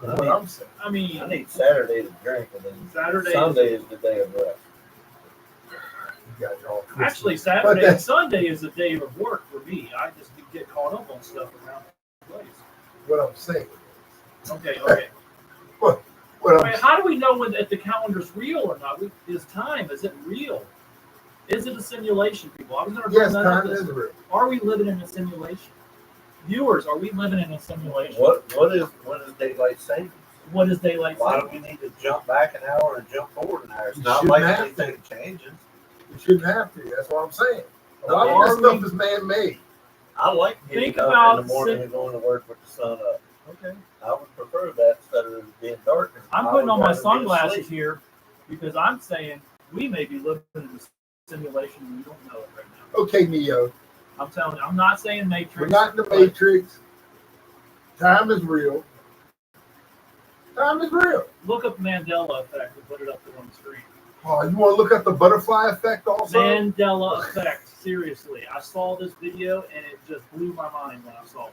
S2: I
S1: What
S2: need-
S1: I'm saying.
S3: I mean,
S2: I need Saturday to drink, and then
S3: Saturday.
S2: Sunday is the day of rest.
S1: You got it all twisted.
S3: Actually,
S1: But
S3: Saturday and
S1: that's-
S3: Sunday is a day of work for me. I just get caught up on stuff around the place.
S1: What I'm saying.
S3: Okay.
S1: What
S3: Wait,
S1: I'm
S3: how do we know if the calendar's real or not? Is time? Is it real? Is it a simulation, people? I was going to bring
S1: Yes,
S3: that up.
S1: time is real.
S3: Are we living in a simulation? Viewers, are we living in a simulation?
S2: What is daylight savings?
S3: What is daylight
S2: Why do
S3: savings?
S2: we need to jump back an hour and jump forward an hour? It's
S1: You
S2: not
S1: shouldn't
S2: like
S1: have
S2: anything changes.
S1: You shouldn't have to. That's what I'm saying. A lot
S3: Are
S1: of this
S3: we-
S1: stuff is man-made.
S2: I like
S3: Think
S2: getting up
S3: about
S2: in the morning
S3: sit-
S2: and going to work with the sun up.
S3: Okay.
S2: I would prefer that instead of it being dark.
S3: I'm
S2: I
S3: putting
S2: would
S3: on my
S2: rather be
S3: sunglasses
S2: asleep.
S3: here because I'm saying we may be living in a simulation and we don't know it right now.
S1: Okay, Neo.
S3: I'm telling you, I'm not saying Matrix.
S1: We're not in the
S3: but
S1: Matrix. Time is real. Time is real.
S3: Look up Mandela effect and put it up there on the screen.
S1: Oh, you want to look at the butterfly effect also?
S3: Mandela effect. Seriously, I saw this video and it just blew my mind when I saw it.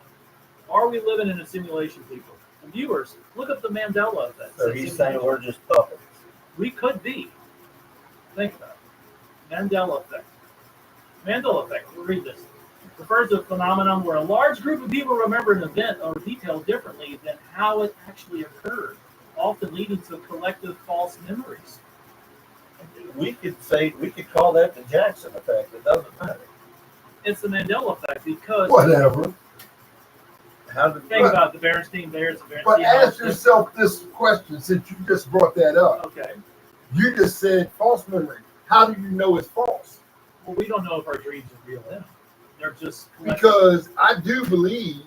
S3: Are we living in a simulation, people? And viewers, look up the Mandela effect.
S2: So he's saying we're just puppets.
S3: We could be. Think about it. Mandela effect. Mandela effect. We'll read this. Refers to a phenomenon where a large group of people remember an event or detail differently than how it actually occurred, often leading to collective false memories.
S2: We could call that the Jackson effect. It doesn't matter.
S3: It's the Mandela effect because
S1: Whatever.
S3: think about the Berenstain Bears.
S1: But ask yourself this question since you just brought that up.
S3: Okay.
S1: You just said false memory. How do you know it's false?
S3: Well, we don't know if our dreams are real then. They're just collective.
S1: Because I do believe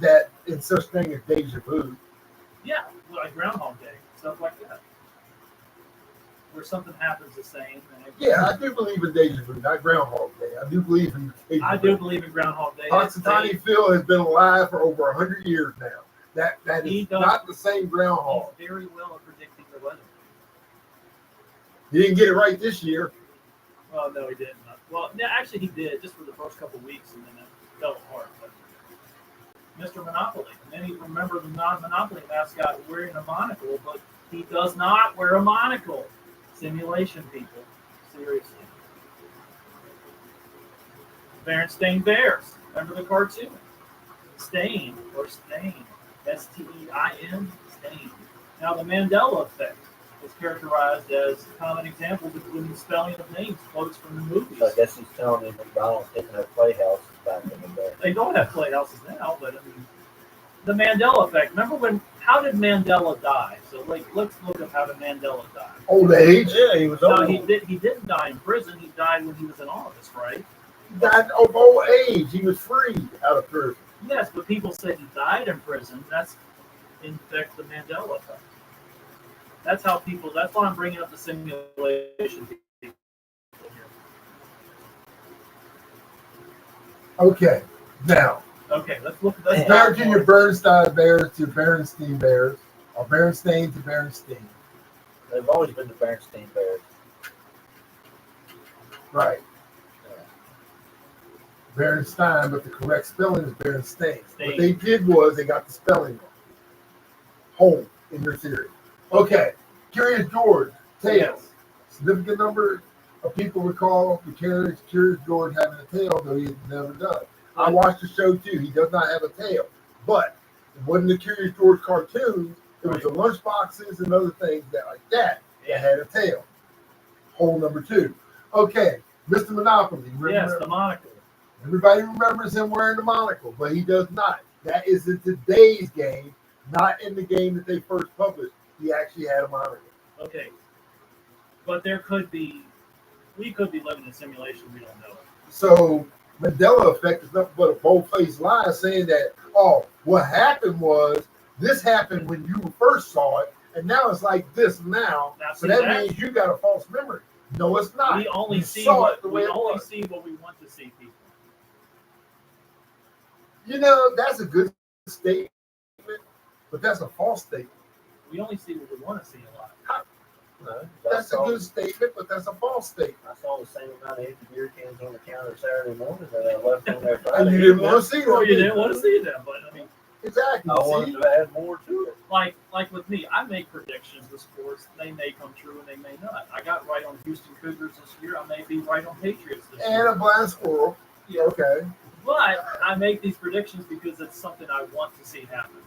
S1: that in such thing as deja vu.
S3: Yeah, like Groundhog Day, stuff like that. Where something happens the same.
S1: Yeah, I do believe in deja vu, not Groundhog Day. I do believe in deja vu.
S3: I do believe in Groundhog Day.
S1: Punxsutawney Phil has been alive for over 100 years now. That is not the same groundhog.
S3: He's very well at predicting the weather.
S1: He didn't get it right this year.
S3: Well, no, he didn't. Well, no, actually, he did just for the first couple of weeks, and then it fell apart. But Mr. Monopoly. Many remember the non-Monopoly mascot wearing a monocle, but he does not wear a monocle. Simulation, people. Seriously. Berenstain Bears. Remember the cartoon? Stain, or Stain. S-T-E-I-N, Stain. Now, the Mandela effect is characterized as common examples, including spelling of names, quotes from the movies.
S2: So I guess he's telling me McDonald's didn't have playhouses back in the day.
S3: They don't have playhouses now, but I mean, the Mandela effect. Remember how did Mandela die? So, let's look up how did Mandela die.
S1: Old age.
S2: Yeah, he was old.
S3: No, he didn't die in prison. He died when he was in office, right?
S1: He died of old age. He was freed out of prison.
S3: Yes, but people say he died in prison. That's in fact the Mandela effect. That's how people. That's why I'm bringing up the simulation.
S1: Okay, now.
S3: Okay, let's look at
S1: Let's
S3: that.
S1: start to your Bernstein Bears to Berenstain Bears, or Berenstain to Berenstain.
S2: They've always been the Berenstain Bears.
S1: Right. Berenstain, but the correct spelling is Berenstain. What they did was they got the spelling wrong. Home in your theory. Okay. Curious George, tails. Significant number of people recall the Curious George having a tail, though he had never done. I watched the show too. He does not have a tail. But it wasn't the Curious George cartoons. It was the lunchboxes and other things that had a tail. Hole number 2. Okay. Mr. Monopoly.
S3: Yes, the monocle.
S1: Everybody remembers him wearing the monocle, but he does not. That is in today's game, not in the game that they first published. He actually had a monocle.
S3: Okay. But we could be living in a simulation we don't know.
S1: So Mandela effect is nothing but a bold-faced lie saying that, oh, what happened was this happened when you first saw it, and now it's like this now. So that means you got a false memory. No, it's not.
S3: We only see
S1: see
S3: what we want to see, people.
S1: You know, that's a good statement, but that's a false statement.
S3: We only see what we want to see a lot.
S2: No,
S1: That's a good statement, but that's a false statement.
S2: I saw the same amount of empty beer cans on the counter Saturday morning that I left on there Friday.
S1: And you didn't want to see them.
S3: Or you didn't want to see them, but I mean,
S1: exactly.
S2: I wanted to add more to it.
S3: Like with me, I make predictions with sports. They may come true and they may not. I got right on Houston Cougars this year. I may be right on Patriots this year.
S1: And a blind squirrel.
S3: Yeah.
S1: Okay.
S3: But I make these predictions because it's something I want to see happen.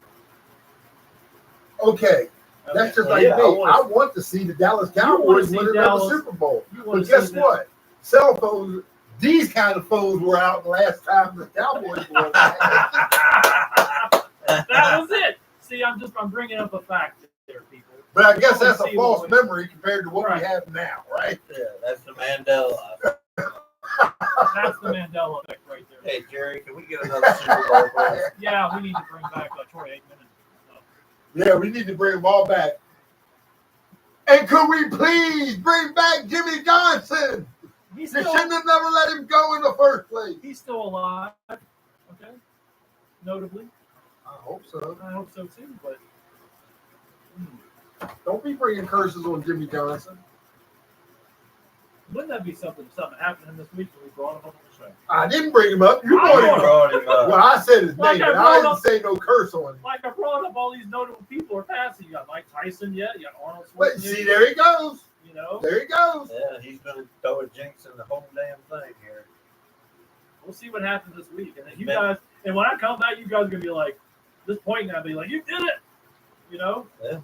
S1: Okay. That's just like me. I want to see the Dallas Cowboys win another Super Bowl. But guess what? Cell phones, these kind of phones were out the last time the Cowboys won.
S3: That was it. See, I'm bringing up a fact there, people.
S1: But I guess that's a false memory compared to what we have now, right?
S2: Yeah, that's the Mandela.
S3: That's the Mandela effect right there.
S2: Hey, Jerry, can we get another Super Bowl, please?
S3: Yeah, we need to bring back Troy 8 minutes.
S1: Yeah, we need to bring them all back. And could we please bring back Jimmy Johnson? They shouldn't have never let him go in the first place.
S3: He's still alive. Okay. Notably.
S1: I hope so.
S3: I hope so too, but
S1: Don't be bringing curses on Jimmy Johnson.
S3: Wouldn't that be something? If something happened to him this week and we brought him up on the show.
S1: I didn't bring him up. You
S3: I
S1: brought him up.
S2: brought him up.
S1: Well, I said his
S3: Like
S1: name,
S3: I
S1: but I
S3: brought
S1: didn't
S3: up-
S1: say no curse on him.
S3: Like I brought up, all these notable people are passing. You got Mike Tyson yet? You got Arnold
S1: But
S3: Schwarzenegger.
S1: see, there he goes.
S3: You know,
S1: There he goes.
S2: Yeah, he's gonna throw a jinx in the whole damn thing here.
S3: we'll see what happens this week. And then you
S2: Man.
S3: guys, and when I come back, you guys are gonna be like, this point now, be like, you did it. You know,
S1: Yeah,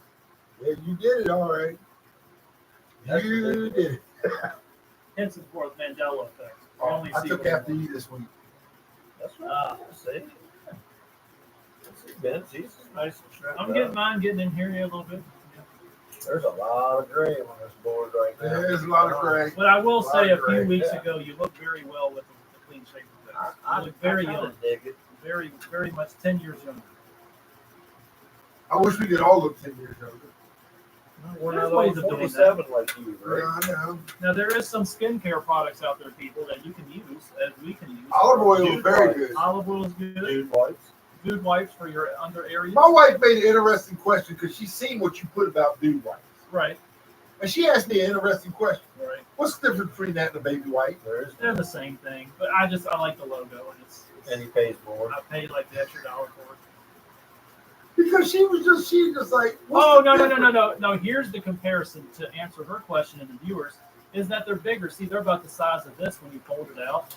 S1: you did it all right.
S2: That's
S1: You
S2: ridiculous.
S1: did it.
S3: hence and forth Mandela effect. We
S1: Oh,
S3: only
S1: I
S3: see
S1: took
S3: what we
S1: after
S3: want.
S1: you this week.
S2: That's right. See, Vince, he's nice and strapped
S3: I'm
S2: up.
S3: getting mine getting in here a little bit.
S2: There's a lot of gray on this board right now.
S1: There's a lot of gray.
S3: But I will say, a few
S1: Great,
S3: weeks
S2: yeah.
S3: ago, you looked very well with the clean shaven face.
S2: I
S3: You look very
S2: kinda
S3: young,
S2: dig it.
S3: very, very much 10 years younger.
S1: I wish we could all look 10 years younger.
S2: We're
S3: There's
S2: not all
S3: ways of doing
S2: 47 like you, right?
S1: Yeah, I know.
S3: Now, there is some skincare products out there, people, that you can use, as we can use.
S1: Olive oil is
S2: Dude,
S1: very
S2: right.
S1: good.
S3: Olive oil is good.
S2: Dude wipes.
S3: Dude wipes for your under areas.
S1: My wife made an interesting question because she's seen what you put about dude wipes.
S3: Right,
S1: And she asked me an interesting question.
S3: right.
S1: What's the difference between that and a baby wipe?
S2: There is
S3: They're the same thing, but I like the logo, and
S2: and he pays more.
S3: I paid like the extra $1 for it.
S1: Because she just like, what's
S3: Oh,
S1: the
S3: no.
S1: difference?
S3: No, here's the comparison to answer her question and the viewers, is that they're bigger. See, they're about the size of this when you fold it out.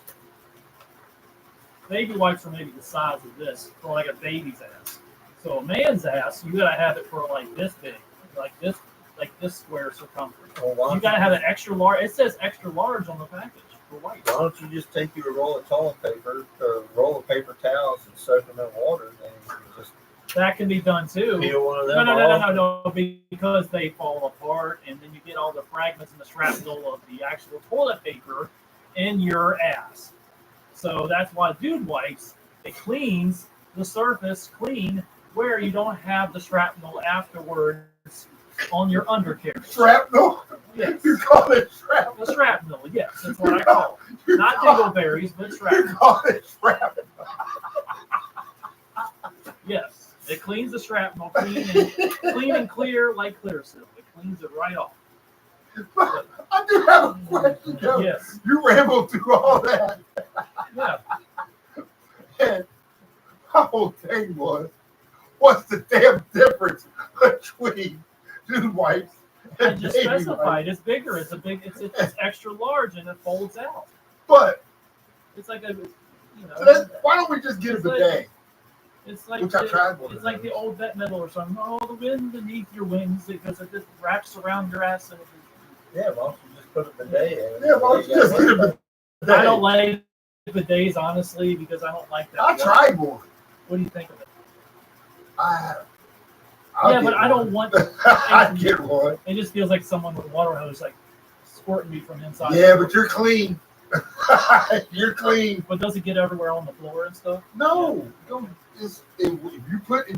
S3: Baby wipes are maybe the size of this, for like a baby's ass. So a man's ass, you gotta have it for like this big, like this square circumference.
S2: Well, why
S3: You
S2: don't
S3: gotta have an extra large. It says extra large on the package for wipes.
S2: Why don't you just take you a roll of toilet paper or a roll of paper towels and soak them in water and you just
S3: That can be done too.
S2: peel one of them
S3: No,
S2: off?
S3: because they fall apart, and then you get all the fragments and the shrapnel of the actual toilet paper in your ass. So that's why dude wipes, it cleans the surface clean where you don't have the shrapnel afterwards on your undercarriage.
S1: Shrapnel?
S3: Yes.
S1: You call it shrapnel?
S3: The shrapnel, yes, that's what I call it.
S1: You
S3: Not
S1: call-
S3: dingleberries, but
S1: You
S3: shrapnel.
S1: call it shrapnel.
S3: Yes. It cleans the shrapnel clean and clear like clear seal. It cleans it right off.
S1: I do have a question, though.
S3: Yes.
S1: You rambled through all that,
S3: Yeah.
S1: and my whole thing was, what's the damn difference between dude wipes
S3: I
S1: and
S3: just
S1: baby
S3: specified
S1: wipes?
S3: it's bigger. It's extra large and it folds out.
S1: But
S3: It's like a
S1: why don't we just get a
S3: It's like-
S1: bidet?
S3: it's like
S1: Which I tried one
S3: it's
S1: of
S3: like the
S1: those.
S3: old vet metal or something. Oh, the wind beneath your wings because it just wraps around your ass and
S2: Yeah, why don't you just put a bidet in?
S1: Yeah, why don't you just get a bidet?
S3: I don't like bidets honestly because I don't like that.
S1: I tried one.
S3: What do you think of it?
S1: I'll
S3: Yeah,
S1: get
S3: but I don't
S1: one.
S3: want.
S1: I'd get one.
S3: It just feels like someone with a water hose like squirting me from inside.
S1: Yeah, but you're clean. You're clean.
S3: But does it get everywhere on the floor and stuff?
S1: No, don't. If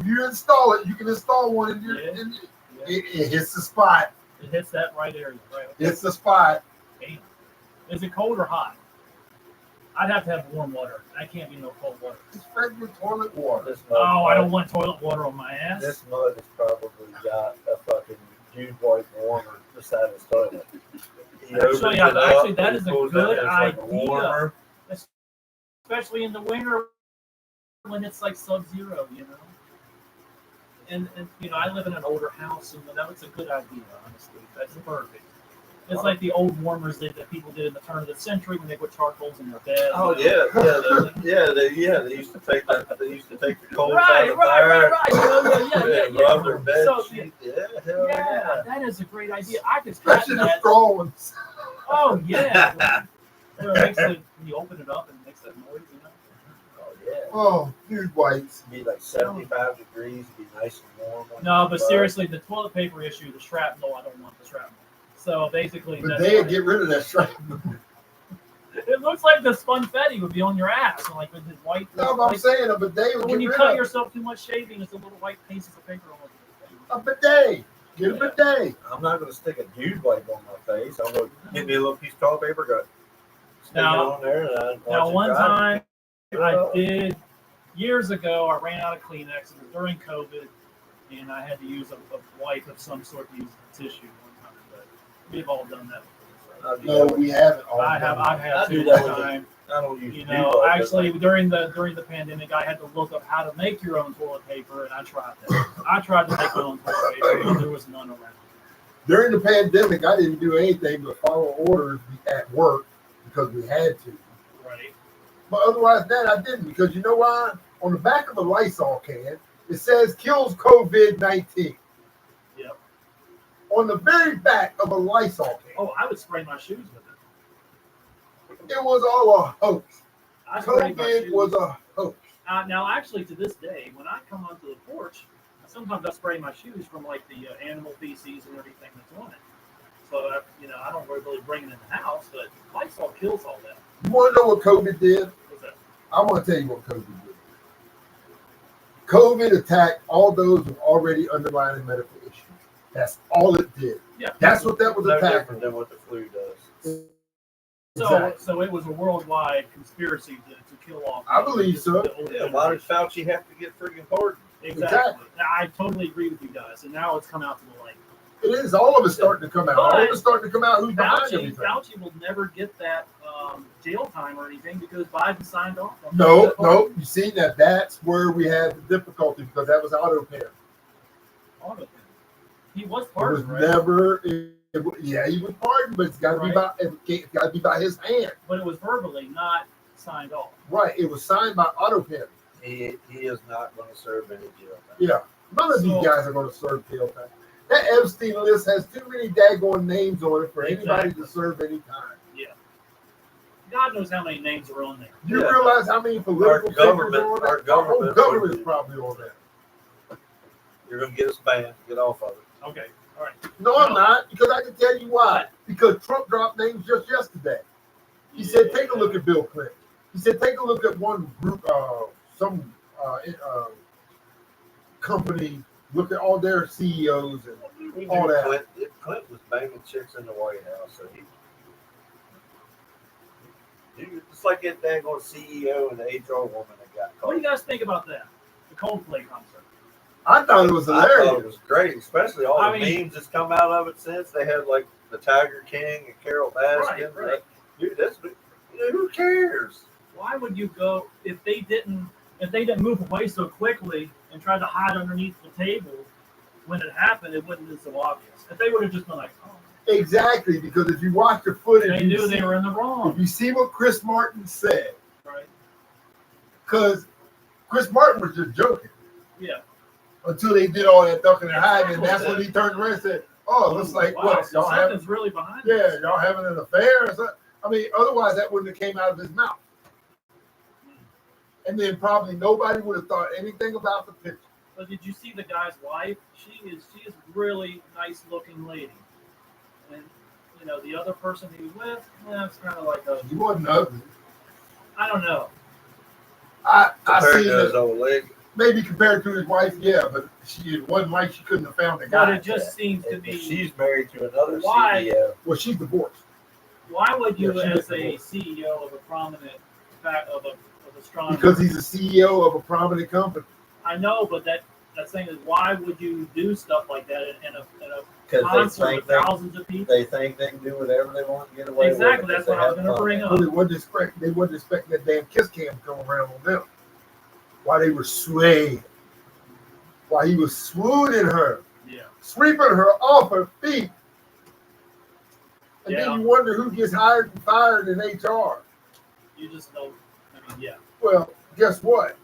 S1: you install it, you can install one in your.
S3: Yeah.
S1: Yeah. It hits the spot.
S3: It hits that right area, right?
S1: It's the spot.
S3: Damn. Is it cold or hot? I'd have to have warm water. I can't be no cold water.
S1: It's regular toilet water.
S2: This mud,
S3: Oh, I don't want toilet water on my ass.
S2: This mud has probably got a fucking dude wipe warmer beside his toilet. He opens
S3: Actually,
S2: it up,
S3: that
S2: he
S3: is a
S2: pulls
S3: good
S2: out, it's like a
S3: idea.
S2: warmer.
S3: Especially in the winter when it's like sub-zero, you know. And I live in an older house, and that's a good idea, honestly. That's perfect. It's like the old warmers that people did in the turn of the century when they put charcoals in their bed.
S2: Oh
S3: you know.
S2: they used to take that. They used to take the coals out
S3: Right.
S2: of the fire.
S3: Yeah.
S2: Rub their bed
S3: So,
S2: sheet. Yeah, hell
S3: yeah, that is a great idea. I could
S1: Especially
S3: patent
S1: the
S3: that.
S1: straw ones.
S3: Oh yeah. Where it makes it, when you open it up and it makes that noise, you know.
S2: Oh yeah.
S1: Oh, dude wipes.
S2: It'd be like 75 degrees. It'd be nice and warm.
S3: No, but seriously, the toilet paper issue, the shrapnel, I don't want the shrapnel. So basically,
S1: But
S3: that's
S1: they'd
S3: why-
S1: get rid of that shrapnel.
S3: it looks like the funfetti would be on your ass, like with his white.
S1: No, but I'm saying a bidet
S3: So
S1: would
S3: when
S1: get
S3: you
S1: rid
S3: cut
S1: of
S3: yourself too much shaving, it's a little white pieces of paper on it.
S1: a bidet. Get a bidet.
S2: I'm not going to stick a dude wipe on my face. I'm going to give me a little piece of toilet paper. Go stick
S3: Now-
S2: it on there. And I
S3: Now,
S2: watch it
S3: one
S2: dry.
S3: time
S2: Pick it
S3: I
S2: up.
S3: did years ago. I ran out of Kleenex. It was during COVID, and I had to use a wipe of some sort to use the tissue one time. But we've all done that before. So.
S1: No, we haven't. all
S3: I've
S1: done.
S3: had
S2: I
S3: to
S2: do that
S3: one
S2: with
S3: time.
S2: I don't use
S3: You
S2: Vivo,
S3: know,
S2: but
S3: actually,
S2: like,
S3: during the pandemic, I had to look up how to make your own toilet paper, and I tried that. I tried to make my own toilet paper, but there was none around.
S1: During the pandemic, I didn't do anything but follow orders at work because we had to.
S3: Right.
S1: But otherwise, that I didn't because you know why? On the back of a Lysol can, it says kills COVID-19.
S3: Yep.
S1: On the very back of a Lysol can.
S3: Oh, I would spray my shoes with it.
S1: It was all a hoax.
S3: I sprayed my
S1: COVID
S3: shoes.
S1: was a hoax.
S3: Now, actually, to this day, when I come onto the porch, sometimes I spray my shoes from like the animal feces and everything that's on it. So, I don't really bring it in the house, but Lysol kills all that.
S1: You want to know what COVID did?
S3: What's that?
S1: I want to tell you what COVID did. COVID attacked all those with already underlying medical issues. That's all it did.
S3: Yeah.
S1: That's what that was
S2: no
S1: attacking.
S2: different than what the flu does.
S3: So it was a worldwide conspiracy to kill off.
S1: I believe so.
S3: the old
S2: Yeah, why did
S3: generation.
S2: Fauci have to get freaking pardoned?
S3: Exactly. I totally agree with you guys, and now it's come out to the light.
S1: It is. All of it's starting to come out. All of it's starting to come out. Who's behind everything?
S3: Fauci will never get that jail time or anything because Biden signed off on
S1: No,
S3: that.
S1: no. You see that? That's where we had the difficulty because that was auto pen.
S3: All of it. He was
S1: It was
S3: pardoned, right?
S1: never. Yeah, he was pardoned, but it's got to be by. It's got to be by his hand.
S3: But it was verbally, not signed off.
S1: Right. It was signed by auto pen.
S2: He is not going to serve any jail time.
S1: Yeah. None of these guys are going to serve jail time. That Epstein list has too many daggone names on it for anybody to serve any time.
S3: Yeah. God knows how many names are on there.
S1: Do you
S2: Yeah.
S1: realize how many political figures
S2: government-
S1: are on
S2: our
S1: that?
S2: government
S1: Our government's
S2: would-
S1: probably on that.
S2: You're going to get us banned. Get off of it.
S3: Okay. All right.
S1: No, I'm not, because I can tell you why. Because Trump dropped names just yesterday. He said, take a look at Bill Clinton. He said, take a look at one group, some company, look at all their CEOs and all that.
S2: Clinton was banging chicks in the White House. So it's like that daggone CEO and the HR woman that got caught.
S3: What do you guys think about that? The Coldplay concert.
S1: I thought it was
S2: I thought it
S1: hilarious.
S2: was great, especially all the
S3: mean,
S2: memes that's come out of it since. They had like the Tiger King and Carol Baskin.
S3: Right.
S2: Dude, who cares?
S3: Why would you go if they didn't move away so quickly and tried to hide underneath the table when it happened? It wouldn't have been so obvious. If they would have just been like, oh,
S1: Exactly, because if you watch the footage,
S3: they knew they were in the wrong.
S1: If you see what Chris Martin said,
S3: Right?
S1: because Chris Martin was just joking
S3: Yeah.
S1: until they did all that ducking and hiding, and that's when he turned around and said, "Oh, it looks like
S3: wow,
S1: what
S3: so
S1: y'all having?
S3: something's really behind
S1: Yeah,
S3: this.
S1: y'all having an affair or something." I mean, otherwise that wouldn't have came out of his mouth, and then probably nobody would have thought anything about the picture.
S3: But did you see the guy's wife? She is really nice looking lady. And the other person he was with, it's kind of like
S1: He wasn't ugly.
S3: I don't know.
S1: I
S2: Compared
S1: see
S2: to his
S1: that
S2: old leg.
S1: maybe compared to his wife, yeah, but it wasn't like she couldn't have found a
S3: But
S1: guy.
S3: it just seems to
S2: And
S3: be.
S2: she's married to another
S3: Why?
S2: CEO.
S1: Well, she's divorced.
S3: Why would you,
S1: Yeah, she
S3: as a CEO of a prominent of a strong?
S1: Because he's a CEO of a prominent company.
S3: I know, but that thing is, why would you do stuff like that in a
S2: Because
S3: concert
S2: they
S3: with
S2: think
S3: thousands of people?
S2: they think they can do whatever they want to get away
S3: Exactly,
S2: with.
S3: that's what I was going to bring
S1: Well,
S3: up.
S1: they wouldn't expect that damn kiss cam to come around on them. While they were swaying. While he was swooning her.
S3: Yeah.
S1: Sweeping her off her feet. And
S3: Yeah.
S1: then you wonder who gets hired and fired in HR.
S3: You just don't. I mean, yeah.
S1: Well, guess what?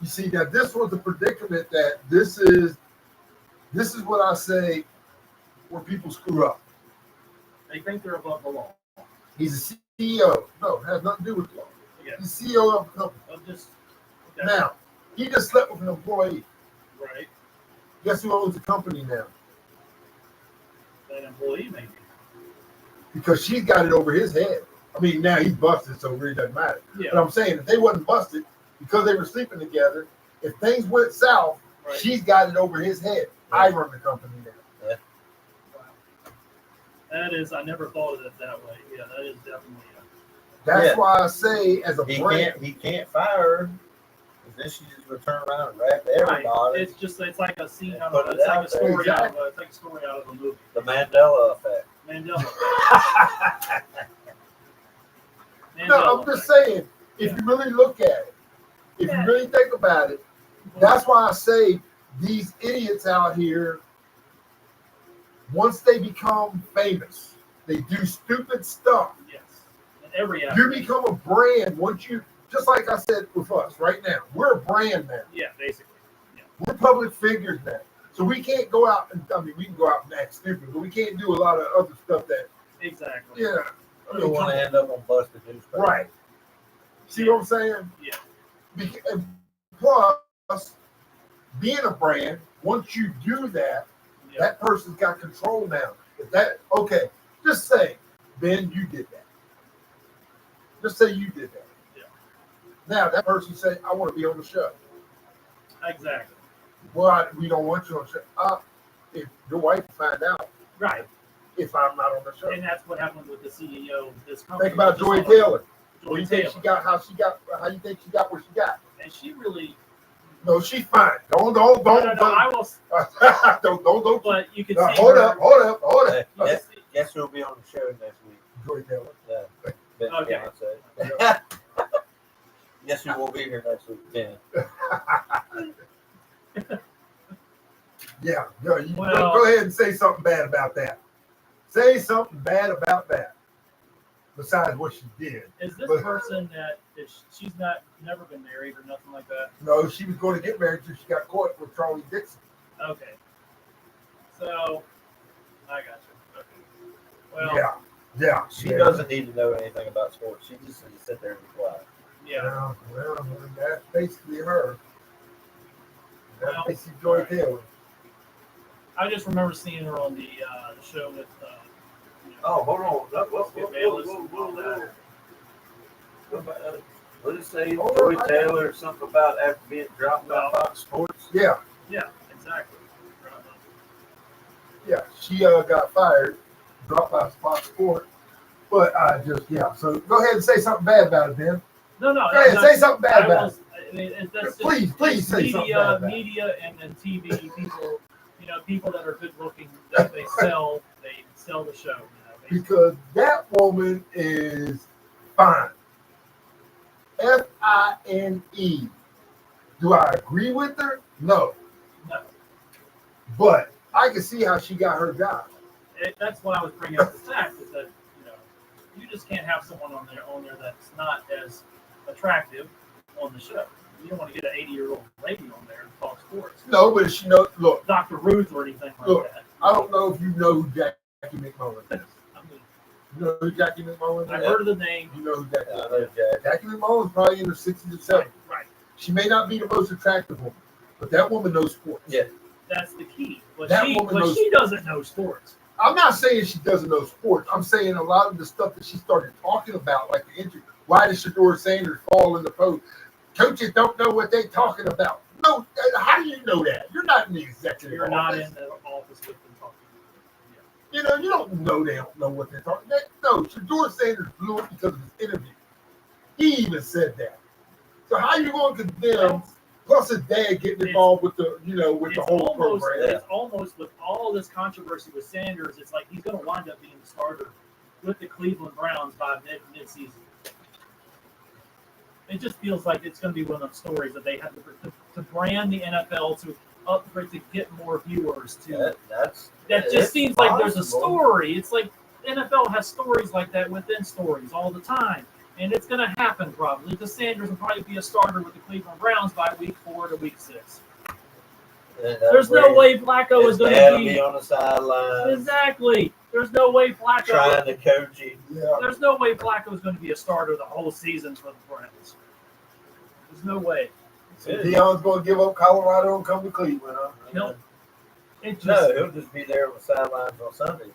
S1: You see that this was the predicament that this is what I say where people screw up.
S3: They think they're above the law.
S1: He's a CEO. No, it has nothing to do with law.
S3: Yeah.
S1: He's CEO of a company.
S3: I'm just. Okay.
S1: Now, he just slept with an employee.
S3: Right.
S1: Guess who owns the company now?
S3: That employee, maybe.
S1: Because she's got it over his head. I mean, now he's busted, so it really doesn't matter.
S3: Yeah.
S1: But I'm saying, if they wasn't busted, because they were sleeping together, if things went south,
S3: Right.
S1: she's got it over his head. I run the company now.
S3: Wow. That is. I never thought of it that way. Yeah, that is definitely.
S1: That's
S2: Yeah.
S1: why I say, as a brand,
S2: He can't fire her. 'Cause then she just would turn around and rap everybody.
S3: Right. It's like a scene.
S2: And
S3: Out
S2: put
S3: of,
S2: it
S3: it's like
S2: out
S3: a story
S1: there.
S3: out of. It's like a story out of a movie.
S2: The Mandela effect.
S3: Mandela.
S1: No, I'm just saying, if you really look at it, if you really think about it, that's why I say these idiots out here, once they become famous, they do stupid stuff.
S3: Yes. In every
S1: You
S3: aspect.
S1: become a brand once you, just like I said with us right now, we're a brand now.
S3: Yeah, basically. Yeah.
S1: We're public figures now. So we can't go out and, I mean, we can go out and act stupid, but we can't do a lot of other stuff that,
S3: Exactly.
S1: yeah.
S2: I don't want to end up on busted newspaper.
S1: Right. See what I'm saying?
S3: Yeah.
S1: And plus, being a brand, once you do that,
S3: Yeah.
S1: that person's got control now. If that, okay, just say, Ben, you did that. Just say you did that.
S3: Yeah.
S1: Now that person say, I want to be on the show.
S3: Exactly.
S1: Well, we don't want you on the show. If your wife find out,
S3: Right.
S1: if I'm not on the show.
S3: And that's what happened with the CEO of this company.
S1: Think about Joy Taylor. What do you think
S3: Taylor.
S1: she got? How you think she got where she got?
S3: And she really.
S1: No, she's fine. Don't.
S3: No, I will.
S1: don't.
S3: But you can
S1: No,
S3: see.
S1: hold
S3: her,
S1: up.
S2: Hey,
S3: You can see,
S2: guess who'll be on the show next week?
S1: Joy Taylor.
S2: Yeah. Ben's
S3: Okay.
S2: fiance. Guess who will be here next week? Ben.
S1: Yeah. No, you
S3: Well-
S1: go ahead and say something bad about that. Say something bad about that. Besides what she did.
S3: Is this
S1: But-
S3: person that she's never been married or nothing like that?
S1: No, she was going to get married until she got caught with Charlie Dixon.
S3: Okay. So, I got you. Okay. Well,
S1: Yeah.
S2: She doesn't need to know anything about sports. She just needs to sit there and be quiet.
S3: yeah.
S1: Well, that's basically her. That's
S3: Well,
S1: basically Joy Taylor.
S3: I just remember seeing her on the show with.
S2: Oh, hold on. What did it say?
S1: Hold
S2: Joy
S1: on.
S2: Taylor, something about after being dropped by Fox Sports?
S1: Yeah.
S3: Yeah, exactly.
S1: She got fired, dropped by Fox Sports. But so go ahead and say something bad about it, Ben.
S3: No.
S1: Go ahead, say something bad about it.
S3: I mean, that's
S1: Please say something bad about it.
S3: media, and then TV people. People that are good looking, that they sell the show.
S1: Because that woman is fine. Fine. Do I agree with her? No.
S3: No.
S1: But I can see how she got her job.
S3: That's why I was bringing up the fact is that you just can't have someone on there that's not as attractive on the show. You don't want to get an 80-year-old lady on there and talk sports.
S1: No, but she knows. Look,
S3: Dr. Ruth or anything like
S1: Look,
S3: that.
S1: I don't know if you know who Jackie McMullen is. You know who Jackie McMullen is?
S3: I've heard of the name.
S1: You know who Jackie
S2: I
S1: is.
S2: know Jack.
S1: Jackie McMullen is probably in her 60s and 70s.
S3: Right.
S1: She may not be the most attractive woman, but that woman knows sports.
S2: Yeah.
S3: That's the key. But
S1: That
S3: she
S1: woman knows-
S3: she doesn't know sports.
S1: I'm not saying she doesn't know sports. I'm saying a lot of the stuff that she started talking about, like the injury. Why did Shedeur Sanders fall in the post? Coaches don't know what they're talking about. No, how do you know that? You're not in the executive
S3: You're not
S1: office.
S3: in the office with them talking.
S1: You know, you don't know they don't know what they're talking about. No, Shedeur Sanders blew it because of his interview. He even said that. So how you going to condemn? Plus his dad getting involved with the, with the whole program.
S3: It's almost with all this controversy with Sanders, it's like he's going to wind up being the starter with the Cleveland Browns by mid-season. It just feels like it's going to be one of those stories that they have to brand the NFL to upgrade to get more viewers. That just seems like there's a story. It's like NFL has stories like that within stories all the time. And it's going to happen probably because Sanders will probably be a starter with the Cleveland Browns by week 4 to week 6. There's no way Flacco is going to
S2: be on the sideline.
S3: Exactly. There's no way Flacco.
S2: Trying to coach him.
S1: Yeah.
S3: There's no way Flacco is going to be a starter the whole season for the Browns. There's no way.
S1: So Deion's going to give up Colorado and come to Cleveland, huh?
S3: No. It just,
S2: No, he'll just be there on the sidelines on Sundays.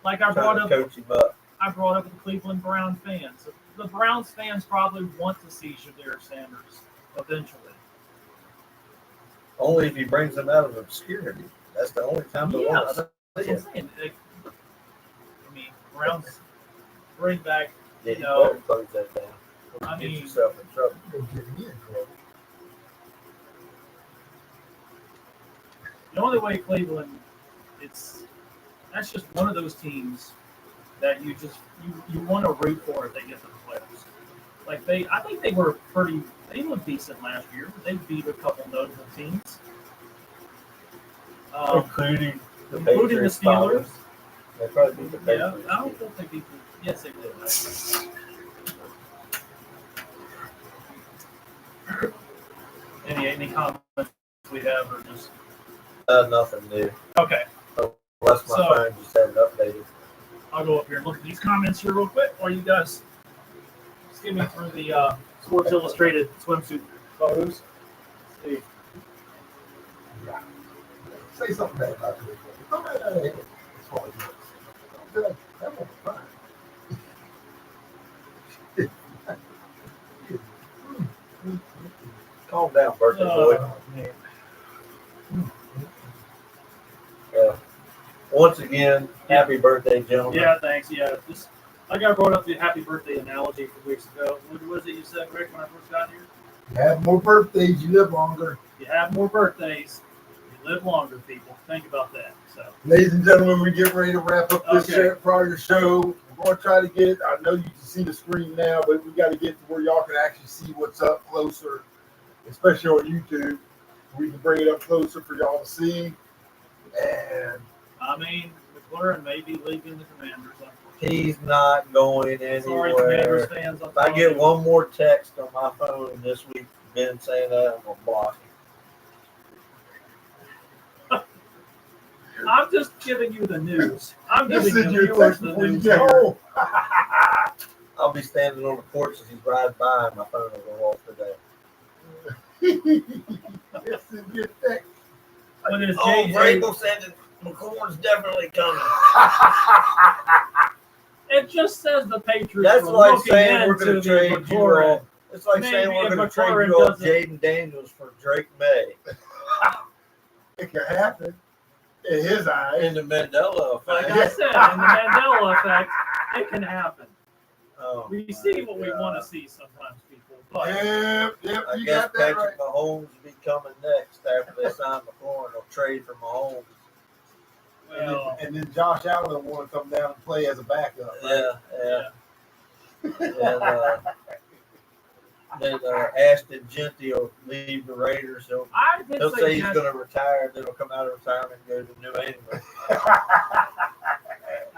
S3: like I
S2: Trying
S3: brought
S2: to
S3: up
S2: coach him up.
S3: the Cleveland Brown fans. The Browns fans probably want to see Shedeur Sanders eventually.
S2: Only if he brings them out of obscurity. That's the only time they want to
S3: That's
S2: see
S3: what I'm
S2: him.
S3: saying. Browns bring back.
S2: Yeah, you
S3: No.
S2: better close that down.
S3: I
S2: Get
S3: mean,
S2: yourself in trouble.
S1: You're getting me in trouble.
S3: the only way Cleveland, it's that's just one of those teams that you want to root for if they get to the playoffs. Like I think they looked decent last year. They beat a couple notable teams,
S2: Including the
S3: Steelers.
S2: Steelers. They probably beat the
S3: Yeah,
S2: Patriots.
S3: I don't think they beat them. Yes, they did. Any comments we have, or just
S2: Nothing new.
S3: okay?
S2: Unless my phone just had it updated.
S3: I'll go up here and look at these comments here real quick while you guys skim me through the Sports Illustrated swimsuit photos. Let's see.
S1: Say something bad about you. As far as looks. That was fine.
S2: Calm down, birthday boy. Once again, happy birthday, gentlemen.
S3: Yeah, thanks. Yeah, just like I brought up the happy birthday analogy from weeks ago. What was it you said, Rick, when I first got here?
S1: You have more birthdays, you live longer.
S3: You have more birthdays, you live longer, people. Think about that. So,
S1: Ladies and gentlemen, we get ready to wrap up this part of the show. We're going to try to get, I know you can see the screen now, but we got to get to where y'all can actually see what's up closer, especially on YouTube. We can bring it up closer for y'all to see. And
S3: I mean, McLaurin may be leaving the Commanders.
S2: He's not going
S3: Sorry, Commanders
S2: anywhere.
S3: fans.
S2: If I get one more text on my phone this week, Ben saying that, I'm going to block him.
S3: I'm just giving you the news. I'm
S1: this
S3: giving
S1: is
S3: you
S1: your
S3: viewers
S1: text
S3: the
S1: before you
S3: news.
S1: get home.
S2: I'll be standing on the porch as he's riding by and my phone will go off today.
S1: This is your text.
S3: When is
S2: Oh,
S3: JJ?
S2: Vrabel said that McLaurin's definitely coming.
S3: It just says the Patriots.
S2: That's
S3: were
S2: like
S3: looking
S2: saying we're
S3: into
S2: going to
S3: the
S2: trade you
S3: McLaurin.
S2: all. It's like
S3: Maybe
S2: saying we're
S3: if
S2: going to trade
S3: McLaurin
S2: you all
S3: doesn't-
S2: Jaden Daniels for Drake May.
S1: It can happen in his eyes.
S2: In the Mandela
S3: Like
S2: effect.
S3: I said, in the Mandela effect, it can happen.
S2: Oh,
S3: We
S2: my
S3: see what we
S2: God.
S3: want to see sometimes, people. But
S1: Yep,
S2: I
S1: you
S2: guess
S1: got that right.
S2: Patrick Mahomes will be coming next after they sign McLaurin. They'll trade for Mahomes.
S3: well,
S1: And then Josh Allen want to come down and play as a backup. Right?
S2: Yeah. Then Ashton Genty will leave the Raiders. He'll
S3: I did
S2: say
S3: say
S2: he's
S3: that.
S2: going to retire. Then he'll come out of retirement and go to New England.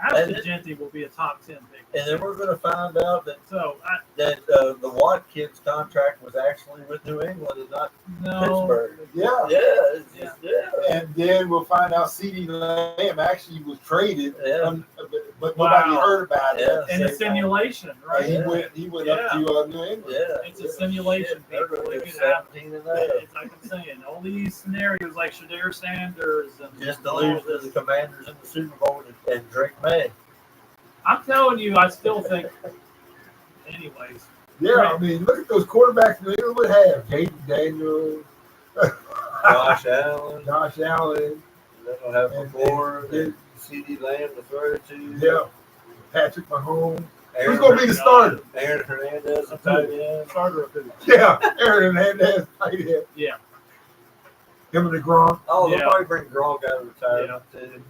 S3: Ashton Genty will be a top 10 pick.
S2: And then we're going to find out that
S3: So
S2: the Watkins contract was actually with New England and not
S3: no,
S2: Pittsburgh.
S1: Yeah.
S2: Yeah.
S1: And then we'll find out CeeDee Lamb actually was traded,
S2: Yeah.
S1: but nobody
S3: Wow.
S1: heard about it.
S2: Yeah.
S3: in a simulation,
S1: And
S3: right?
S1: he went up to New England.
S2: Yeah.
S3: It's a simulation,
S2: They're
S3: people.
S2: going
S3: It
S2: to
S3: could
S2: go
S3: happen.
S2: 17-0.
S3: It's like I'm saying, all these scenarios like Shadir Sanders and
S2: Just to
S3: all
S2: lose to
S3: this.
S2: the Commanders in the Super Bowl and Drake May.
S3: I'm telling you, I still think. Anyways,
S1: Yeah, I mean, look at those quarterbacks New England would have. Jaden Daniels,
S2: Josh Allen.
S1: Josh Allen,
S2: Then they'll have
S1: And-
S2: McLaurin
S1: and-
S2: and CeeDee Lamb to throw to.
S1: yeah, Patrick Mahomes.
S2: Aaron,
S1: Who's going to be the starter?
S2: Aaron Hernandez, the tight end.
S3: starter of who?
S1: Yeah, Aaron Hernandez, tight end.
S3: Yeah.
S1: Him and the Gronk.
S2: Oh, they'll
S3: Yeah.
S2: probably bring Gronk out of retirement too.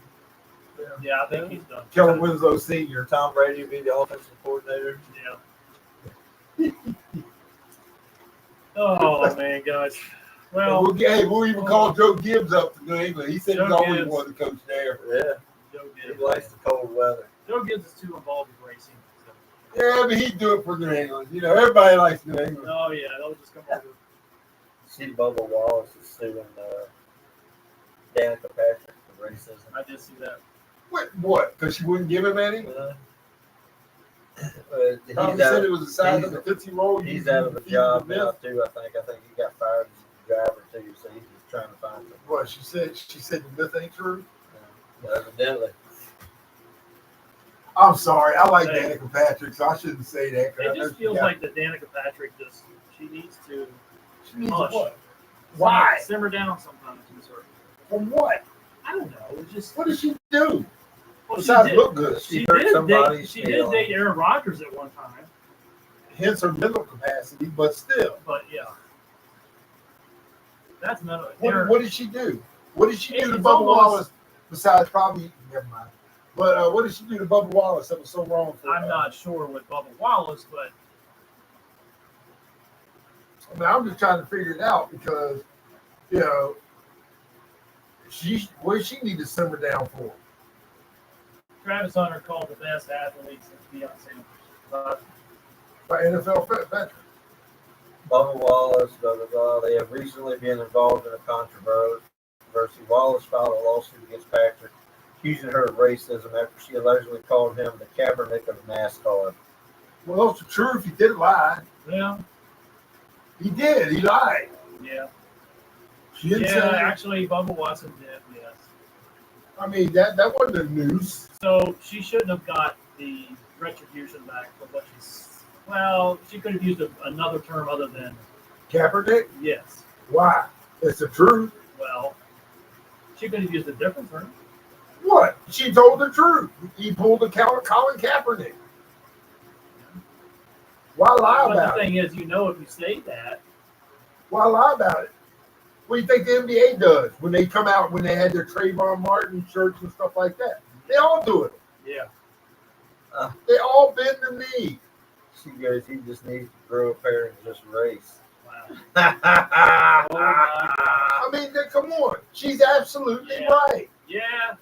S3: Yeah, I think he's done.
S1: Kellen Winslow Sr.
S2: Tom Brady will be the offensive coordinator.
S3: Yeah. Oh man, guys. Well,
S1: We'll even call Joe Gibbs up to New England. He said
S3: Joe
S1: he's always
S3: Gibbs.
S1: wanted to coach there.
S2: Yeah,
S3: Joe
S2: he
S3: Gibbs.
S2: likes the cold weather.
S3: Joe Gibbs is too involved with racing. So.
S1: Yeah, but he'd do it for New England. You know, everybody likes New England.
S3: Oh yeah, they'll just come over.
S2: See, Bubba Wallace is suing Danica Patrick for racism.
S3: I did see that.
S1: What? Because she wouldn't give him any?
S2: He's
S1: Probably said
S2: out,
S1: it was the size of a 50-year-old.
S2: he's out of a job now too. I think he got fired as a driver too. So he's just trying to find something.
S1: What? She said the myth ain't true?
S2: Evidently.
S1: I'm sorry. I like
S3: Hey.
S1: Danica Patrick, so I shouldn't say that. 'cause I
S3: It
S1: know
S3: just
S1: she
S3: feels
S1: got-
S3: like that Danica Patrick she needs to
S1: she needs
S3: hush.
S1: what? Why?
S3: Simmer down sometimes.
S1: From what?
S3: I don't know. It's just
S1: What did she do?
S3: well,
S1: Besides
S3: did-
S1: look good.
S3: She
S2: hurt
S3: did
S2: somebody's
S3: date. She did
S2: feelings.
S3: date Aaron Rodgers at one time,
S1: Hence her mental capacity, but still.
S3: but yeah, that's mental.
S1: What did she do? What did she do to
S3: It's
S1: Bubba
S3: almost-
S1: Wallace besides probably, never mind. But what did she do to Bubba Wallace that was so wrong for
S3: I'm not sure with Bubba Wallace, but
S1: I mean, I'm just trying to figure it out because, you know, what she need to simmer down for?
S3: Travis Hunter called the best athlete since Deion Sanders.
S1: By NFL veteran.
S2: Bubba Wallace, blah, blah, blah. They have recently been involved in a controversy. Wallace filed a lawsuit against Patrick, accusing her of racism after she allegedly called him the Kaepernick of NASCAR.
S1: Well, it's the truth. He did lie.
S3: Yeah.
S1: He did. He lied.
S3: Yeah.
S1: She didn't
S3: Yeah,
S1: say.
S3: actually, Bubba Watson did, yes.
S1: I mean, that wasn't the news.
S3: So she shouldn't have got the retribution back for what she's. Well, she could have used another term other than
S1: Kaepernick?
S3: yes.
S1: Why? It's the truth.
S3: Well, she could have used a different term.
S1: What? She told the truth. He pulled a Colin Kaepernick. Why lie
S3: But
S1: about
S3: the
S1: it?
S3: thing is, if you say that,
S1: Why lie about it? What do you think the NBA does when they come out, when they had their Trayvon Martin shirts and stuff like that? They all do it.
S3: yeah.
S1: They all bend the knee.
S2: She goes, he just needs to grow a pair and just race.
S3: Wow.
S2: I
S3: Oh my God.
S1: I mean, come on. She's absolutely
S3: Yeah.
S1: right.
S3: Yeah.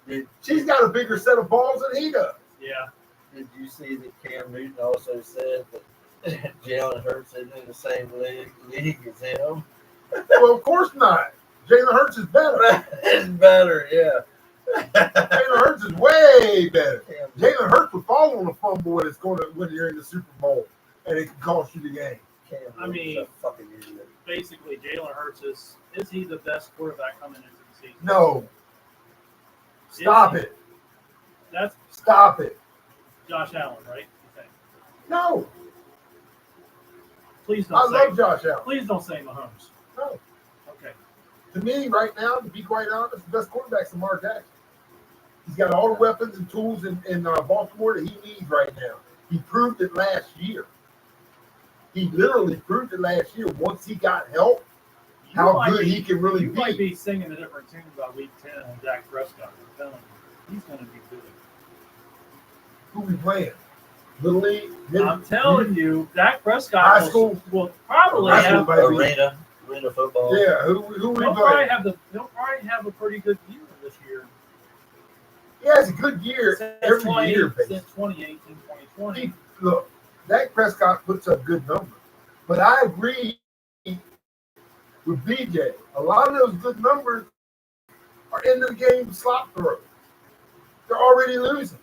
S2: Did
S1: She's got a bigger set of balls than he does.
S3: Yeah.
S2: you see that Cam Newton also said that Jalen Hurts isn't in the same league as him?
S1: Well, of course not. Jalen Hurts is better.
S2: It's better, yeah.
S1: Jalen Hurts is way better.
S2: Cam
S1: Jalen Hurts would fall on a fumble when you're in the Super Bowl, and it can cost you the game.
S2: Cam
S3: I mean,
S2: Newton's a fucking idiot.
S3: Basically, Jalen Hurts is he the best quarterback coming into the season?
S1: No. Stop it.
S3: That's
S1: Stop it.
S3: Josh Allen, right? You think?
S1: No.
S3: Please
S1: I
S3: don't say.
S1: love Josh Allen.
S3: Please don't say Mahomes.
S1: No.
S3: Okay.
S1: To me, right now, to be quite honest, the best quarterback's Lamar Jackson. He's got all the weapons and tools in Baltimore that he needs right now. He proved it last year. He literally proved it last year. Once he got help, how good he can really
S3: You might
S1: be.
S3: be singing a different tune about Week 10 and Dak Prescott. I'm telling you, he's going to be good.
S1: Who we playing? Little League?
S3: I'm telling you, Dak Prescott
S1: High school?
S3: will probably
S1: High school,
S3: have.
S1: baby.
S2: Arena football.
S1: Yeah, who we
S3: He'll probably
S1: playing?
S3: he'll probably have a pretty good year this year.
S1: He has a good year every year,
S3: Since
S1: basically.
S3: 2018, 2020.
S1: Look, Dak Prescott puts up good numbers. But I agree with BJ. A lot of those good numbers are end of the game slop throws. They're already losing.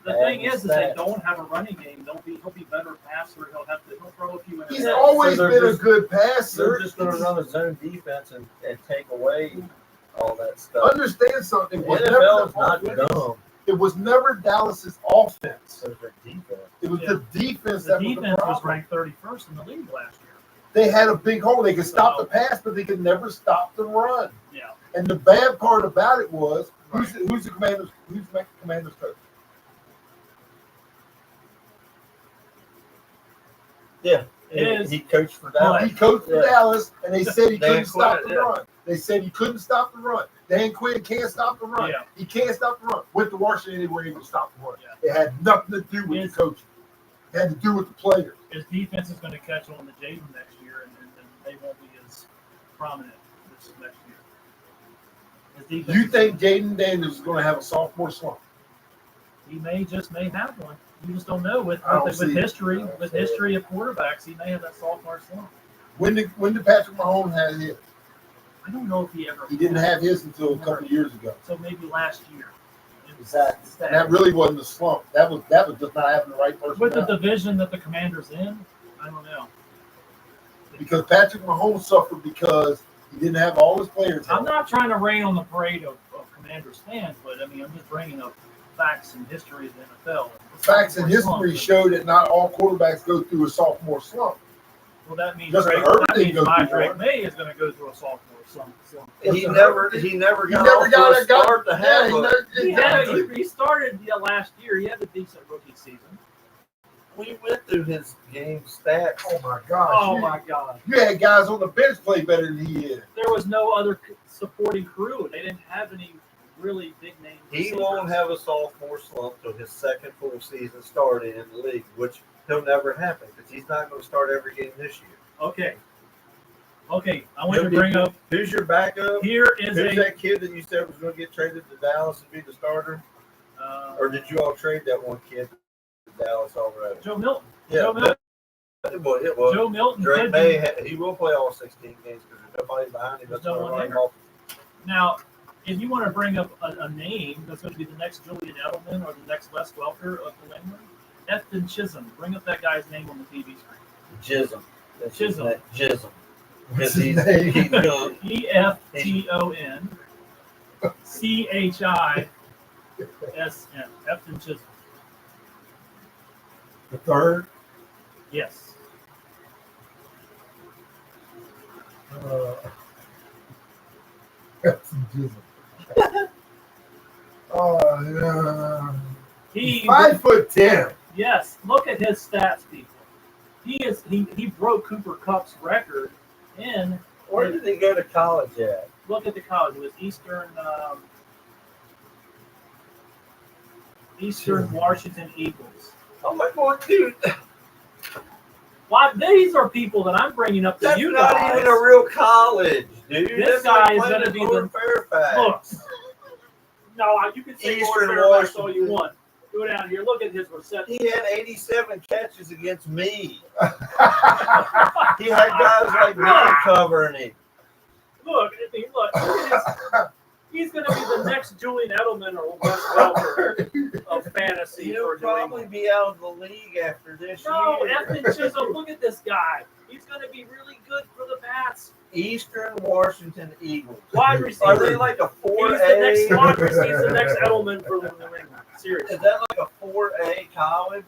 S3: The thing is they don't have a running game. He'll be better passer. He'll throw a few.
S1: He's
S3: interceptions.
S1: always
S2: they're
S1: been a
S2: just-
S1: good
S2: They're
S1: passer.
S2: just going to run a zone defense and take away all that stuff.
S1: Understand something.
S2: The
S1: It was,
S2: NFL is
S1: never,
S2: not dumb.
S1: it was never Dallas's offense.
S2: So their defense.
S1: It was the defense
S3: The
S1: that was the
S3: defense was
S1: problem.
S3: ranked 31st in the league last year.
S1: They had a big hole. They could stop the pass, but they could never stop the run.
S3: Yeah.
S1: And the bad part about it was, who's the Commanders? Who's the Commanders coach?
S2: Yeah.
S3: Is-
S2: He coached for Dallas.
S1: He coached for
S2: Yeah.
S1: Dallas, and they said he
S2: Dan
S1: couldn't stop
S2: Quinn,
S1: the
S2: yeah.
S1: run. They said he couldn't stop the run. Dan Quinn can't stop the run.
S3: Yeah.
S1: He can't stop the run. Went to Washington, they were able to stop the run.
S3: Yeah.
S1: It had nothing to do with the coaching. It had to do with the players.
S3: His defense is going to catch on to Jaden next year, and they won't be as prominent this next year. His defense
S1: You think Jaden Daniels is going to have a sophomore slump?
S3: he may have one. You just don't know with
S1: I don't see it.
S3: history
S2: I don't
S3: with
S2: see it.
S3: history of quarterbacks. He may have that sophomore slump.
S1: When did Patrick Mahomes have his?
S3: I don't know if he ever.
S1: He didn't have his until a couple of years ago.
S3: So maybe last year.
S1: Exactly. And that really wasn't a slump. That was just not having the right person.
S3: With the division that the Commanders in, I don't know.
S1: Because Patrick Mahomes suffered because he didn't have all his players.
S3: I'm not trying to rain on the parade of Commanders fans, but I mean I'm just bringing up facts and history of the NFL.
S1: Facts and history show that not all quarterbacks go through a sophomore slump.
S3: Well, that means
S1: Justin Herbert didn't go
S3: my
S1: through
S3: Drake
S1: one.
S3: May is going to go through a sophomore slump.
S2: He never got
S1: He never
S2: off
S1: got
S2: to a
S1: it. Got
S2: start to have a-
S3: He started last year. He had a decent rookie season.
S2: We went through his game stats.
S1: Oh my gosh!
S3: Oh my God!
S1: You had guys on the bench play better than he is.
S3: There was no other supporting crew. They didn't have any really big name.
S2: He
S3: receivers.
S2: won't have a sophomore slump till his second full season started in the league, which he'll never happen because he's not going to start every game this year.
S3: Okay. I want to bring up.
S2: Who's your backup?
S3: Here is
S2: Who's that kid that you said was going to get traded to Dallas and be the starter? Or did you all trade that one kid to Dallas already?
S3: Joe Milton.
S2: Yeah,
S3: Joe Milton.
S2: It was.
S3: Joe Milton.
S2: Drake May, he will play all 16 games because there's nobody behind him. That's
S3: No
S2: going
S3: one
S2: to run
S3: there.
S2: him off.
S3: Now, if you want to bring up a name that's going to be the next Julian Edelman or the next Wes Welker of New England, Efton Chisholm. Bring up that guy's name on the TV screen.
S2: Jism. That's his
S3: Chisholm.
S2: name. Jism.
S1: What's
S2: Because
S1: his
S2: he's
S1: name?
S2: young.
S3: EFTON CHISM. Efton Chisholm.
S1: The third.
S3: Yes.
S1: That's Jizzle. Oh, yeah.
S3: He
S1: 5'10".
S3: Yes, look at his stats, people. He broke Cooper Kupp's record in.
S2: Where did he go to college at?
S3: Look at the college. It was Eastern Washington Eagles.
S2: Oh my God, dude.
S3: Why these are people that I'm bringing up to
S2: That's
S3: you
S2: not
S3: guys.
S2: even a real college, dude.
S3: This
S2: That's like
S3: guy is
S2: playing
S3: gonna
S2: in
S3: be
S2: Fort Fairfax.
S3: Looks. No, you can say
S2: Eastern
S3: Fort Fairfax all
S2: Washington.
S3: you want. Go down here. Look at his reception.
S2: He had 87 catches against me. He had guys like me covering him.
S3: Look at his, he's going to be the next Julian Edelman or Wes Welker of fantasy
S2: He'll
S3: for New
S2: probably
S3: England.
S2: be out of the league after this
S3: No,
S2: year.
S3: Efton Chisholm. Look at this guy. He's going to be really good for the Pats.
S2: Eastern Washington Eagles.
S3: Wide
S2: Are
S3: receiver.
S2: they like a 4A?
S3: He's the next slot receiver. He's the next Edelman for the New England. Seriously.
S2: Is that like a 4A college?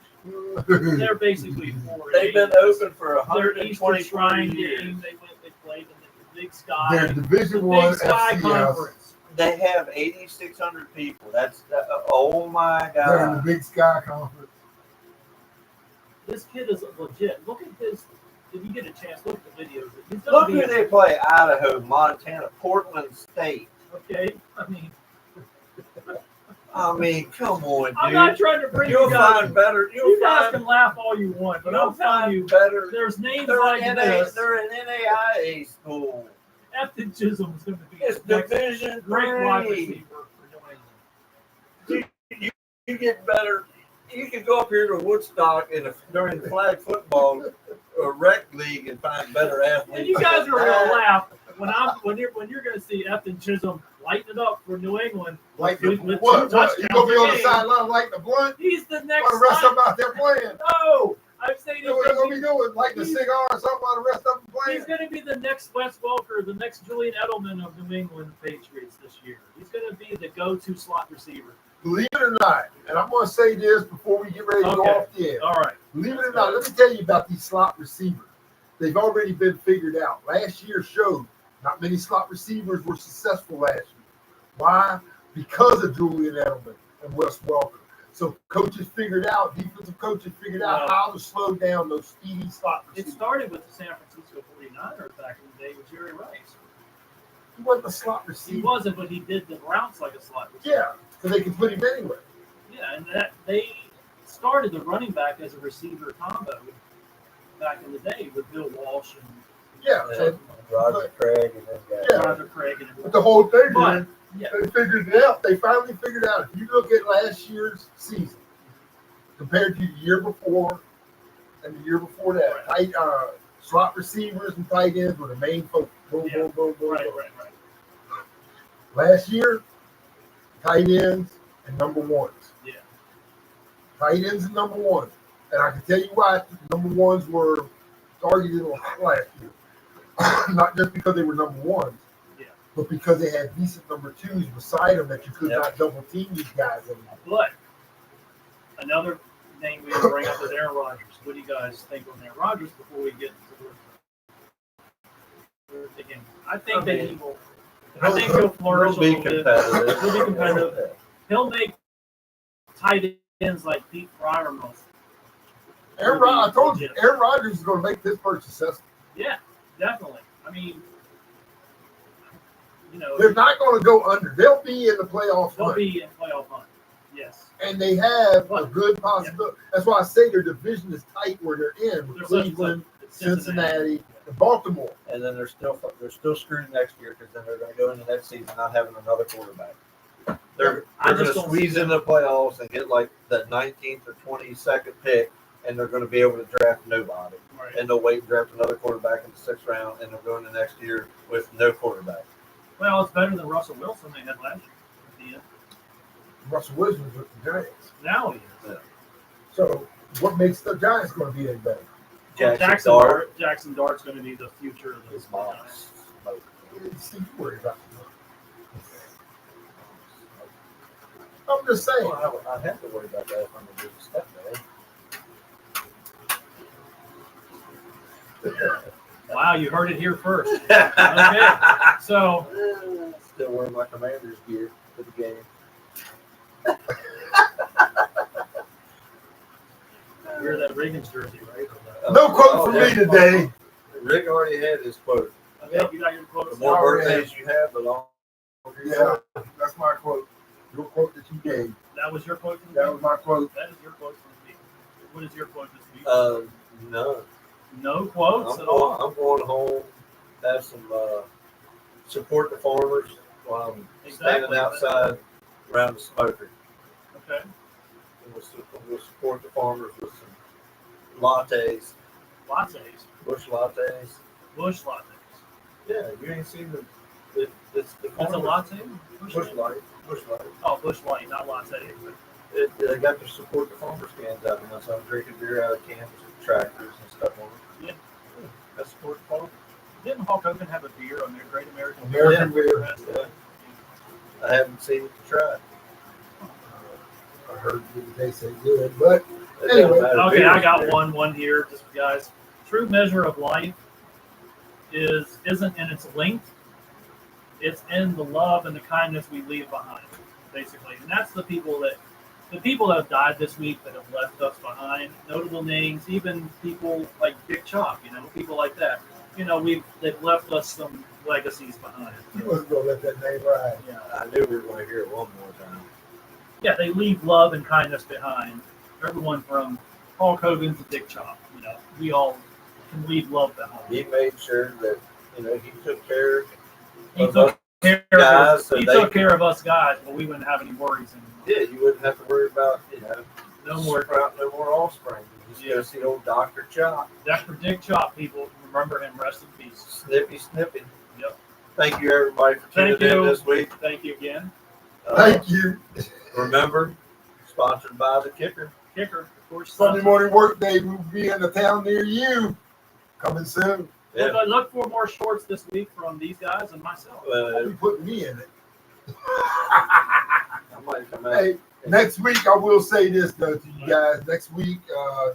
S3: They're basically 4A.
S2: They've been open for
S3: Their Eastern
S2: 120
S3: Shrine
S2: years.
S3: game. They played in the Big Sky.
S1: They're
S3: The
S1: Division One
S3: Big Sky
S1: FCS.
S3: Conference.
S2: They have 8,600 people. That's oh my
S1: They're in the
S2: God.
S1: Big Sky Conference.
S3: This kid is legit. Look at his. If you get a chance, look at the videos. He's gonna
S2: Look
S3: be
S2: who they play: Idaho, Montana, Portland State.
S3: okay.
S2: I mean, come on, dude.
S3: I'm not trying to bring
S2: You'll
S3: you guys.
S2: find better.
S3: You guys can laugh all you want, but
S2: You'll
S3: I'm telling you,
S2: better.
S3: there's names
S2: They're
S3: like this.
S2: they're an NAIA school.
S3: Efton Chisholm is going to be
S2: It's
S3: the next
S2: Division
S3: great wide
S2: 3.
S3: receiver for New England.
S2: You get better. You can go up here to Woodstock during the flag football rec league and find better athletes.
S3: And you guys are
S2: than
S3: going
S2: that.
S3: to laugh when you're going to see Efton Chisholm lighten it up for New England.
S1: Like
S3: with
S1: the,
S3: two
S1: what?
S3: touchdowns
S1: You gonna be
S3: a
S1: on the
S3: game.
S1: sideline like the blunt?
S3: He's the next.
S1: While the rest of
S3: line-
S1: them out there playing?
S3: No, I'm saying
S1: You know what they gonna be doing? Like the cigar or something while the rest of them playing?
S3: he's going to be the next Wes Welker, the next Julian Edelman of New England Patriots this year. He's going to be the go-to slot receiver.
S1: Believe it or not, and I'm gonna say this before we get ready to go
S3: Okay.
S1: off the air.
S3: All right.
S1: Believe it or not, let me tell you about these slot receivers. They've already been figured out. Last year showed not many slot receivers were successful last year. Why? Because of Julian Edelman and Wes Welker. So coaches figured out, defensive coaches figured out how to slow down those speedy slot
S3: It
S1: receivers.
S3: started with the San Francisco 49ers back in the day with Jerry Rice.
S1: He wasn't a slot
S3: He
S1: receiver.
S3: wasn't, but he did the routes like a slot receiver.
S1: Yeah, because they can put him anywhere.
S3: Yeah, and that they started the running back as a receiver combo back in the day with Bill Walsh and
S1: Yeah. So,
S2: Roger Craig and them guys.
S1: Yeah.
S3: Roger Craig and
S1: but the whole thing
S3: But,
S1: is,
S3: yeah.
S1: they figured it out. They finally figured out. If you look at last year's season compared to the year before and the year before that, tight slot receivers and tight ends were the main focus. Boom,
S3: Yeah.
S1: boom, boom, boom,
S3: Right.
S1: boom. Last year, tight ends and number ones.
S3: Yeah.
S1: Tight ends and number ones. And I can tell you why number ones were targeted a lot last year. Not just because they were number ones,
S3: Yeah.
S1: but because they had decent number twos beside them that you could
S2: Yep.
S1: not double team these guys anymore.
S3: But another name we didn't bring up is Aaron Rodgers. What do you guys think on Aaron Rodgers before we get to the thinking? I think that he will. I think he'll flourish a
S2: He'll be
S3: little bit.
S2: competitive.
S3: He'll be competitive. He'll make tight ends like Pete Fryermuth.
S1: I told you, Aaron Rodgers is going to make this part successful.
S3: Yeah, definitely. I mean,
S1: They're not going to go under. They'll be in the playoff
S3: they'll
S1: hunt.
S3: be in playoff hunt. Yes.
S1: And they have a good possibility. That's why I say their division is tight where they're in with
S3: They're such a
S1: Cleveland,
S3: club.
S1: Cincinnati, and Baltimore.
S2: And then they're still screwed next year because then they're going to go into next season not having another quarterback. They're
S3: I
S2: going
S3: just
S2: to
S3: don't
S2: squeeze
S3: see
S2: in the playoffs and get like the 19th or 22nd pick, and they're going to be able to draft nobody.
S3: Right.
S2: And they'll wait and draft another quarterback in the 6th round, and they'll go into next year with no quarterback.
S3: Well, it's better than Russell Wilson they had last year. At the end.
S1: Russell Wilson was with the Giants.
S3: Now he is.
S2: Yeah.
S1: So what makes the Giants going to be any better?
S3: Jackson Dart's going to be the future of
S2: His
S3: this.
S2: mom's smoke.
S1: See, you worry about it. I'm just saying.
S2: Well, I have to worry about that if I'm going to do the stepdad.
S3: Wow, you heard it here first. Okay, so
S2: Still wearing my Commander's gear for the game.
S3: you're that Ravens jersey, right?
S1: No quote from me today.
S2: Rick already had his quote.
S3: Okay, you got your quote.
S2: The more birthdays you have, the longer you
S1: Yeah, that's my quote. Your quote that you gave.
S3: That was your quote from
S1: That was my quote.
S3: That is your quote from the week. What is your quote this week?
S2: No.
S3: No quotes
S2: I'm
S3: at all.
S2: going home, have some support the farmers while I'm standing outside around the smoker.
S3: Okay.
S2: And we'll support the farmers with some lattes,
S3: Lattes.
S2: bush lattes.
S3: Bush lattes.
S2: Yeah, you ain't seen it's the
S3: That's a
S2: farmers.
S3: latte?
S2: Bush light. Bush light.
S3: Oh, Bush light, not latte.
S2: They got to support the farmers cans out there, so I'm drinking beer out of cans with tractors and stuff on it.
S3: Yeah.
S2: That's support the farmers.
S3: Didn't Hulk Hogan have a beer on their Great American
S1: American beer.
S2: Yeah. I haven't seen it to try.
S1: I heard they say good, but
S2: It doesn't
S1: Anyway.
S2: matter.
S3: Okay,
S2: Beer's
S3: I got
S2: beer.
S3: one here, just for guys. True measure of life isn't in its length; it's in the love and the kindness we leave behind, basically. And that's the people that have died this week that have left us behind. Notable names, even people like Dick Chop, people like that. They've left us some legacies behind.
S1: you wasn't gonna let that name ride.
S3: Yeah,
S2: I knew we were going to hear it one more time.
S3: yeah, they leave love and kindness behind. Everyone from Hulk Hogan to Dick Chop, we all can leave love behind.
S2: He made sure that he took care
S3: He
S2: of
S3: took
S2: us
S3: care
S2: guys,
S3: of
S2: so
S3: us. He
S2: they
S3: took care of us guys, but we wouldn't have any worries anymore.
S2: Yeah, you wouldn't have to worry about
S3: No more.
S2: sprout no more offspring. You just go see old Dr. Chop.
S3: Dr. Dick Chop, people remember him. Rest in peace.
S2: Snippy.
S3: Yep.
S2: Thank you everybody for tuning
S3: Thank you.
S2: in this week.
S3: Thank you again.
S1: Thank you.
S2: Remember, sponsored by the Kicker.
S3: Kicker, of course.
S1: Sunday morning workday will be in a town near you. Coming soon.
S2: Yeah.
S3: Look for more shorts this week from these guys and myself.
S1: You're putting me in it.
S2: I might come out.
S1: Hey, next week I will say this though to you guys. Next week,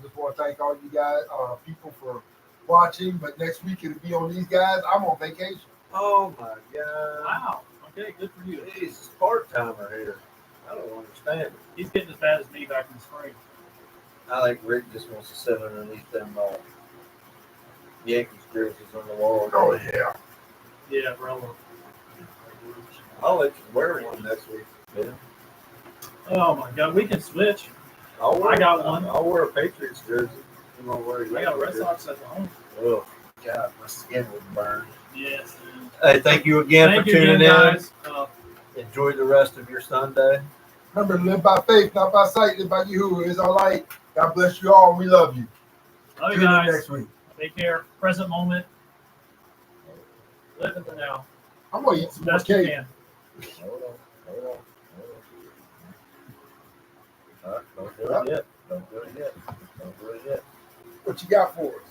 S1: just want to thank all you guys, people for watching. But next week it'll be on these guys. I'm on vacation.
S2: Oh my God.
S3: Wow. Okay, good for you.
S2: He's a part-timer here. I don't understand it.
S3: He's getting as bad as me back in the spring.
S2: I think Rick just wants to sit underneath them Yankees jerseys on the wall.
S1: Oh yeah.
S3: Yeah, bro.
S2: I'll let you wear one next week, man.
S3: Oh my God, we can switch.
S2: I
S3: got one.
S2: I'll wear a Patriots jersey. I'm gonna wear a
S3: I got Red
S2: Yankees
S3: Sox at home.
S2: jersey. Oh God, my skin would burn.
S3: Yes. Man.
S2: Hey, thank you again
S3: Thank
S2: for
S3: you
S2: tuning
S3: again,
S2: in.
S3: guys.
S2: Enjoy the rest of your Sunday.
S1: Remember, live by faith, not by sight. Live by you. It's all right. God bless you all. We love you.
S3: Love you
S1: Tune in
S3: guys.
S1: next week.
S3: Take care. Present moment. Live in the now.
S1: I'm gonna eat some more
S3: Best you
S1: cake.
S3: can.
S2: Hold on. All right, don't do it yet. Don't do it yet.
S1: What you got for us?